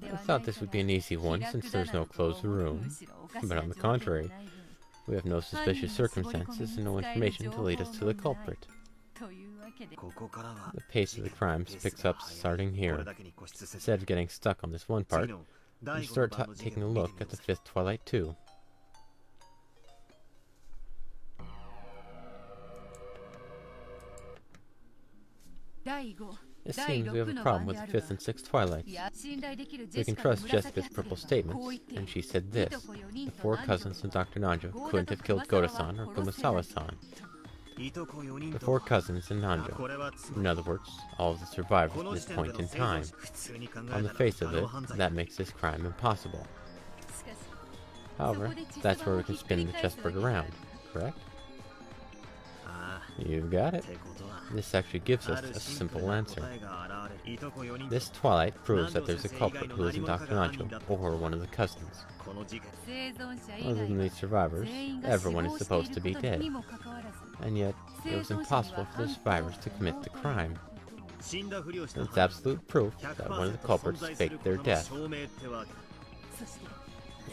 A: I thought this would be an easy one, since there's no closed room. But on the contrary, we have no suspicious circumstances and no information to lead us to the culprit. The pace of the crimes picks up starting here. Instead of getting stuck on this one part, you start taking a look at the 5th Twilight too. It seems we have a problem with the 5th and 6th Twilights. We can trust Jessica's purple statements, and she said this: the 4 cousins of Dr. Nanjo couldn't have killed Goda-san or Kumasawa-san. The 4 cousins and Nanjo. In other words, all of the survivors at this point in time. On the face of it, that makes this crime impossible. However, that's where we can spin the chessboard around, correct? You've got it. This actually gives us a simple answer. This Twilight proves that there's a culprit who isn't Dr. Nanjo or one of the cousins. Other than these survivors, everyone is supposed to be dead. And yet, it was impossible for the survivors to commit the crime. It's absolute proof that one of the culprits faked their death.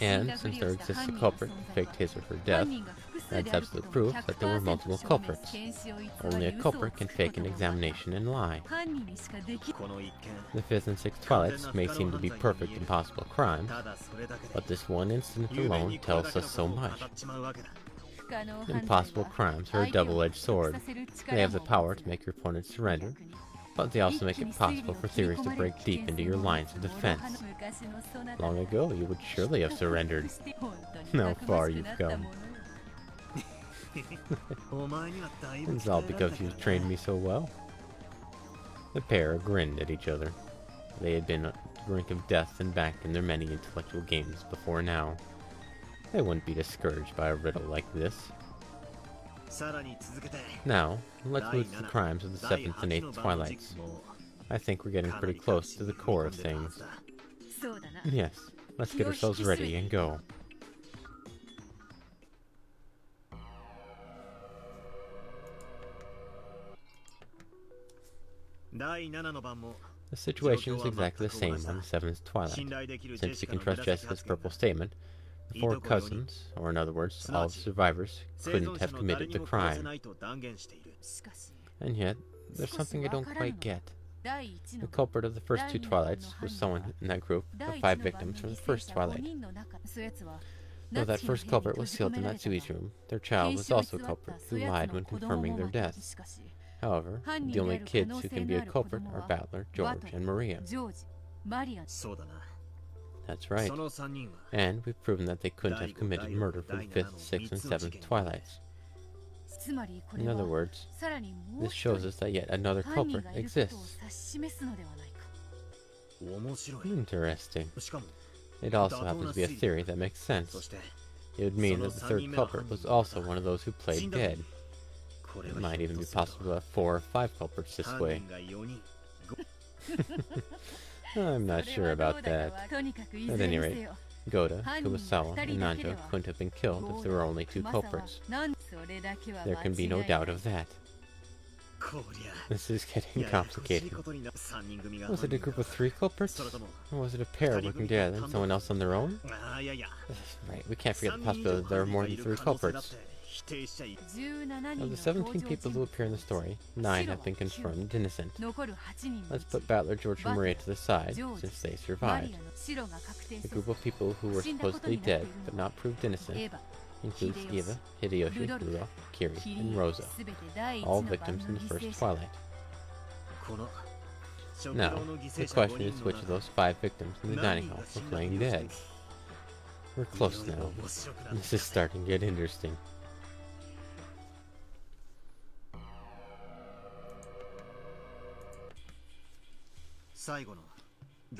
A: And since there exists a culprit who faked his or her death, that's absolute proof that there were multiple culprits. Only a culprit can fake an examination and lie. The 5th and 6th Twilights may seem to be perfect impossible crimes, but this one incident alone tells us so much. Impossible crimes are a double-edged sword. They have the power to make your opponent surrender, but they also make it possible for theories to break deep into your lines of defense. Long ago, you would surely have surrendered. How far you've come. It's all because you've trained me so well. The pair grinned at each other. They had been at the brink of death and back in their many intellectual games before now. They wouldn't be discouraged by a riddle like this. Now, let's move to the crimes of the 7th and 8th Twilights. I think we're getting pretty close to the core of things. Yes, let's get ourselves ready and go. The situation is exactly the same on the 7th Twilight. Since we can trust Jessica's purple statement, the 4 cousins, or in other words, all the survivors, couldn't have committed the crime. And yet, there's something I don't quite get. The culprit of the first 2 Twilights was someone in that group of 5 victims from the first Twilight. Though that first culprit was sealed in Natsui's room, their child was also a culprit who lied when confirming their deaths. However, the only kids who can be a culprit are Battler, George, and Maria. That's right. And we've proven that they couldn't have committed murder for the 5th, 6th, and 7th Twilights. In other words, this shows us that yet another culprit exists. Interesting. It also happens to be a theory that makes sense. It would mean that the 3rd culprit was also one of those who played dead. It might even be possible to have 4 or 5 culprits this way. I'm not sure about that. At any rate, Goda, Kumasawa, and Nanjo couldn't have been killed if there were only 2 culprits. There can be no doubt of that. This is getting complicated. Was it a group of 3 culprits? Or was it a pair working together and someone else on their own? Right, we can't forget the possibility that there are more than 3 culprits. Of the 17 people who appear in the story, 9 have been confirmed innocent. Let's put Battler, George, and Maria to the side, since they survived. The group of people who were supposedly dead, but not proved innocent, includes Eva, Hideyoshi, Rudolph, Kiri, and Rosa, all victims in the first Twilight. Now, the question is which of those 5 victims in the dining hall were playing dead. We're close now. This is starting to get interesting.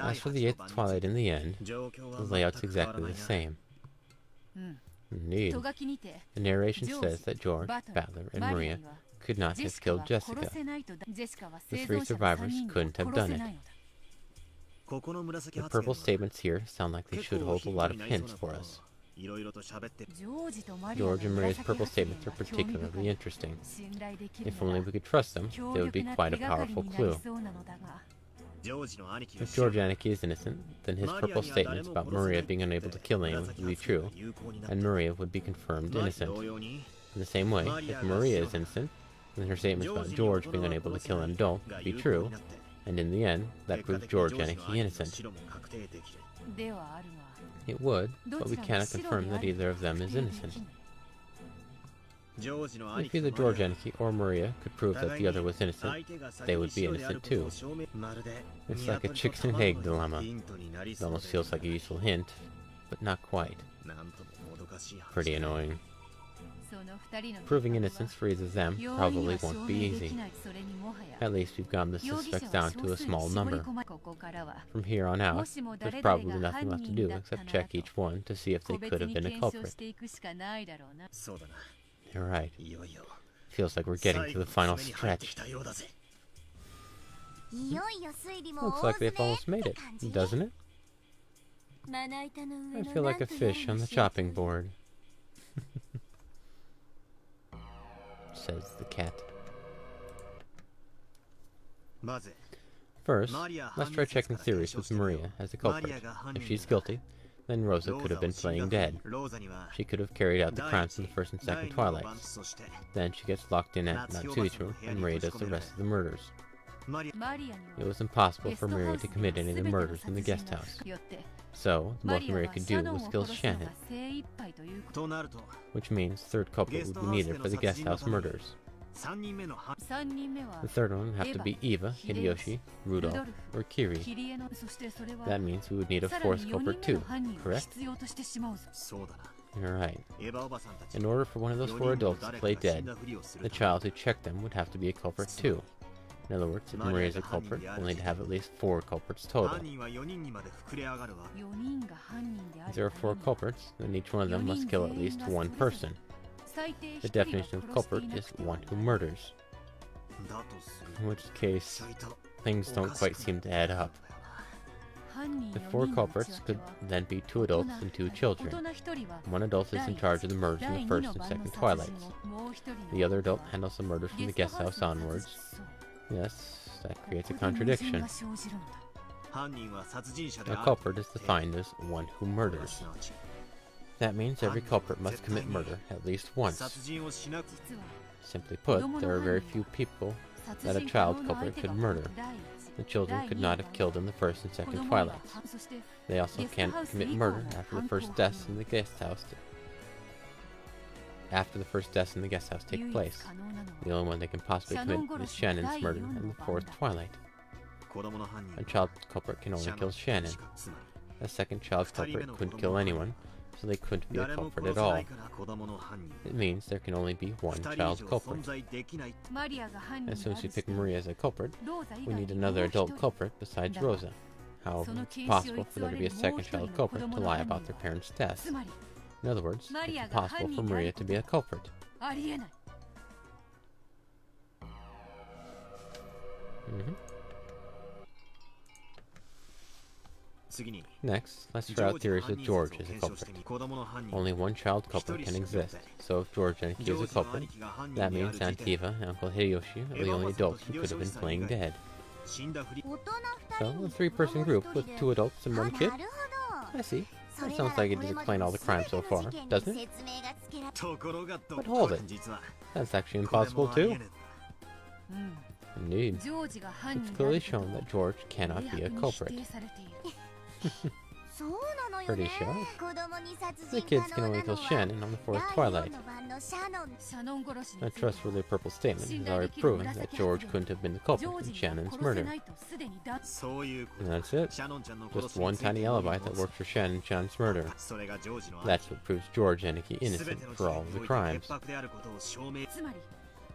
A: As for the 8th Twilight in the end, the layout's exactly the same. Indeed. The narration says that George, Battler, and Maria could not have killed Jessica. The 3 survivors couldn't have done it. The purple statements here sound like they should hold a lot of hints for us. George and Maria's purple statements are particularly interesting. If only we could trust them, they would be quite a powerful clue. If George Aniki is innocent, then his purple statements about Maria being unable to kill anyone would be true, and Maria would be confirmed innocent. In the same way, if Maria is innocent, then her statements about George being unable to kill an adult would be true, and in the end, that proves George Aniki innocent. It would, but we cannot confirm that either of them is innocent. If either George Aniki or Maria could prove that the other was innocent, they would be innocent too. It's like a chicken and egg dilemma. It almost feels like a useful hint, but not quite. Pretty annoying. Proving innocence for either of them probably won't be easy. At least we've gotten the suspects down to a small number. From here on out, there's probably nothing left to do except check each one to see if they could have been a culprit. You're right. Feels like we're getting to the final stretch. Looks like they've almost made it, doesn't it? I feel like a fish on the chopping board. Says the cat. First, let's try checking theories with Maria as the culprit. If she's guilty, then Rosa could have been playing dead. She could have carried out the crimes in the first and second Twilights. Then she gets locked in at Natsui's room, and Maria does the rest of the murders. It was impossible for Maria to commit any of the murders in the guest house. So, the most Maria could do was kill Shannon. Which means third culprit would be needed for the guest house murders. The third one would have to be Eva, Hideyoshi, Rudolph, or Kiri. That means we would need a fourth culprit too, correct? You're right. In order for one of those 4 adults to play dead, the child who checked them would have to be a culprit too. In other words, if Maria is a culprit, we'll need to have at least 4 culprits total. If there are 4 culprits, then each one of them must kill at least 1 person. The definition of culprit is one who murders. In which case, things don't quite seem to add up. The 4 culprits could then be 2 adults and 2 children. 1 adult is in charge of the murders in the first and second twilights. The other adult handles the murders from the guest house onwards. Yes, that creates a contradiction. A culprit is defined as one who murders. That means every culprit must commit murder at least once. Simply put, there are very few people that a child culprit could murder. The children could not have killed in the first and second twilights. They also can't commit murder after the first deaths in the guest house. Take place. The only one they can possibly commit is Shannon's murder in the 4th twilight. A child culprit can only kill Shannon. A second child culprit couldn't kill anyone, so they couldn't be a culprit at all. It means there can only be 1 child culprit. As soon as we pick Maria as a culprit, we need another adult culprit besides Rosa. However, it's possible for there to be a second child culprit to lie about their parents' deaths. In other words, it's impossible for Maria to be a culprit. Next, let's try out theories that George is a culprit. Only 1 child culprit can exist, so if George Genki is a culprit, that means Antiva and Uncle Hideyoshi are the only adults who could have been playing dead. So, a 3-person group with 2 adults and 1 kid? I see. That sounds like it does explain all the crimes so far, doesn't it? But hold it. That's actually impossible too. Indeed. It's clearly shown that George cannot be a culprit. Pretty sure. The kids can only kill Shannon on the 4th twilight. A trustworthy purple statement has already proven that George couldn't have been the culprit in Shannon's murder. And that's it. Just 1 tiny alibi that works for Shannon and Shannon's murder. That's what proves George Genki innocent for all of the crimes.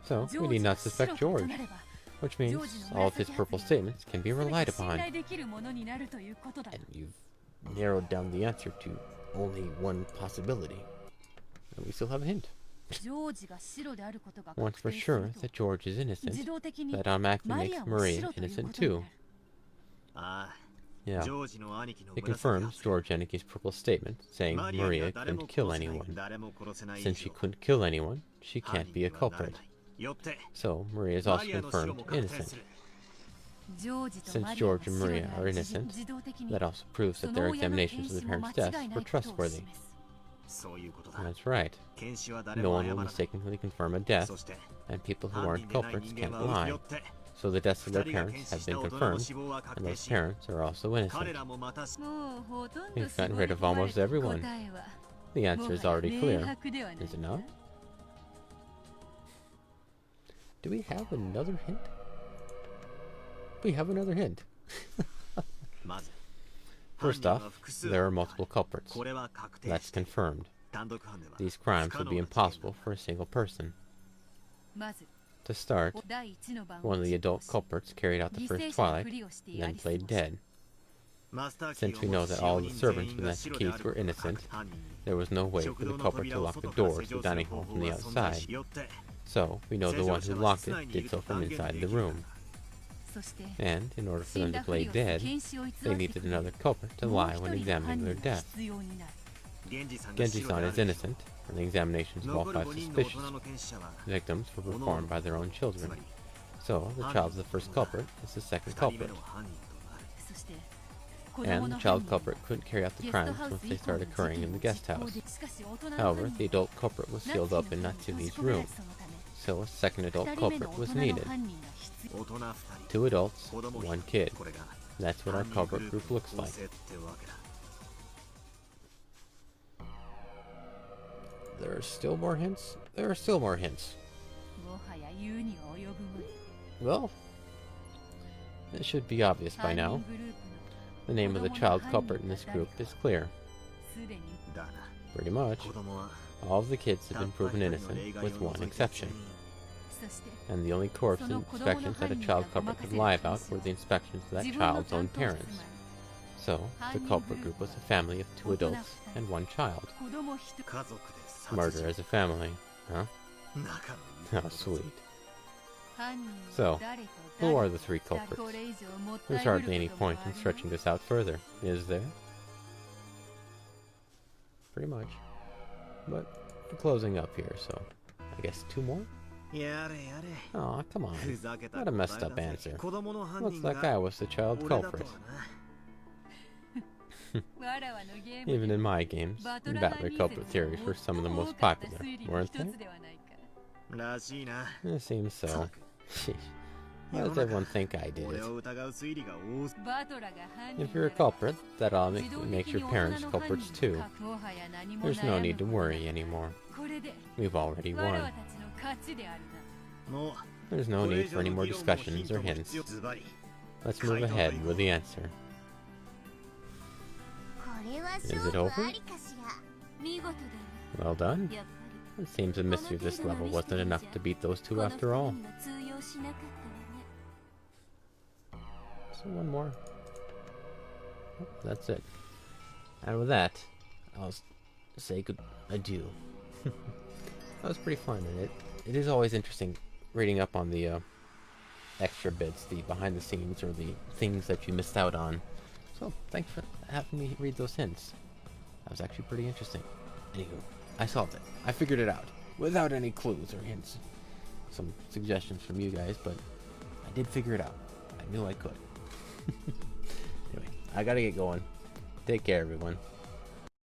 A: So, we need not suspect George. Which means all of his purple statements can be relied upon. And you've narrowed down the answer to only 1 possibility. And we still have a hint. Once we're sure that George is innocent, that automatically makes Maria innocent too. Yeah. It confirms George Genki's purple statement, saying Maria couldn't kill anyone. Since she couldn't kill anyone, she can't be a culprit. So, Maria is also confirmed innocent. Since George and Maria are innocent, that also proves that their examinations of their parents' deaths were trustworthy. That's right. No one will mistakenly confirm a death, and people who aren't culprits can't lie. So the deaths of their parents have been confirmed, and those parents are also innocent. We've gotten rid of almost everyone. The answer is already clear, is it not? Do we have another hint? We have another hint. First off, there are multiple culprits. That's confirmed. These crimes would be impossible for a single person. To start, one of the adult culprits carried out the first twilight, and then played dead. Since we know that all the servants with Master Keys were innocent, there was no way for the culprit to lock the doors of the dining hall from the outside. So, we know the one who locked it did so from inside the room. And, in order for them to play dead, they needed another culprit to lie when examining their death. Genji-san is innocent, and the examinations of all 5 suspicious victims were performed by their own children. So, the child of the first culprit is the second culprit. And the child culprit couldn't carry out the crimes once they started occurring in the guest house. However, the adult culprit was sealed up in Natsumi's room, so a second adult culprit was needed. 2 adults, 1 kid. That's what our culprit group looks like. There are still more hints? There are still more hints. Well, it should be obvious by now. The name of the child culprit in this group is clear. Pretty much. All of the kids have been proven innocent, with one exception. And the only corpse inspections that a child culprit could lie about were the inspections of that child's own parents. So, the culprit group was a family of 2 adults and 1 child. Murder as a family, huh? How sweet. So, who are the 3 culprits? There's hardly any point in stretching this out further, is there? Pretty much. But we're closing up here, so I guess 2 more? Aw, come on. What a messed up answer. Looks like I was the child culprit. Even in my games, battler culprit theories were some of the most popular, weren't they? It seems so. Sheesh. Why does everyone think I did it? If you're a culprit, that makes your parents culprits too. There's no need to worry anymore. We've already won. There's no need for any more discussions or hints. Let's move ahead with the answer. Is it over? Well done. It seems the mystery of this level wasn't enough to beat those 2 after all. So 1 more. Oh, that's it. And with that, I'll say good adieu. That was pretty fun, and it is always interesting reading up on the extra bits, the behind the scenes, or the things that you missed out on. So, thanks for having me read those hints. That was actually pretty interesting. Anywho, I solved it. I figured it out. Without any clues or hints. Some suggestions from you guys, but I did figure it out. I knew I could. Anyway, I gotta get going. Take care, everyone.